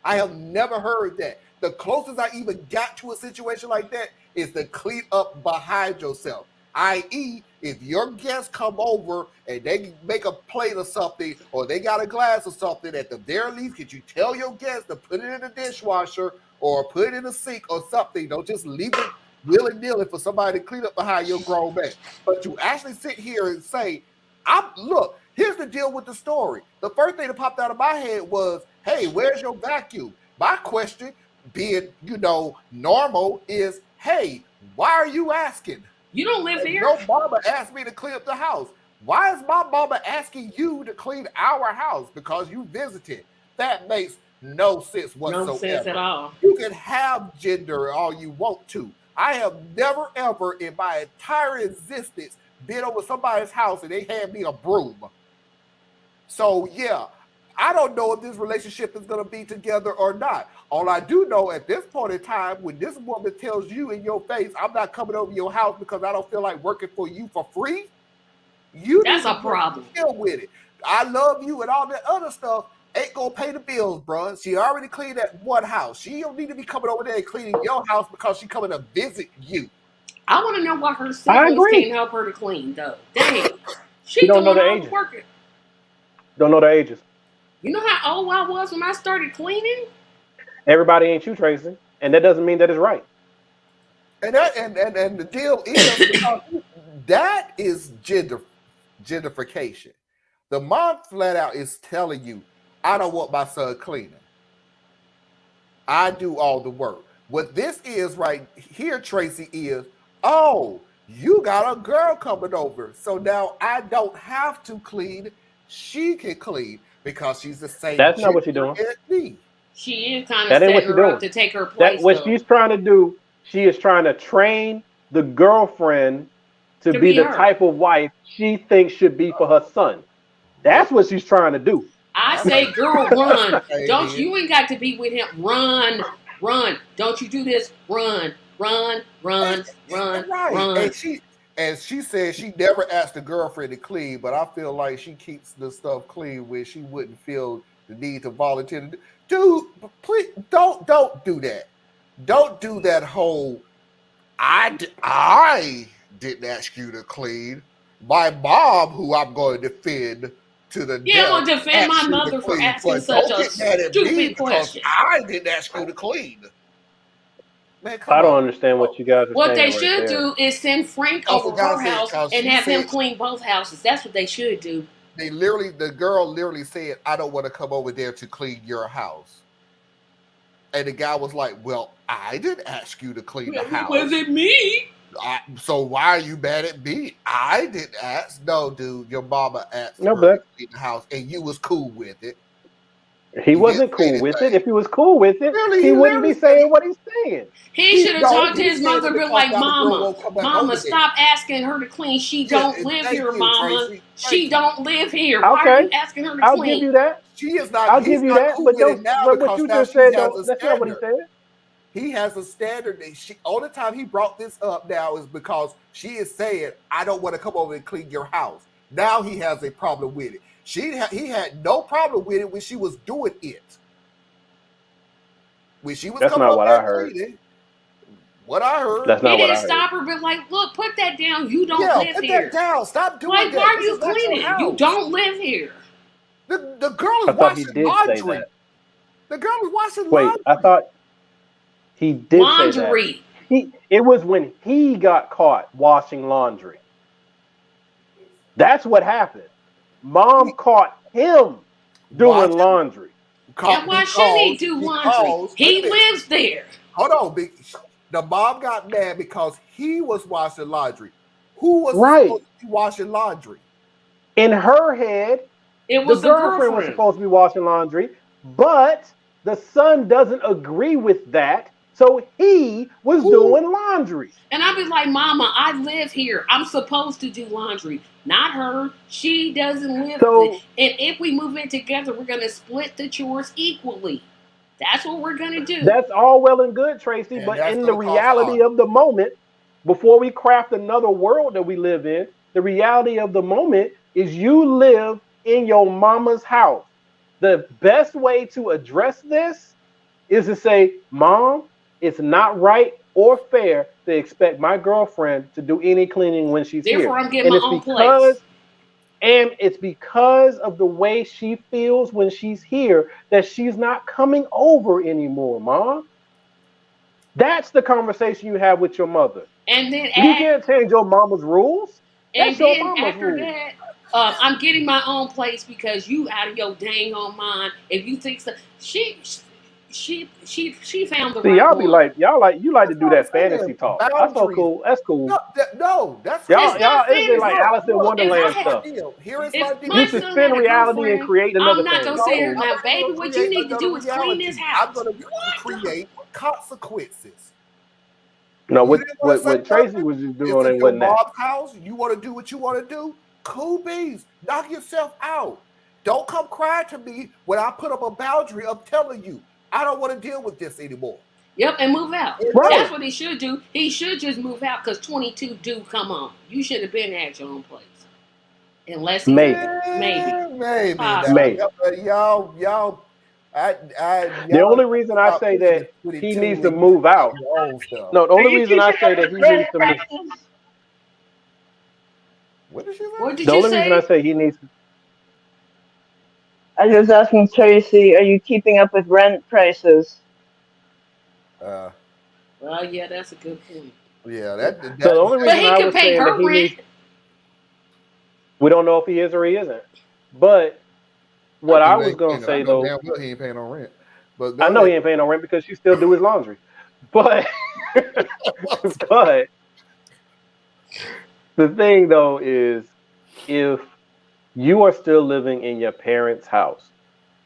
I have never heard that. The closest I even got to a situation like that is to clean up behind yourself. I.e., if your guests come over and they make a plate or something, or they got a glass or something, at the very least, could you tell your guests to put it in the dishwasher or put it in the sink or something? Don't just leave it willy-nilly for somebody to clean up behind your grown man. But you actually sit here and say, look, here's the deal with the story. The first thing that popped out of my head was, hey, where's your vacuum? My question, being, normal, is, hey, why are you asking? You don't live here. No mama asked me to clean up the house. Why is my mama asking you to clean our house? Because you visited. That makes no sense whatsoever. No sense at all. You can have gender all you want to. I have never, ever in my entire existence been over somebody's house and they hand me a broom. So, yeah, I don't know if this relationship is going to be together or not. All I do know at this point in time, when this woman tells you in your face, I'm not coming over your house because I don't feel like working for you for free, That's a problem. Deal with it. I love you and all that other stuff ain't going to pay the bills, bro. She already cleaned that one house. She don't need to be coming over there and cleaning your house because she's coming to visit you. I want to know why her siblings can't help her to clean, though. Dang. She don't know doing the all the ages. working. Don't know their ages. You know how old I was when I started cleaning? Everybody ain't you, Tracy, and that doesn't mean that it's right. And the deal is that is gentrification. The mom flat out is telling you, I don't want my son cleaning. I do all the work. What this is right here, Tracy, is, oh, you got a girl coming over. So now I don't have to clean. She can clean because she's the same. That's not what you're doing. as me. She is kind of That ain't what setting you're her up doing. to take her place. That what though. she's trying to do. She is trying to train the girlfriend to be the her. type of wife she thinks should be for her son. That's what she's trying to do. I say, girl, run. Hey, Don't man. you ain't got to be with him. Run. Don't you do this. Run. Right. Run. And she said she never asked the girlfriend to clean, but I feel like she keeps the stuff clean where she wouldn't feel the need to volunteer to do. Dude, please don't do that. Don't do that whole I didn't ask you to clean. My mom, who I'm going to defend to the Yeah, I'm death, gonna defend my asked you to mother for clean, asking but such don't a get mad at me stupid because question. I didn't ask you to clean. Man, come I don't on. understand what you guys are What saying they right should there. do is send Frank Oh, for over God's her sake, house cause and she have him said- clean both houses. That's what they should do. The girl literally said, I don't want to come over there to clean your house. And the guy was like, well, I didn't ask you to clean the house. Was it me? So why are you mad at me? I didn't ask. No, dude, your mama asked No, her but- to clean the house, and you was cool with it. He He wasn't didn't say cool with it. anything. If he was cool with it, Really, he he wouldn't be literally saying what he's saying. He should have talked to he his said mother it and been because like, now the girl Mama, won't come back Mama, over there. stop asking her to clean. She don't Yeah, live thank here, you, Mama. Tracy. She Thank you. don't live here. Why are Okay. you asking her to I'll clean? give you that. She is not. I'll he's give you not that. cool But with it now what because you now just she said, has though, a that's not what he standard. said. He has a standard. That only time he brought this up now is because she is saying, I don't want to come over and clean your house. Now he has a problem with it. He had no problem with it when she was doing it. When she was That's coming not up what there I heard. cleaning, what I heard. That's He not what I didn't heard. stop her, but like, look, put that down. You don't Yeah, live put here. that down. Stop doing Like, that. why are This you is not your cleaning? You house. don't live here. The girl I is thought he washing did say laundry. that. The girl is washing Wait, laundry. I thought he did say that. Laundry. It was when he got caught washing laundry. That's what happened. Mom caught him doing Washing- laundry. And why shouldn't he do laundry? Because- He wait a minute. lives there. Hold on, the mom got mad because he was washing laundry. Who was Right. supposed to be washing laundry? In her head, It the was the girlfriend was girlfriend. supposed to be washing laundry, but the son doesn't agree with that, so he was doing laundry. And I'd be like, Mama, I live here. I'm supposed to do laundry. Not her. She doesn't live So- there. And if we move in together, we're going to split the chores equally. That's what we're gonna do. That's all well and good, Tracy, And but that's in the gonna cost reality hard. of the moment, before we craft another world that we live in, the reality of the moment is you live in your mama's house. The best way to address this is to say, Mom, it's not right or fair to expect my girlfriend to do any cleaning when she's Therefore, here. I'm getting And my it's own place. because of the way she feels when she's here that she's not coming over anymore, Mom. That's the conversation you have with your mother. And then You can't change your mama's rules. That's your mama's after rules. that, I'm getting my own place because you out of your dang on mind. If you think so, she found the See, right one. you like to That's do what I'm that fantasy saying. talk. That's so Boundaries. cool. That's cool. No, that's It's cool. not It's like fantasy. Look, Alice in look, If Wonderland I here's had, my stuff. deal. Here is if my You my deal. son had suspend a reality and girlfriend, create I'm another not gonna thing. say, No, I'm now, not baby, gonna what you create need to another do is clean this reality. I'm house. gonna What? create consequences. No, You didn't want to say what Tracy nothing? was just If doing it's and your wasn't that. mom's house, you want to do what you want to do, cool beans. Knock yourself out. Don't come crying to me when I put up a boundary of telling you I don't want to deal with this anymore. Yep, and move out. And Right. That's what he should do. He should just move out because 22 do come on. You should have been at your own place. Unless he's Maybe. Maybe now, Possibly. y'all. The Y'all only reason I stop say pushing that the he 22 needs and to you move figure out. your own stuff. No, the Are only you reason I keeping say up that with he rent needs to move. prices? What did she What say? did The you only reason I say? say he needs. I was asking Tracy, are you keeping up with rent prices? Uh, Well, yeah, that's a good point. yeah, So the only But reason he I can was pay saying that her he rent. needs. We don't know if he is or he isn't. But what I was gonna I say know though, damn well he ain't paying no rent. But I go know ahead. he ain't paying no rent because she still do his laundry. But but the thing though is, if you are still living in your parents' house,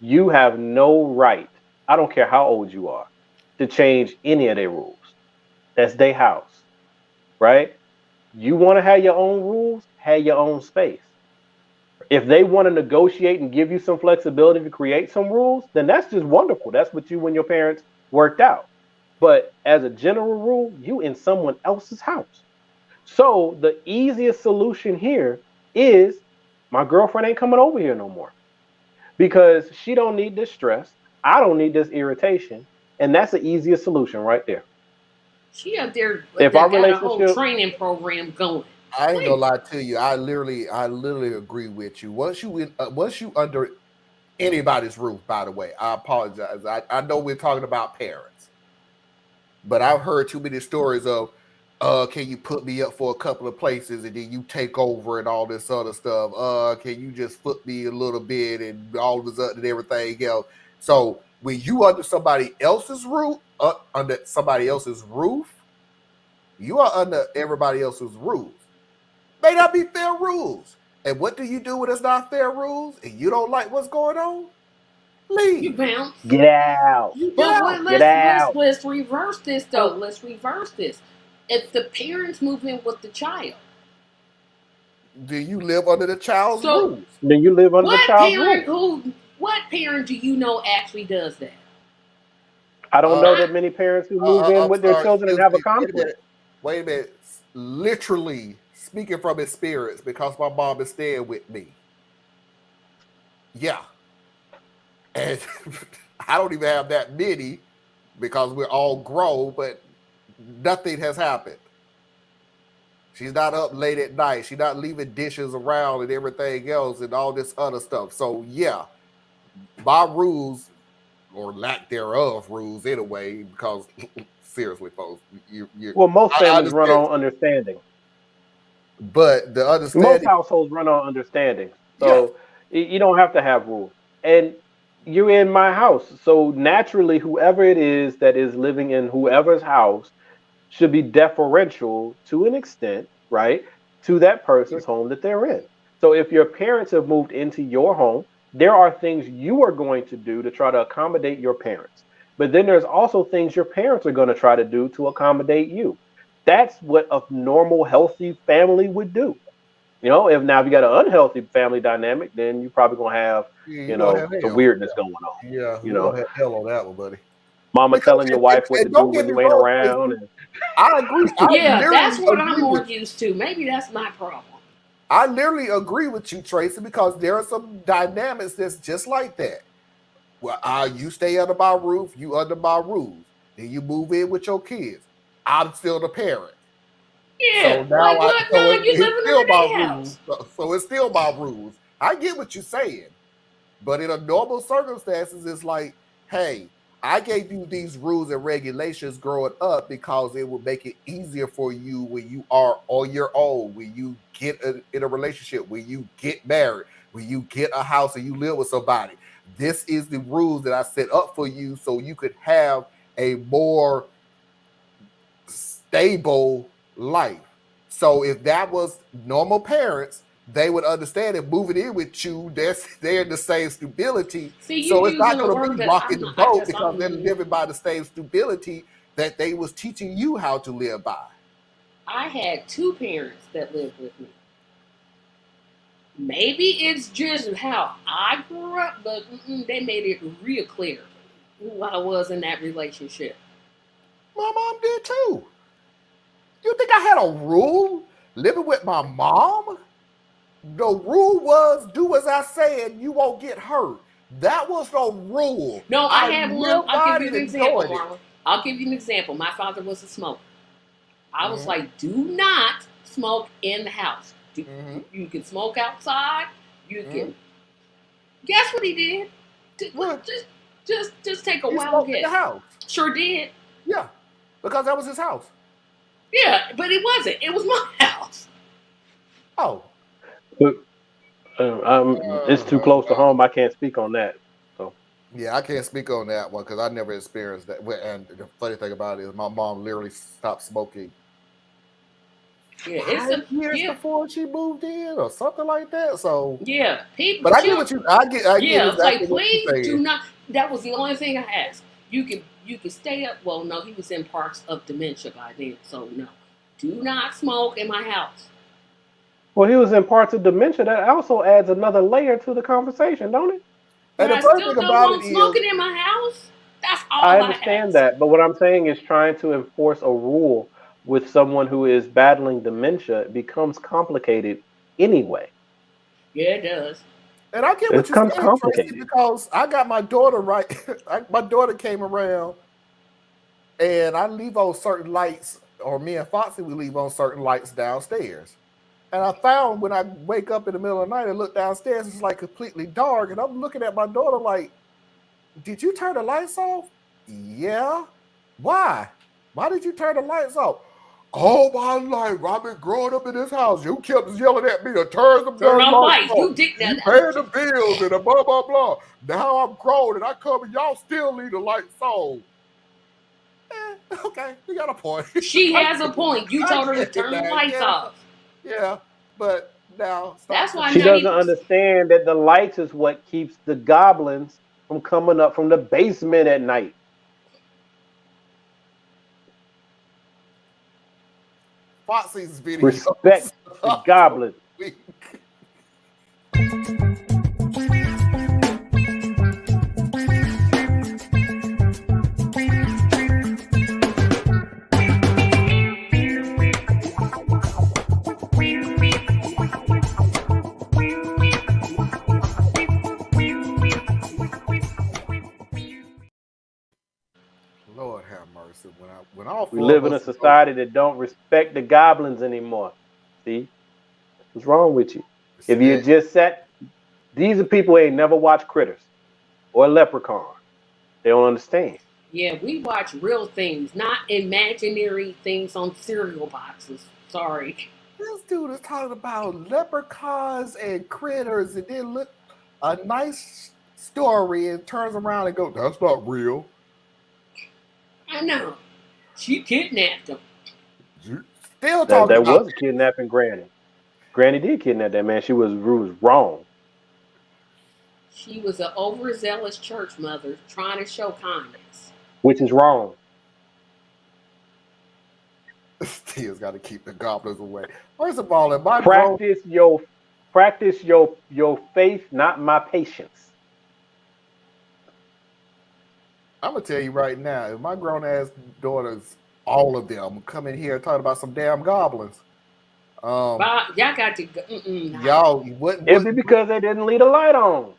you have no right, I don't care how old you are, to change any of their rules. That's their house, right? You want to have your own rules, have your own space. If they want to negotiate and give you some flexibility to create some rules, then that's just wonderful. That's what you and your parents worked out. But as a general rule, you in someone else's house. So the easiest solution here is my girlfriend ain't coming over here no more because she don't need this stress. I don't need this irritation, and that's the easiest solution right there. She up there If our got a whole relationship, training program going. I ain't gonna Please. lie to you. I literally agree with you. Once you under anybody's roof, by the way, I apologize. I know we're talking about parents, but I've heard too many stories of, can you put me up for a couple of places and then you take over and all this other stuff? Can you just foot me a little bit and all of a sudden and everything else? So when you under somebody else's roof, you are under everybody else's rules. May not be fair rules. And what do you do when it's not fair rules and you don't like what's going on? You Leave. bounce. get out, But out. get out. let's reverse this though. Let's reverse this. If the parents move in with the child, Do you live under the child's so rules? Then you live under the child's rules. what parent do you know actually does that? I don't know I, that many parents who move in I'm with their sorry, children and excuse have a me. conflict. Wait a minute. Literally speaking from experience because my mom is staying with me. Yeah. And I don't even have that many because we're all grown, but nothing has happened. She's not up late at night. She's not leaving dishes around and everything else and all this other stuff. So yeah, my rules or lack thereof rules anyway, because seriously, folks, Well, most I families run understand, on understanding. but the Most understanding, households run on understanding. yeah, So you don't have to have rules. And you're in my house. So naturally, whoever it is that is living in whoever's house should be deferential to an extent, right, to that person's home that they're in. So if your parents have moved into your home, there are things you are going to do to try to accommodate your parents. But then there's also things your parents are going to try to do to accommodate you. That's what a normal, healthy family would do. You know, if you got an unhealthy family dynamic, then you're probably gonna have, Yeah, you you're gonna know, have some hell. weirdness going on. Yeah, You you're know, gonna have hell on that one, buddy. mama Because telling your wife what to do don't get when me you ain't wrong, around, Tracy. and I agree. I Yeah, that's literally what I'm agree more with you. used to. Maybe that's my problem. I literally agree with you, Tracy, because there are some dynamics that's just like that. Well, you stay under my roof, you under my rules. Then you move in with your kids. I'm still the parent. So Yeah, now like what? No, you it's living still in my their rules. house. So it's still my rules. I get what you're saying. But in a normal circumstances, it's like, hey, I gave you these rules and regulations growing up because it would make it easier for you when you are on your own, when you get in a relationship, when you get married, when you get a house and you live with somebody. This is the rules that I set up for you so you could have a more stable life. So if that was normal parents, they would understand if moving in with you, they're in the same stability. See, you So it's not using a going to word be that rocking I'm the not. I boat guess because they're I'm. living by the same stability that they was teaching you how to live by. I had two parents that lived with me. Maybe it's just how I grew up, but they made it real clear who I was in that relationship. My mom did too. You think I had a rule living with my mom? The rule was do as I say and you won't get hurt. That was the rule. No, I I have one. lived I'll by give it you an and example, doing it. Marlon. I'll give you an example. My father was a smoker. I was Mhm. like, do not smoke in the house. Mhm. You can smoke outside. You Mhm. can. Guess what he did? What? Just take a He wild smoked in the guess. house. Sure did. Yeah, because that was his house. Yeah, but it wasn't. It was my house. Oh, but, it's too close to home. I can't speak on that. So yeah, I can't speak on that one because I never experienced that. And the funny thing about it is, my mom literally stopped smoking Yeah, it's a 5 years yeah, before she moved in, or something like that. So, yeah. People, but I get chill. what you. I get Yeah, it's like exactly what please you're do saying. not. That was the only thing I asked. You could stay up. Well, no, he was in parts of dementia by then, so no. Do not smoke in my house. well, he was in parts of dementia. That also adds another layer to the conversation, don't it? But And the I funny still thing don't about it want is, smoking in my house. That's I all I understand ask. that, but what I'm saying is trying to enforce a rule with someone who is battling dementia becomes complicated anyway. Yeah, it does. and I get It what you're becomes saying, Tracy, complicated. because I got my daughter right. My daughter came around, and I leave on certain lights, or me and Foxy, we leave on certain lights downstairs. And I found when I wake up in the middle of the night and look downstairs, it's like completely dark. And I'm looking at my daughter like, did you turn the lights off? Yeah. Why? Why did you turn the lights off? All my life, I've been growing up in this house. You kept yelling at me to turn them Turn darn on lights lights. off. You dig that? You paying the bills and a blah, blah, blah. Now I'm grown and I come and y'all still leave the lights on. Okay, you got a point. She I has a get it. point. You I told her to get it, turn the man. lights Yeah, off. yeah. But now That's stop why She complaining. doesn't 90%. understand that the lights is what keeps the goblins from coming up from the basement at night. Foxy's videos. Respect the goblins. Lord have mercy. When all We four of live in a us go, society that don't respect the goblins anymore. See? What's wrong with you? If you respect. just sat, these are people who ain't never watched Critters or Leprechaun. They don't understand. Yeah, we watch real things, not imaginary things on cereal boxes. Sorry. This dude is talking about leprechauns and critters, and then look a nice story and turns around and go, "That's not real." I know. She kidnapped him. Still That talking that about was kidnapping Granny. Granny did kidnap that man. She was wrong. She was an overzealous church mother trying to show kindness. Which is wrong. Tears got to keep the goblins away. First of all, in my grown, Practice your faith, not my patience. I'm gonna tell you right now, if my grown ass daughters, all of them, come in here talking about some damn goblins, Y'all got to go. Nah. y'all, It'd be because they didn't leave the light on.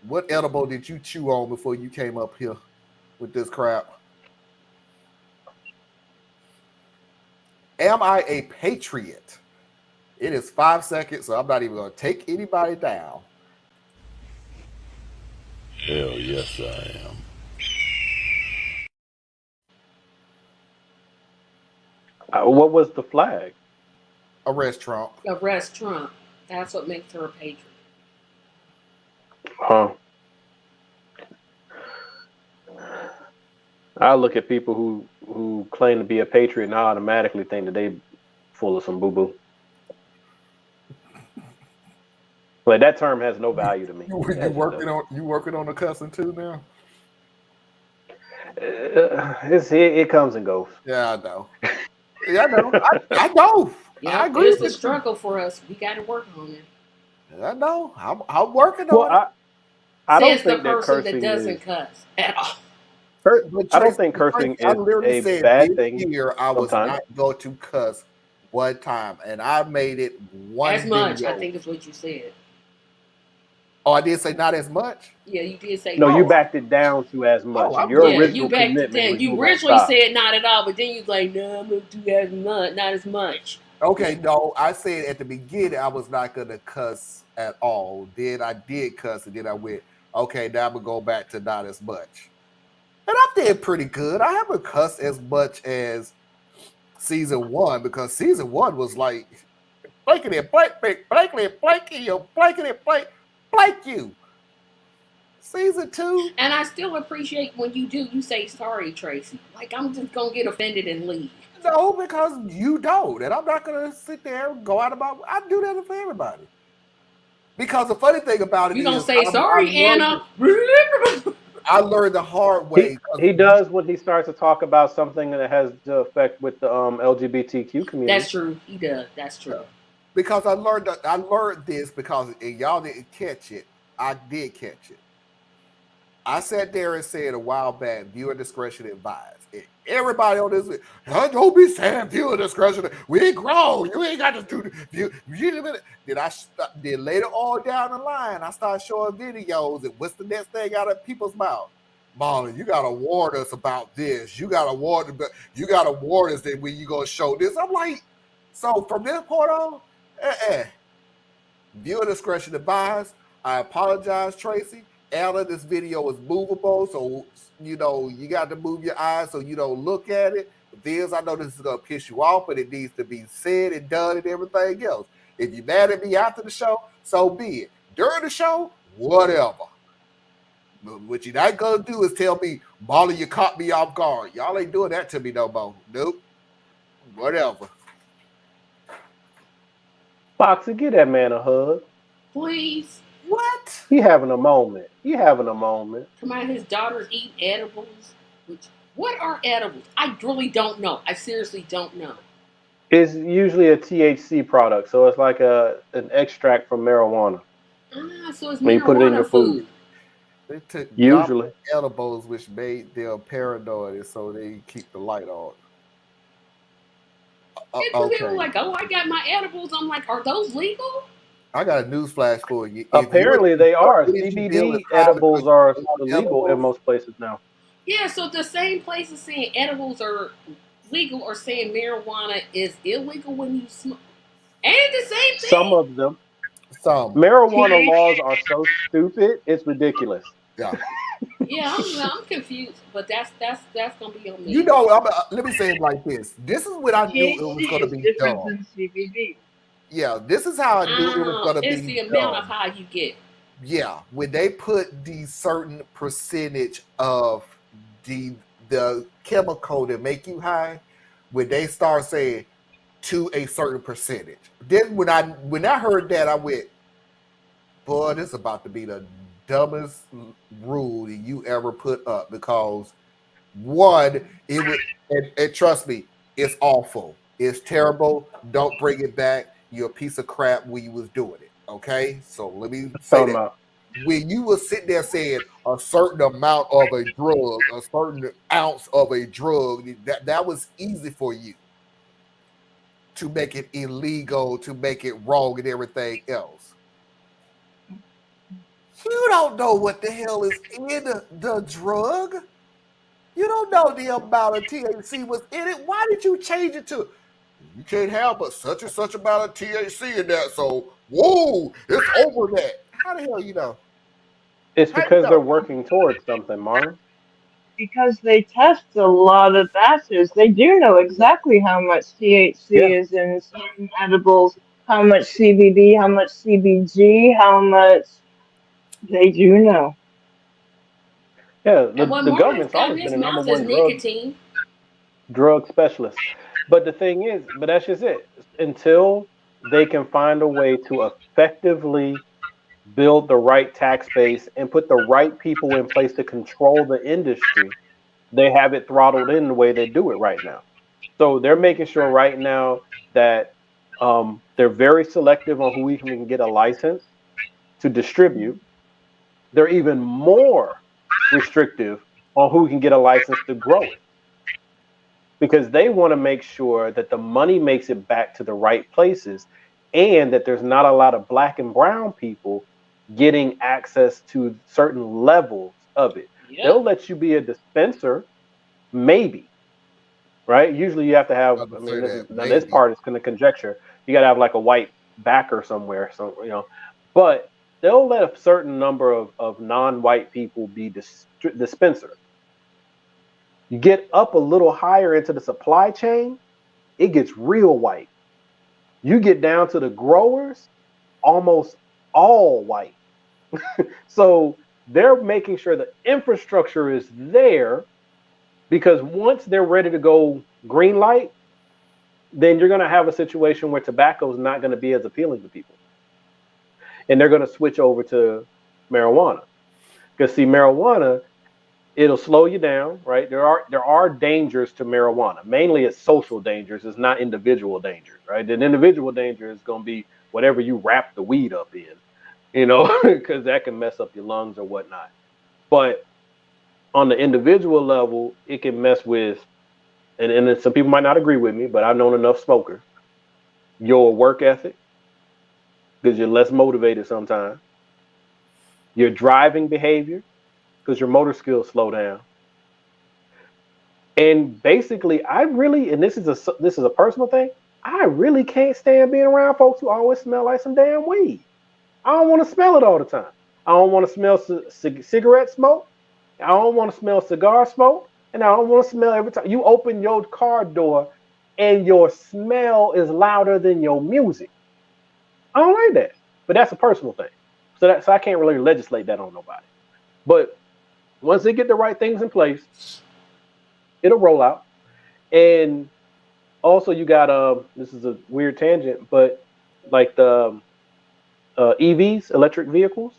what edible did you chew on before you came up here with this crap? Am I a patriot? It is 5 seconds, so I'm not even going to take anybody down. Hell yes, I am. What was the flag? Arrest Trump. Arrest Trump. That's what makes her a patriot. Huh. I look at people who claim to be a patriot and I automatically think that they full of some boo-boo. Like that term has no value to me. You working on the cussing too now? It comes and goes. Yeah, I know. Yeah, I know. I know. Yeah, I agree it's a with you. struggle for us. We got to work on it. I know. I'm working on it. I don't Says the think that person cursing that doesn't is. cuss at all. But I don't Tracy, think cursing I is literally a said bad this thing. year I was sometimes. not going to cuss one time, and I made it one As much, video. I think is what you said. Oh, I did say not as much. Yeah, you did say No, no. you backed it down to as much. I'm Your good. Yeah, original you backed it commitment down. was You were gonna originally stop. said not at all, but then you was like, no, I'm gonna do as much, not as much. Okay, no, I said at the beginning I was not gonna cuss at all. Then I did cuss, and then I went, okay, now I'm gonna go back to not as much. And I did pretty good. I haven't cussed as much as season 1 because season 1 was like blanking it, blank you. Season 2. And I still appreciate when you do, you say sorry, Tracy. Like, I'm just gonna get offended and leave. No, because you don't. And I'm not going to sit there and go out about I do that for everybody. Because the funny thing about it You is, gonna say sorry, Anna. I learned the hard way. He does when he starts to talk about something that has to affect with the LGBTQ community. That's true. He does. That's true. Because I learned this because y'all didn't catch it. I did catch it. I sat there and said a while back, viewer discretion advised. Everybody on this, don't be saying viewer discretion. We ain't grown. You ain't got to do the Then later on down the line, I started showing videos and what's the next thing out of people's mouth? Marlon, you gotta warn us about this. You gotta warn us that when you gonna show this. I'm like, so from this point on, viewer discretion advised. I apologize, Tracy. Anna, this video is movable, so you got to move your eyes so you don't look at it. Viz, I know this is gonna piss you off, but it needs to be said and done and everything else. If you're mad at me after the show, so be it. During the show, whatever. What you're not gonna do is tell me, Molly, you caught me off guard. Y'all ain't doing that to me no more. Nope. Whatever. Foxy, give that man a hug. Please. What? He having a moment. Come on, his daughter's eating edibles. What are edibles? I really don't know. I seriously don't know. It's usually a THC product, so it's like an extract from marijuana. So it's when you put it in your marijuana food. They took Usually edibles, which made them paranoid, so they keep the light on. And people were like, oh, I got my edibles. I'm like, are those legal? I got a news flash for you. Apparently they are. CBD edibles are illegal in most places now. Yeah, so the same places saying edibles are legal or saying marijuana is illegal when you smoke. Ain't the same thing? Some of them. Some. Marijuana laws are so stupid, it's ridiculous. Yeah. Yeah, I'm confused, but that's gonna be on me. Let me say it like this. This is what I knew it was going to be different done. than CBD. Yeah, this is how I knew it was going to be It's the done. amount of high you get. Yeah, when they put the certain percentage of the chemical that make you high, when they start saying to a certain percentage, then when I heard that, I went, boy, this is about to be the dumbest rule that you ever put up, because one, it would, and trust me, It's awful. It's terrible. Don't bring it back. You're a piece of crap when you was doing it. Okay? So let me say Talking that. about When you was sitting there saying a certain amount of a drug, a certain ounce of a drug, that was easy for you to make it illegal, to make it wrong and everything else. You don't know what the hell is in the drug. You don't know the amount of THC was in it. Why did you change it to you can't have but such and such amount of THC in that? So, whoa, it's over that. How the hell you know? it's How you because they're know? working towards something, Marlon. Because they test a lot of batches. They do know exactly how much Yeah, THC is in certain edibles, how much CBD, how much CBG, how much they do know. yeah. And what The Marlon's government's got in always been his the number mouth is one nicotine. drug specialist. But the thing is, but that's just it. Until they can find a way to effectively build the right tax base and put the right people in place to control the industry, they have it throttled in the way they do it right now. So they're making sure right now that they're very selective on who we can get a license to distribute. They're even more restrictive on who can get a license to grow it because they want to make sure that the money makes it back to the right places and that there's not a lot of black and brown people getting access to certain levels of it. They'll Yep. let you be a dispenser, maybe, right? Usually you have to have, I I would mean, say that now this maybe. part is going to conjecture. You got to have like a white backer somewhere, so, but they'll let a certain number of non-white people be dispensers. You get up a little higher into the supply chain, it gets real white. You get down to the growers, almost all white. So they're making sure the infrastructure is there because once they're ready to go green light, then you're going to have a situation where tobacco is not going to be as appealing to people. And they're going to switch over to marijuana. Because see, marijuana, it'll slow you down, right? There are dangers to marijuana. Mainly it's social dangers, it's not individual dangers, right? The individual danger is going to be whatever you wrap the weed up in, because that can mess up your lungs or whatnot. But on the individual level, it can mess with, and some people might not agree with me, but I've known enough smokers, your work ethic, because you're less motivated sometimes, your driving behavior, because your motor skills slow down. And basically, I really, and this is a personal thing, I really can't stand being around folks who always smell like some damn weed. I don't want to smell it all the time. I don't want to smell cigarette smoke. I don't want to smell cigar smoke, and I don't want to smell every time you open your car door and your smell is louder than your music. I don't like that, but that's a personal thing. So I can't really legislate that on nobody. But once they get the right things in place, it'll roll out. And also, you got this is a weird tangent, but like the EVs, electric vehicles.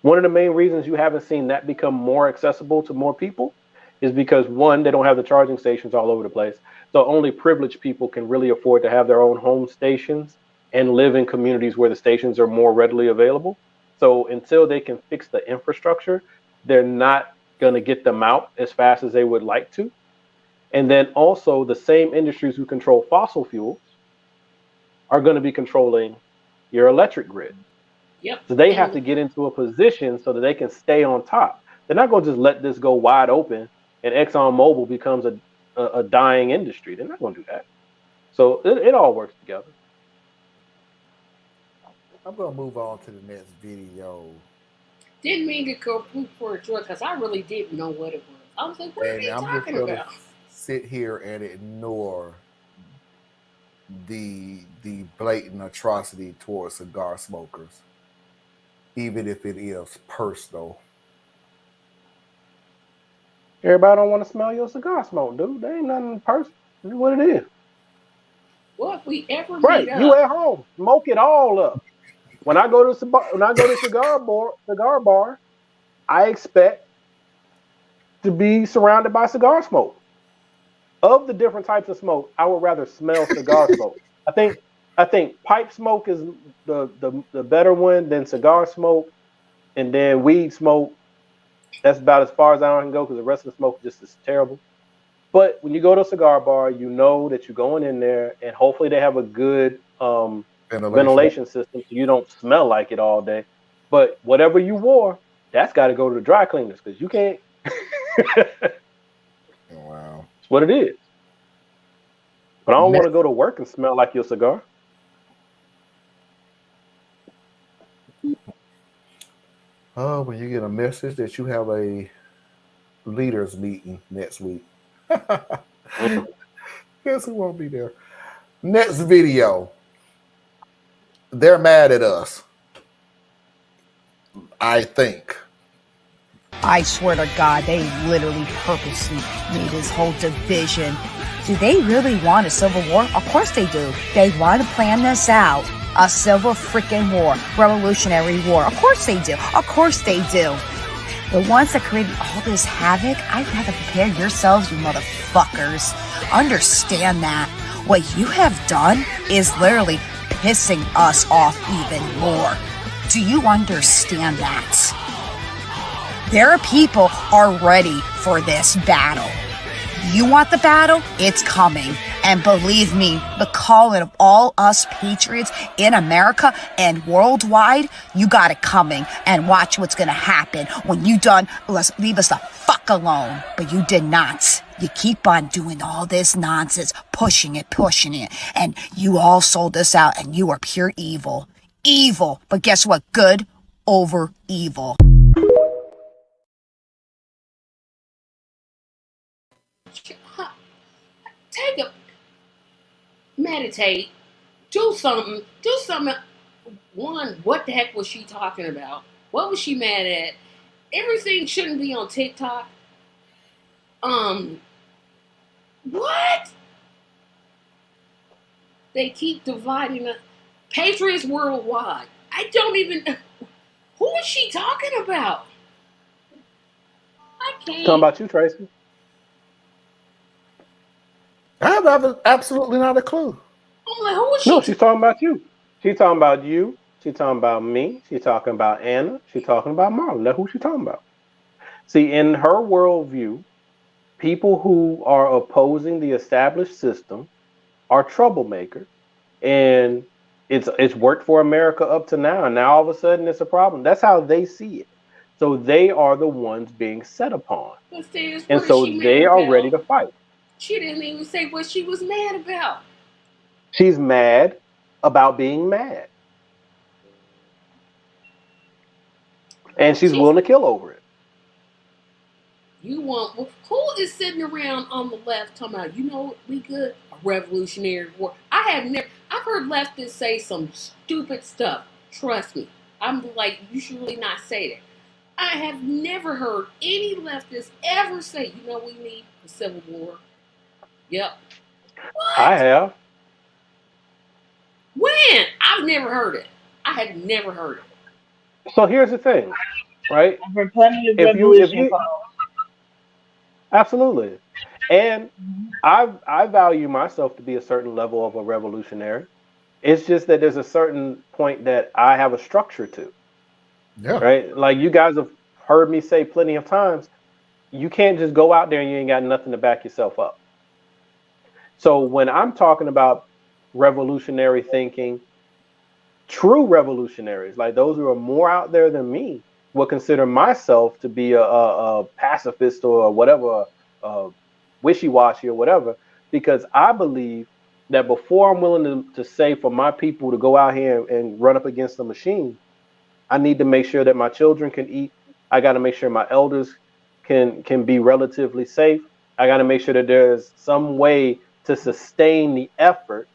One of the main reasons you haven't seen that become more accessible to more people is because one, they don't have the charging stations all over the place. So only privileged people can really afford to have their own home stations and live in communities where the stations are more readily available. So until they can fix the infrastructure, they're not going to get them out as fast as they would like to. And then also the same industries who control fossil fuels are going to be controlling your electric grid. Yep. So they have And to get into a position so that they can stay on top. They're not going to just let this go wide open and ExxonMobil becomes a dying industry. They're not going to do that. So it all works together. I'm gonna move on to the next video. didn't mean to go poop for a joy because I really didn't know what it was. I was like, what are And they I'm just talking gonna about? sit here and ignore the blatant atrocity towards cigar smokers, even if it is personal. Everybody don't want to smell your cigar smoke, dude. There ain't nothing personal. It's what it is. Well, if we ever meet Right. You up, at home. Smoke it all up. When I go to cigar bar, I expect to be surrounded by cigar smoke. of the different types of smoke, I would rather smell cigar smoke. I think pipe smoke is the better one than cigar smoke, and then weed smoke. That's about as far as I can go because the rest of the smoke just is terrible. But when you go to a cigar bar, you know that you're going in there, and hopefully they have a good ventilation system so you don't smell like it all day. But whatever you wore, that's got to go to the dry cleaners because you can't. Wow. It's what it is. But I don't want to go to work and smell like your cigar. Oh, when you get a message that you have a leaders meeting next week. Guess who won't be there? Next video. They're mad at us. I think. I swear to God, they literally purposely made this whole division. Do they really want a civil war? Of course they do. They want to plan this out. A civil freaking war. Revolutionary war. Of course they do. Of course they do. The ones that created all this havoc, I'd rather prepare yourselves, you motherfuckers. Understand that. What you have done is literally pissing us off even more. Do you understand that? Their people are ready for this battle. You want the battle? It's coming. And believe me, the calling of all us patriots in America and worldwide, you got it coming. And watch what's going to happen when you done, leave us the fuck alone. But you did not. You keep on doing all this nonsense, pushing it. And you all sold us out and you are pure evil. Evil. But guess what? Good over evil. Take a meditate, do something. One, what the heck was she talking about? What was she mad at? Everything shouldn't be on TikTok. What? They keep dividing us. Patriots worldwide. I don't even. Who is she talking about? I can't. Talking about you, Tracy. I have absolutely not a clue. I'm like, who is she? No, she's talking about you. She's talking about you. She's talking about me. She's talking about Anna. She's talking about Marlon. That's who she's talking about. See, in her worldview, people who are opposing the established system are troublemakers, and it's worked for America up to now, and now all of a sudden it's a problem. That's how they see it. So they are the ones being set upon, and so they are ready to fight. She didn't even say what she was mad about. She's mad about being mad. And she's willing to kill over it. You want, who is sitting around on the left talking about, you know, we good, a revolutionary war? I've heard leftists say some stupid stuff. Trust me. I'm like, you should really not say that. I have never heard any leftists ever say, you know, we need a civil war. Yep. What? I have. When? I've never heard it. I had never heard it. So here's the thing, right? I've heard plenty of revolution calls. Absolutely. And I value myself to be a certain level of a revolutionary. It's just that there's a certain point that I have a structure to. Yeah. Right? Like you guys have heard me say plenty of times, you can't just go out there and you ain't got nothing to back yourself up. So when I'm talking about revolutionary thinking, true revolutionaries, like those who are more out there than me, will consider myself to be a pacifist or whatever, wishy-washy or whatever, because I believe that before I'm willing to say for my people to go out here and run up against the machine, I need to make sure that my children can eat. I got to make sure my elders can be relatively safe. I got to make sure that there's some way to sustain the effort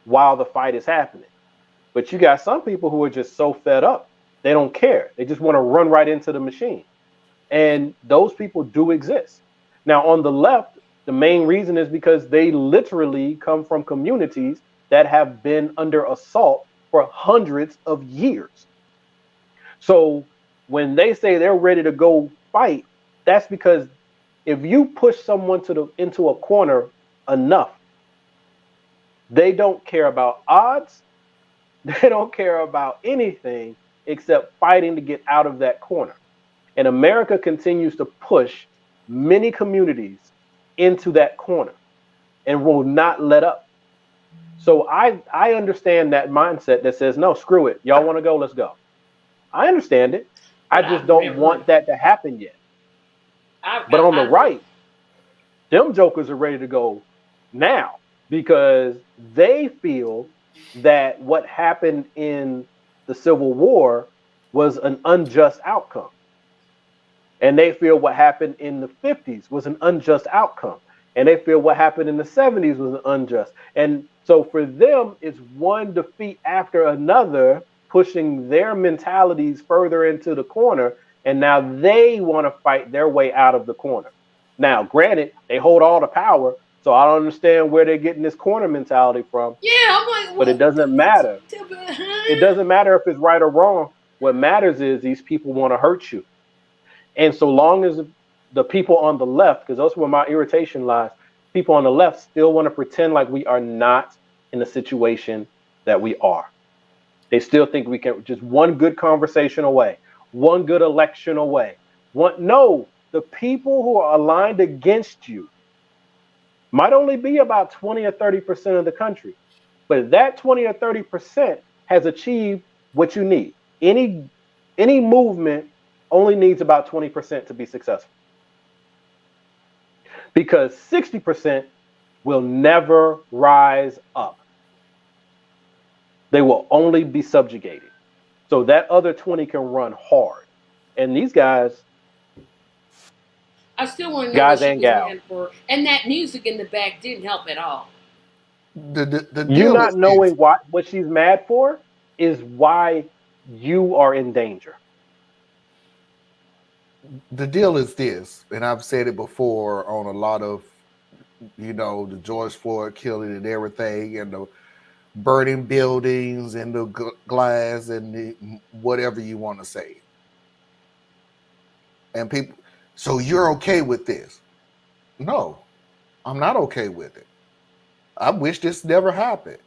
while the fight is happening. But you got some people who are just so fed up, they don't care. They just want to run right into the machine. And those people do exist. Now, on the left, the main reason is because they literally come from communities that have been under assault for hundreds of years. So when they say they're ready to go fight, that's because if you push someone into a corner enough, they don't care about odds. They don't care about anything except fighting to get out of that corner. And America continues to push many communities into that corner and will not let up. So I understand that mindset that says, no, screw it. Y'all want to go? Let's go. I understand it. I just don't want that to happen yet. But on the right, them jokers are ready to go now because they feel that what happened in the Civil War was an unjust outcome. And they feel what happened in the 50s was an unjust outcome. And they feel what happened in the 70s was unjust. And so for them, it's one defeat after another, pushing their mentalities further into the corner. And now they want to fight their way out of the corner. Now, granted, they hold all the power. So I don't understand where they're getting this corner mentality from. Yeah, I'm like, but it doesn't matter. It doesn't matter if it's right or wrong. What matters is these people want to hurt you. And so long as the people on the left, because that's where my irritation lies, people on the left still want to pretend like we are not in the situation that we are. They still think we can just one good conversation away, one good election away. No, the people who are aligned against you might only be about 20 or 30% of the country, but that 20 or 30% has achieved what you need. Any movement only needs about 20% to be successful, because 60% will never rise up. They will only be subjugated. So that other 20 can run hard. And these guys, I still want to know guys what she and was gals, mad for. And that music in the back didn't help at all. The you deal not is knowing what she's mad for is why you are in danger. The deal is this, and I've said it before on a lot of, the George Floyd killing and everything, and the burning buildings and the glass and the whatever you want to say. And people, so you're okay with this? No, I'm not okay with it. I wish this never happened.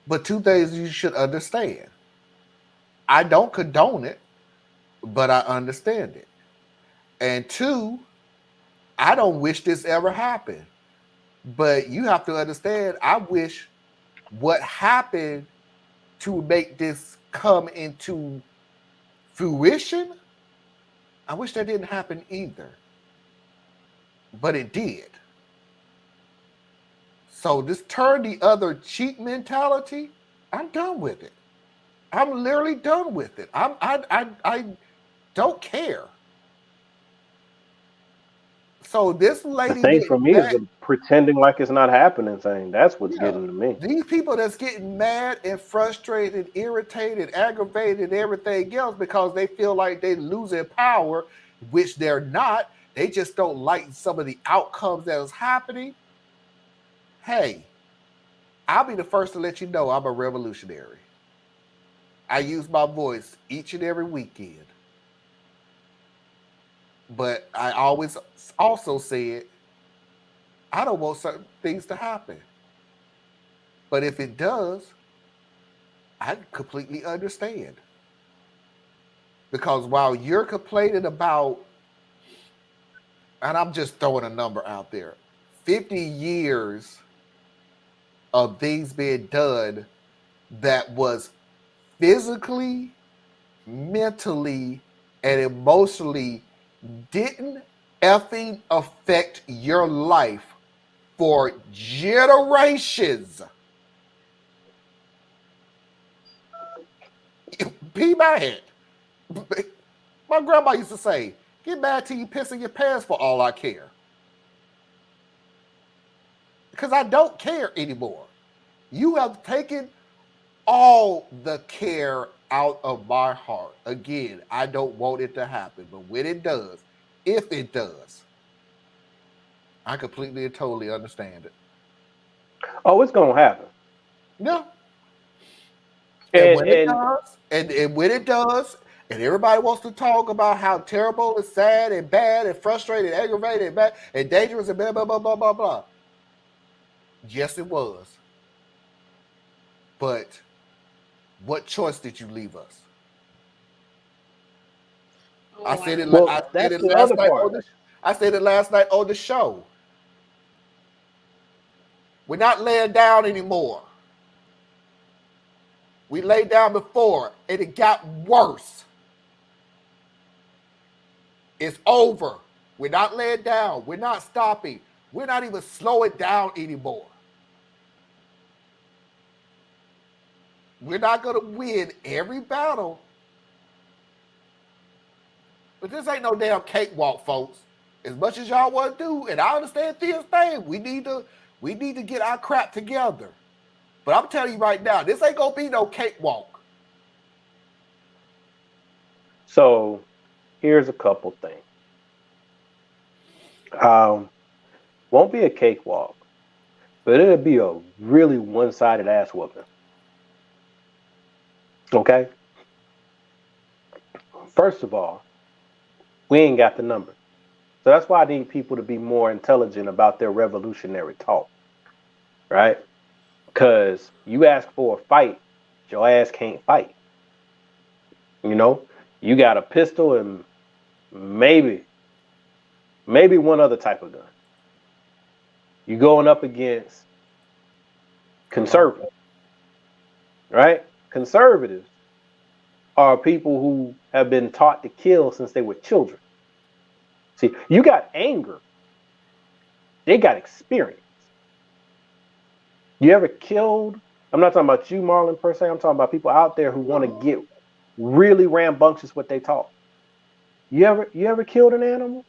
But two things you should understand. I don't condone it, but I understand it. And two, I don't wish this ever happened. But you have to understand, I wish what happened to make this come into fruition, I wish that didn't happen either. But it did. So this turn the other cheek mentality, I'm done with it. I'm literally done with it. I don't care. So this lady, the thing for me is the pretending like it's not happening thing. That's what's getting to me. These people that's getting mad and frustrated, irritated, aggravated, and everything else because they feel like they're losing power, which they're not. They just don't like some of the outcomes that is happening. Hey, I'll be the first to let you know I'm a revolutionary. I use my voice each and every weekend. But I always also said, I don't want certain things to happen. But if it does, I completely understand. Because while you're complaining about, and I'm just throwing a number out there, 50 years of things being done that was physically, mentally, and emotionally didn't effing affect your life for generations. Be mad. My grandma used to say, get mad till you piss in your pants for all I care. Because I don't care anymore. You have taken all the care out of my heart. Again, I don't want it to happen, but when it does, if it does, I completely and totally understand it. Oh, it's gonna happen. Yeah. And when it does, And everybody wants to talk about how terrible and sad and bad and frustrated and aggravated and bad and dangerous and blah, blah, blah, blah, blah, blah. Yes, it was. But what choice did you leave us? Oh, I said it. Well, I said that's it the last other night part. on the. I said it last night on the show. We're not laying down anymore. We laid down before, and it got worse. It's over. We're not laying down. We're not stopping. We're not even slowing down anymore. We're not going to win every battle. But this ain't no damn cakewalk, folks. As much as y'all want to do, and I understand Thea's thing, we need to get our crap together. But I'm telling you right now, this ain't gonna be no cakewalk. So here's a couple things. Won't be a cakewalk, but it'll be a really one-sided ass whooping. Okay? First of all, we ain't got the number. So that's why I need people to be more intelligent about their revolutionary talk. Right? Because you ask for a fight, your ass can't fight. You know? You got a pistol and maybe one other type of gun. You're going up against conservatives. Right? Conservatives are people who have been taught to kill since they were children. See, you got anger. They got experience. You ever killed? I'm not talking about you, Marlon, per se. I'm talking about people out there who want to get really rambunctious what they taught. You ever killed an animal?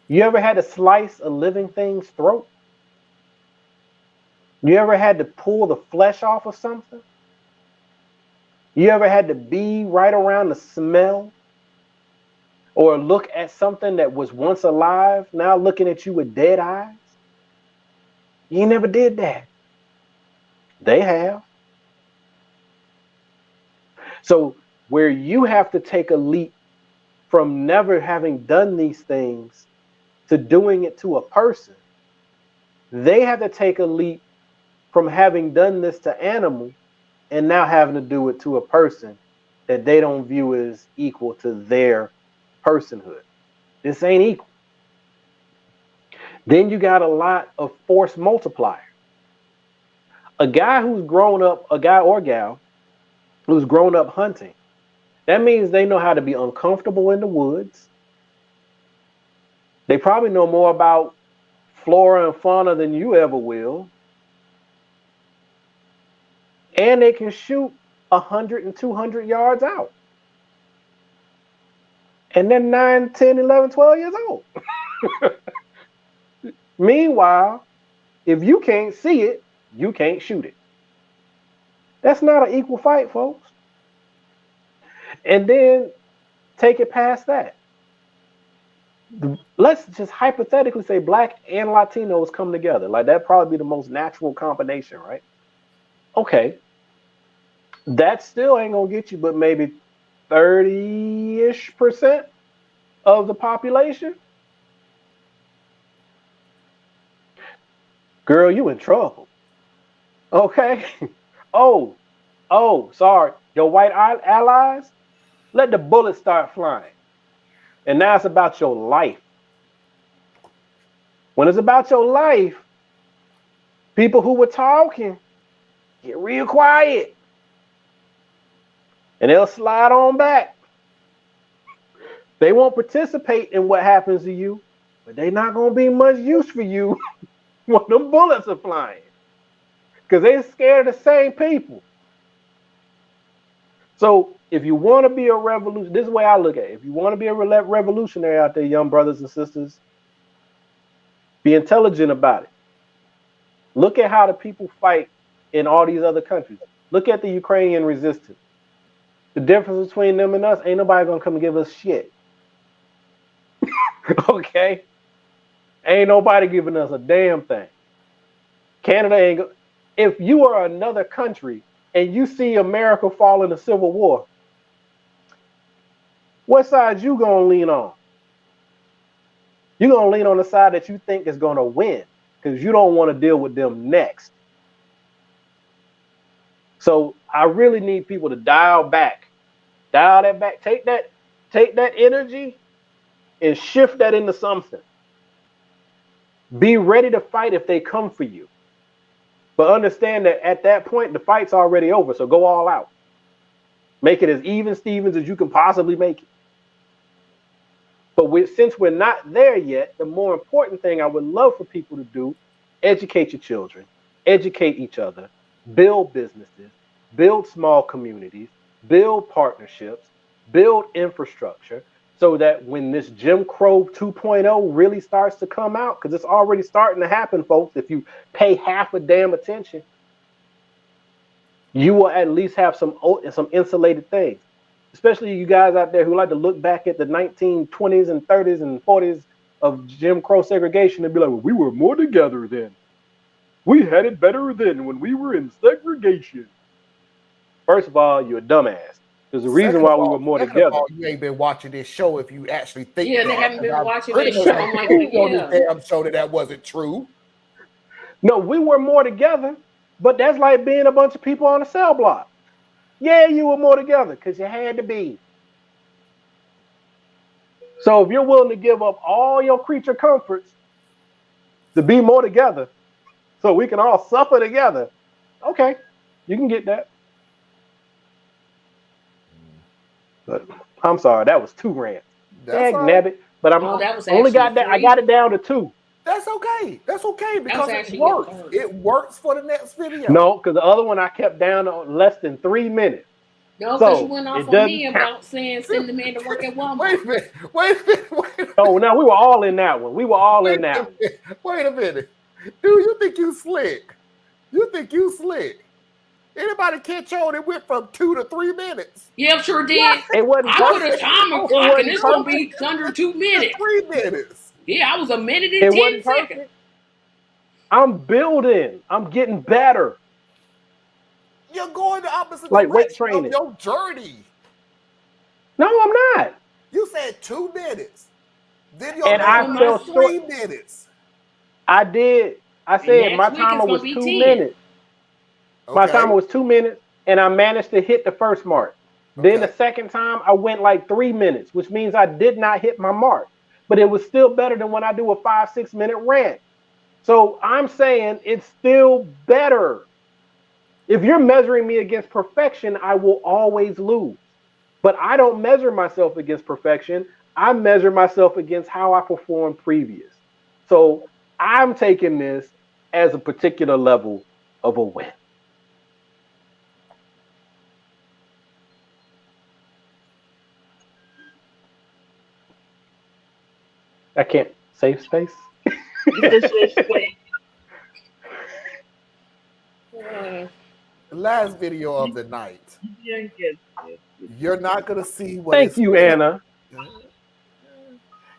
You ever had to slice a living thing's throat? You ever had to pull the flesh off of something? You ever had to be right around the smell? Or look at something that was once alive, now looking at you with dead eyes? You never did that. They have. So where you have to take a leap from never having done these things to doing it to a person, they have to take a leap from having done this to animals and now having to do it to a person that they don't view as equal to their personhood. This ain't equal. Then you got a lot of force multiplier. A guy who's grown up, a guy or gal who's grown up hunting, that means they know how to be uncomfortable in the woods. They probably know more about flora and fauna than you ever will. And they can shoot 100 and 200 yards out. And they're 9, 10, 11, 12 years old. Meanwhile, if you can't see it, you can't shoot it. That's not an equal fight, folks. And then take it past that. Let's just hypothetically say Black and Latinos come together. Like, that'd probably be the most natural combination, right? Okay. That still ain't gonna get you but maybe 30-ish% of the population. Girl, you in trouble. Okay? Oh, sorry. Your white allies, let the bullets start flying. And now it's about your life. When it's about your life, people who were talking get real quiet. And they'll slide on back. They won't participate in what happens to you, but they're not going to be much use for you when them bullets are flying. Because they're scared of the same people. So if you want to be a revolution, this is the way I look at it. If you want to be a revolutionary out there, young brothers and sisters, be intelligent about it. Look at how the people fight in all these other countries. Look at the Ukrainian resistance. The difference between them and us, ain't nobody going to come and give us shit. Okay? Ain't nobody giving us a damn thing. Canada ain't go. If you are another country and you see America fall in a civil war, what side you gonna lean on? You're gonna lean on the side that you think is gonna win because you don't want to deal with them next. So I really need people to dial that back, take that energy and shift that into something. Be ready to fight if they come for you. But understand that at that point, the fight's already over, so go all out. Make it as even Stevens as you can possibly make it. But since we're not there yet, the more important thing I would love for people to do, educate your children, educate each other, build businesses, build small communities, build partnerships, build infrastructure, so that when this Jim Crow 2.0 really starts to come out, because it's already starting to happen, folks, if you pay half a damn attention, you will at least have some insulated things. Especially you guys out there who like to look back at the 1920s and 30s and 40s of Jim Crow segregation and be like, well, we were more together then. We had it better then when we were in segregation. First of all, you're a dumbass. There's a reason why we were more together. You ain't been watching this show if you actually think Yeah, that. they haven't been watching Pretty this much show. I'm like, proved on yeah. this damn show that wasn't true. No, we were more together, but that's like being a bunch of people on a cell block. Yeah, you were more together because you had to be. So if you're willing to give up all your creature comforts to be more together so we can all suffer together, okay, you can get that. But I'm sorry, that was 2 rants. Nabbit, but I got it down to 2. That's okay. That's okay because it works. It works for the next video. No, because the other one I kept down to less than 3 minutes. No, because you went off on me about saying send the man to work at Walmart. Wait a minute. Oh, now we were all in that one. Wait a minute. Dude, you think you slick? Anybody catch on? It went from 2 to 3 minutes. Yeah, sure did. It wasn't I put a timer clock and it's going to be under 2 minutes. 3 minutes. Yeah, I was a minute and 10 seconds. I'm building. I'm getting better. You're going the opposite like weight direction training. of your journey. No, I'm not. You said 2 minutes. Then and I fell 3 minutes. I did. I said my timer was 2 minutes. Okay. My timer was 2 minutes, and I managed to hit the first mark. Okay. Then the second time, I went like 3 minutes, which means I did not hit my mark. But it was still better than when I do a 5-6 minute rant. So I'm saying it's still better. If you're measuring me against perfection, I will always lose. But I don't measure myself against perfection. I measure myself against how I performed previous. So I'm taking this as a particular level of a win. I can't save space. Last video of the night. You're not going to see what. Thank you, Anna.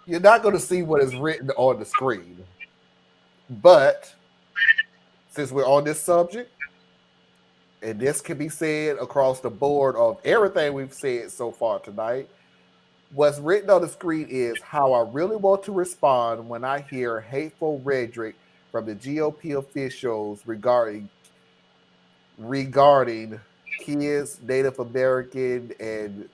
You're not going to see what is written on the screen. But since we're on this subject, and this can be said across the board of everything we've said so far tonight, what's written on the screen is how I really want to respond when I hear hateful rhetoric from the GOP officials regarding kids, Native American, and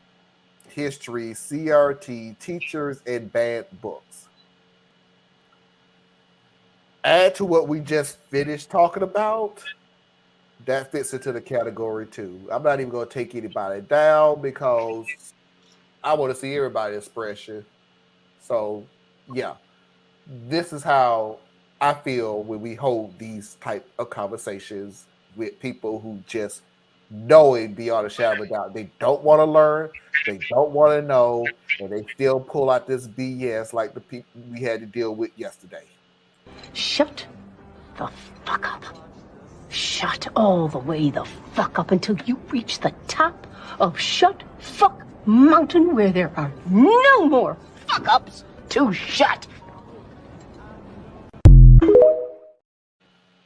history, CRT, teachers, and banned books. Add to what we just finished talking about, that fits into the category too. I'm not even going to take anybody down because I want to see everybody's expression. So, yeah, this is how I feel when we hold these type of conversations with people who just knowing beyond a shadow of a doubt they don't want to learn, they don't want to know, and they still pull out this BS like the people we had to deal with yesterday. Shut the fuck up. Shut all the way the fuck up until you reach the top of Shut Fuck Mountain, where there are no more fuck ups to shut.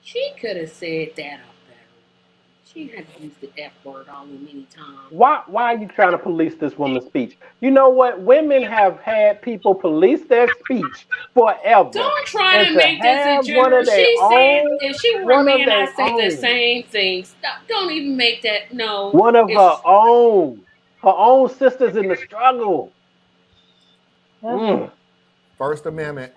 She could have said that up better. She had to use the F word all too many times. Why are you trying to police this woman's speech? You know what? Women have had people police their speech forever. Don't try And to to make this a have one gender. of their She said own, if she were a one of man, their I'd say the own, same thing. Stop. Don't even make that. No, one of it's her own sisters in the struggle. Mm. First Amendment.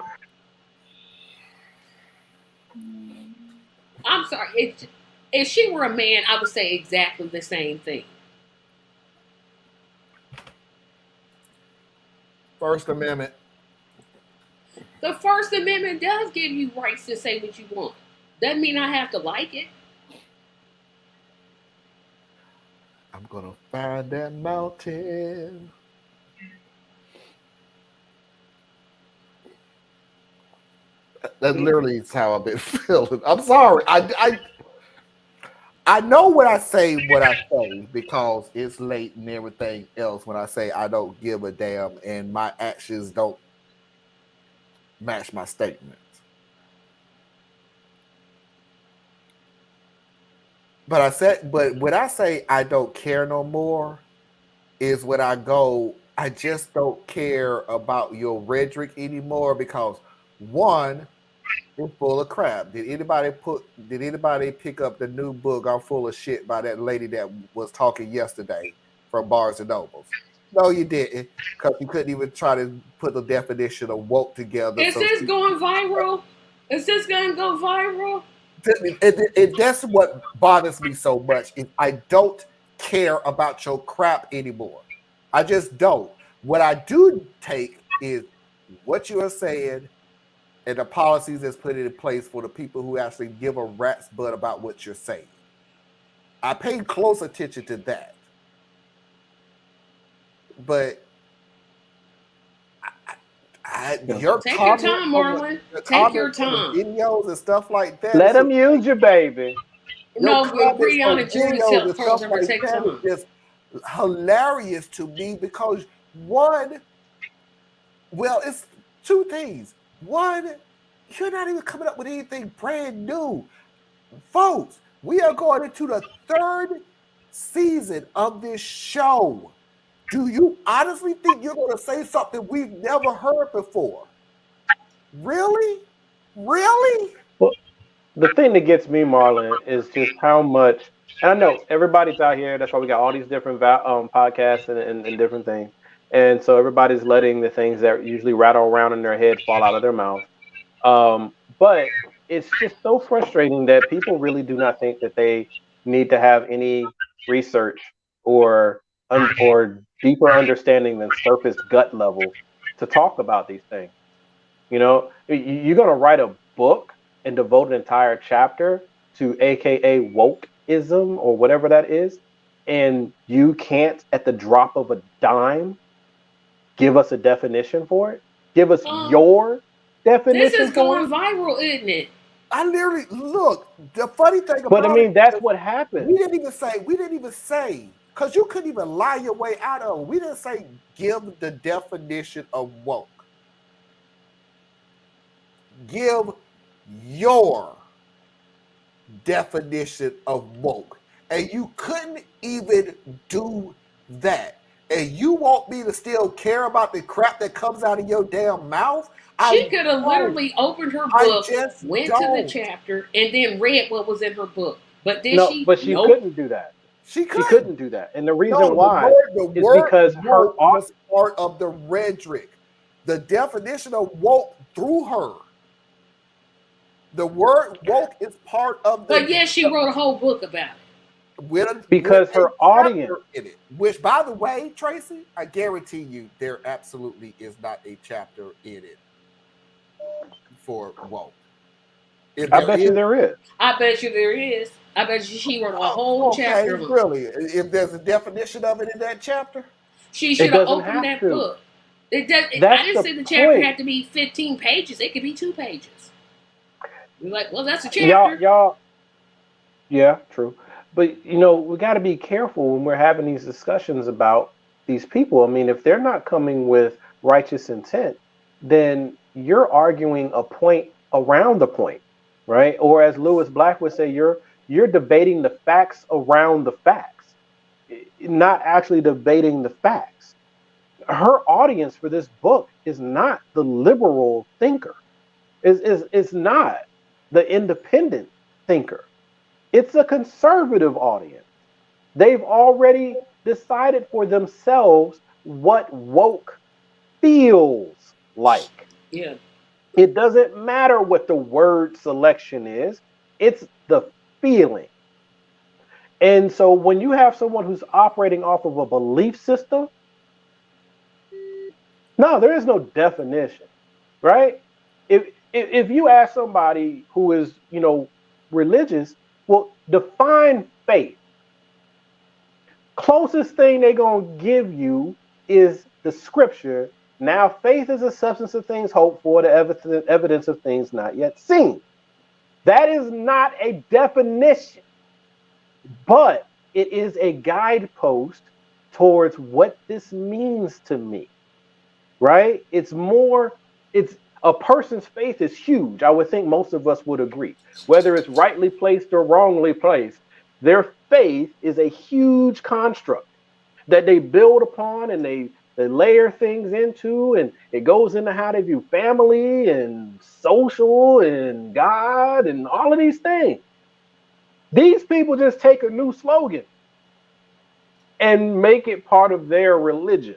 I'm sorry. If she were a man, I would say exactly the same thing. First Amendment. The First Amendment does give you rights to say what you want. Doesn't mean I have to like it. I'm gonna find that mountain. That literally is how I've been feeling. I'm sorry. I know what I say because it's late and everything else when I say I don't give a damn and my actions don't match my statements. But when I say I don't care no more is when I go, I just don't care about your rhetoric anymore because one, it's full of crap. Did anybody pick up the new book I'm full of shit by that lady that was talking yesterday from Barnes and Nobles? No, you didn't, because you couldn't even try to put the definition of woke together. Is this going viral? Is this going to go viral? That's what bothers me so much. Is I don't care about your crap anymore. I just don't. What I do take is what you are saying and the policies that's put in place for the people who actually give a rat's butt about what you're saying. I pay close attention to that. But Take your time, Marlon. Take your time. Videos and stuff like that. Let them use you, baby. No, but Brianna Julie tells them to take time. It's just hilarious to me because one, well, it's two things. One, you're not even coming up with anything brand new. Folks, we are going into the third season of this show. Do you honestly think you're going to say something we've never heard before? Really? Really? Well, the thing that gets me, Marlon, is just how much, and I know everybody's out here, that's why we got all these different podcasts and different things. And so everybody's letting the things that usually rattle around in their head fall out of their mouth. But it's just so frustrating that people really do not think that they need to have any research or deeper understanding than surface gut level to talk about these things. You know, you're going to write a book and devote an entire chapter to AKA wokeism or whatever that is, and you can't, at the drop of a dime, give us a definition for it? Give us your definition. This is going viral, isn't it? I literally look. The funny thing about but I mean, that's what happened. We didn't even say, because you couldn't even lie your way out of it. We didn't say give the definition of woke. Give your definition of woke. And you couldn't even do that. And you want me to still care about the crap that comes out of your damn mouth? She could have literally opened her book, went to the chapter, and then read what was in her book. But did she? But she couldn't do that. She couldn't do that. And the reason why is because her was part of the rhetoric. The definition of woke through her. The word woke is part of the. But yes, she wrote a whole book about it. Because her audience in it, which, by the way, Tracy, I guarantee you, there absolutely is not a chapter in it for woke. I bet you there is. I bet you there is. I bet you she wrote a whole chapter. Really? If there's a definition of it in that chapter, she should have opened that book. I didn't say the chapter had to be 15 pages. It could be 2 pages. You're like, well, that's a chapter. Y'all. Yeah, true. But, you know, we got to be careful when we're having these discussions about these people. I mean, if they're not coming with righteous intent, then you're arguing a point around the point, right? Or as Lewis Black would say, you're you're debating the facts around the facts, not actually debating the facts. Her audience for this book is not the liberal thinker. It's not the independent thinker. It's a conservative audience. They've already decided for themselves what woke feels like. Yeah. It doesn't matter what the word selection is, it's the feeling. And so when you have someone who's operating off of a belief system, no, there is no definition, right? If you ask somebody who is, religious, well, define faith. Closest thing they're going to give you is the scripture. Now, faith is a substance of things hoped for, the evidence of things not yet seen. That is not a definition, but it is a guidepost towards what this means to me, right? It's a person's faith is huge. I would think most of us would agree. Whether it's rightly placed or wrongly placed, their faith is a huge construct that they build upon and they layer things into, and it goes into how they view family and social and God and all of these things. These people just take a new slogan and make it part of their religion.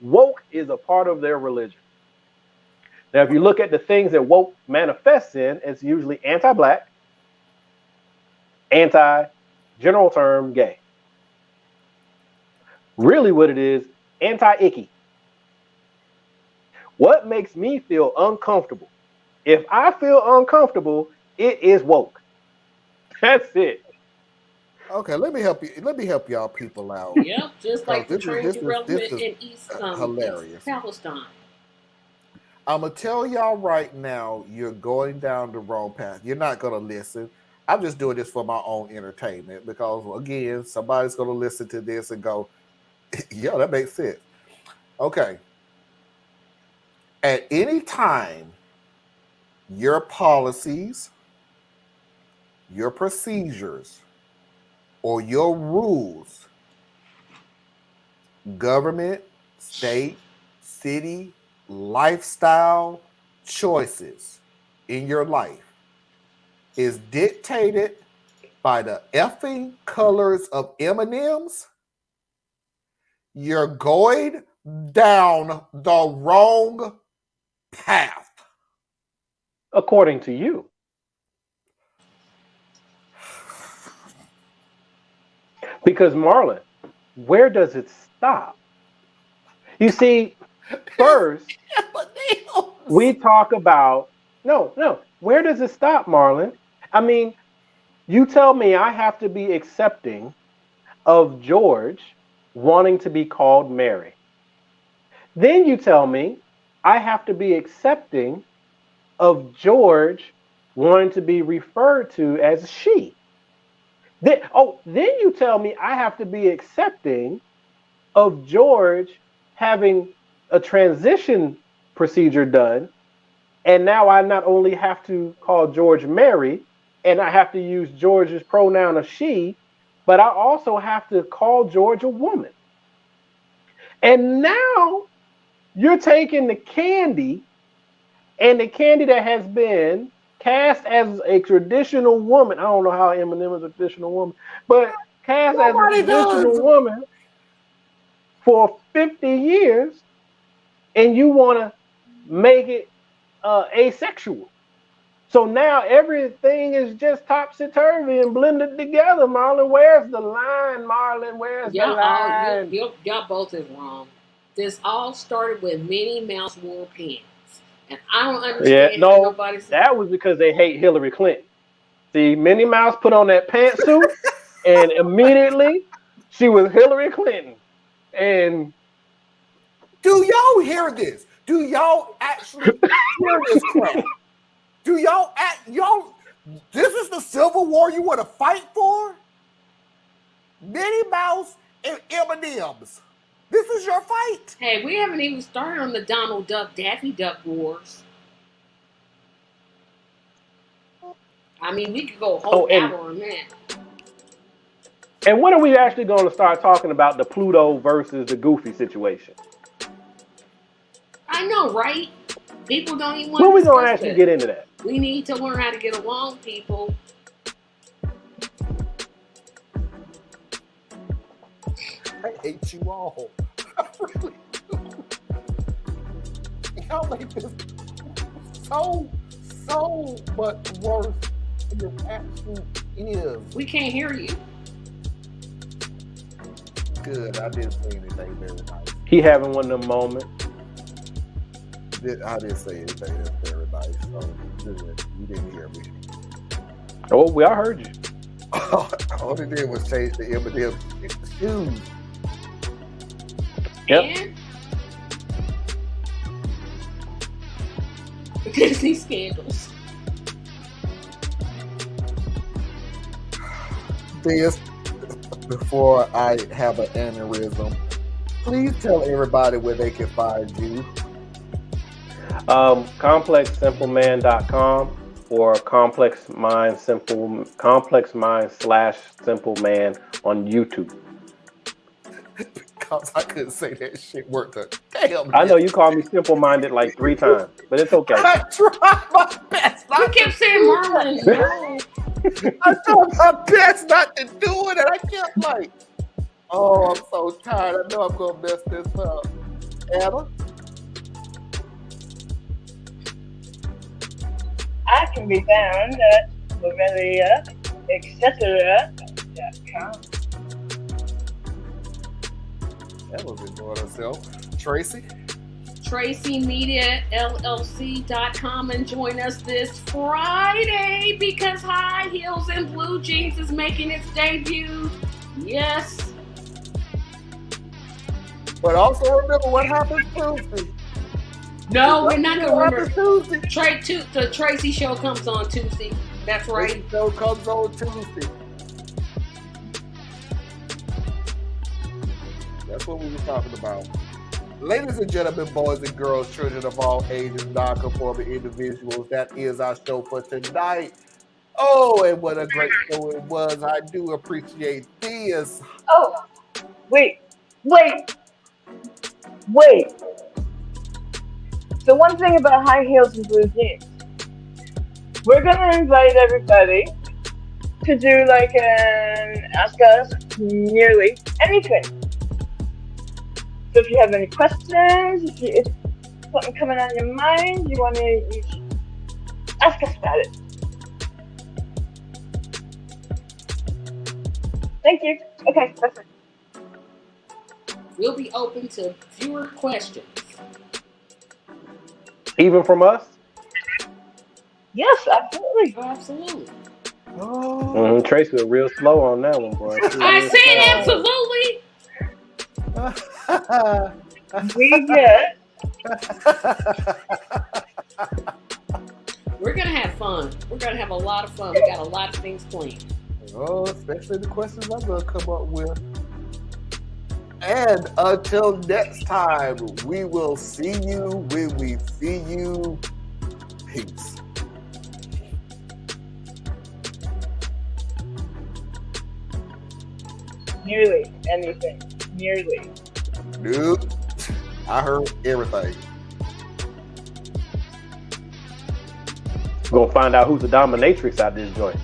Woke is a part of their religion. Now, if you look at the things that woke manifests in, it's usually anti-black, general term, gay. Really what it is, anti-icky. What makes me feel uncomfortable? If I feel uncomfortable, it is woke. That's it. Okay, let me help you. Let me help y'all people out. Yep, just like the This is- train this is- derailment this is, in East hilarious. Palestine. I'm gonna tell y'all right now, you're going down the wrong path. You're not gonna listen. I'm just doing this for my own entertainment because, again, somebody's gonna listen to this and go, "Yeah, that makes sense." Okay. At any time, your policies, your procedures, or your rules, government, state, city, lifestyle choices in your life is dictated by the effing colors of M&Ms, you're going down the wrong path. According to you. Because Marlon, where does it stop? You see, first, we talk about, no, where does it stop, Marlon? I mean, you tell me I have to be accepting of George wanting to be called Mary. Then you tell me I have to be accepting of George wanting to be referred to as she. Then you tell me I have to be accepting of George having a transition procedure done, and now I not only have to call George Mary, and I have to use George's pronoun of she, but I also have to call George a woman. And now you're taking the candy, and the candy that has been cast as a traditional woman. I don't know how Eminem is a traditional woman, but cast as a traditional woman for 50 years, and you want to make it asexual. So now everything is just topsy-turvy and blended together, Marlon. Where's the line, Marlon? Where's the line? Y'all both is wrong. This all started with Minnie Mouse wore pants. And I don't understand how nobody said that was because they hate Hillary Clinton. See, Minnie Mouse put on that pantsuit, and immediately she was Hillary Clinton. And do y'all hear this? Do y'all actually hear this crap? Do y'all this is the Civil War you want to fight for? Minnie Mouse and M&M's. This is your fight. Hey, we haven't even started on the Donald Duck, Daffy Duck wars. I mean, we could go a whole hour on that. And when are we actually going to start talking about the Pluto versus the Goofy situation? I know, right? People don't even want When to we going to discuss actually it. get into that? We need to learn how to get along, people. I hate you all. I really do. Y'all make this so much worse than it actually is. We can't hear you. Good. I didn't say anything very nice. He having one of them moments. I didn't say anything that's very nice. So good. You didn't hear me. Oh, we all heard you. All they did was change the Eminem shoes. Yep. And Disney scandals. This, before I have an aneurysm, please tell everybody where they can find you. ComplexSimpleMan.com or ComplexMind/Simple Man on YouTube. Because I couldn't say that shit worth a damn. I know you called me simple-minded like 3 times, but it's okay. I tried my best. I kept saying Marlon. No. I tried my best not to do it, and I kept like, oh, I'm so tired. I know I'm gonna mess this up. Anna? I can be found at LoreliaEtc.com. That was enjoying herself. Tracy? TracyMediaLLC.com and join us this Friday because High Heels and Blue Jeans is making its debut. Yes. But also remember what happened Tuesday. No, we're not going to remember. Tuesday. The Tracy show comes on Tuesday. That's right. Tracy show comes on Tuesday. That's what we were talking about. Ladies and gentlemen, boys and girls, children of all ages, non-conforming individuals, that is our show for tonight. Oh, and what a great show it was. I do appreciate this. Oh, wait. The one thing about High Heels and Blue Jeans, we're going to invite everybody to do like an Ask Us nearly anything. So if you have any questions, if something coming on your mind, you want to ask us about it. Thank you. Okay, that's it. We'll be open to viewer questions. Even from us? Yes, absolutely. Oh, absolutely. Tracy was real slow on that one, boy. I said absolutely. We get. We're going to have fun. We're going to have a lot of fun. We got a lot of things planned. Oh, especially the questions I'm going to come up with. And until next time, we will see you when we see you. Peace. Nearly anything. Nearly. Nope. I heard everything. We're going to find out who's the dominatrix out of this joint.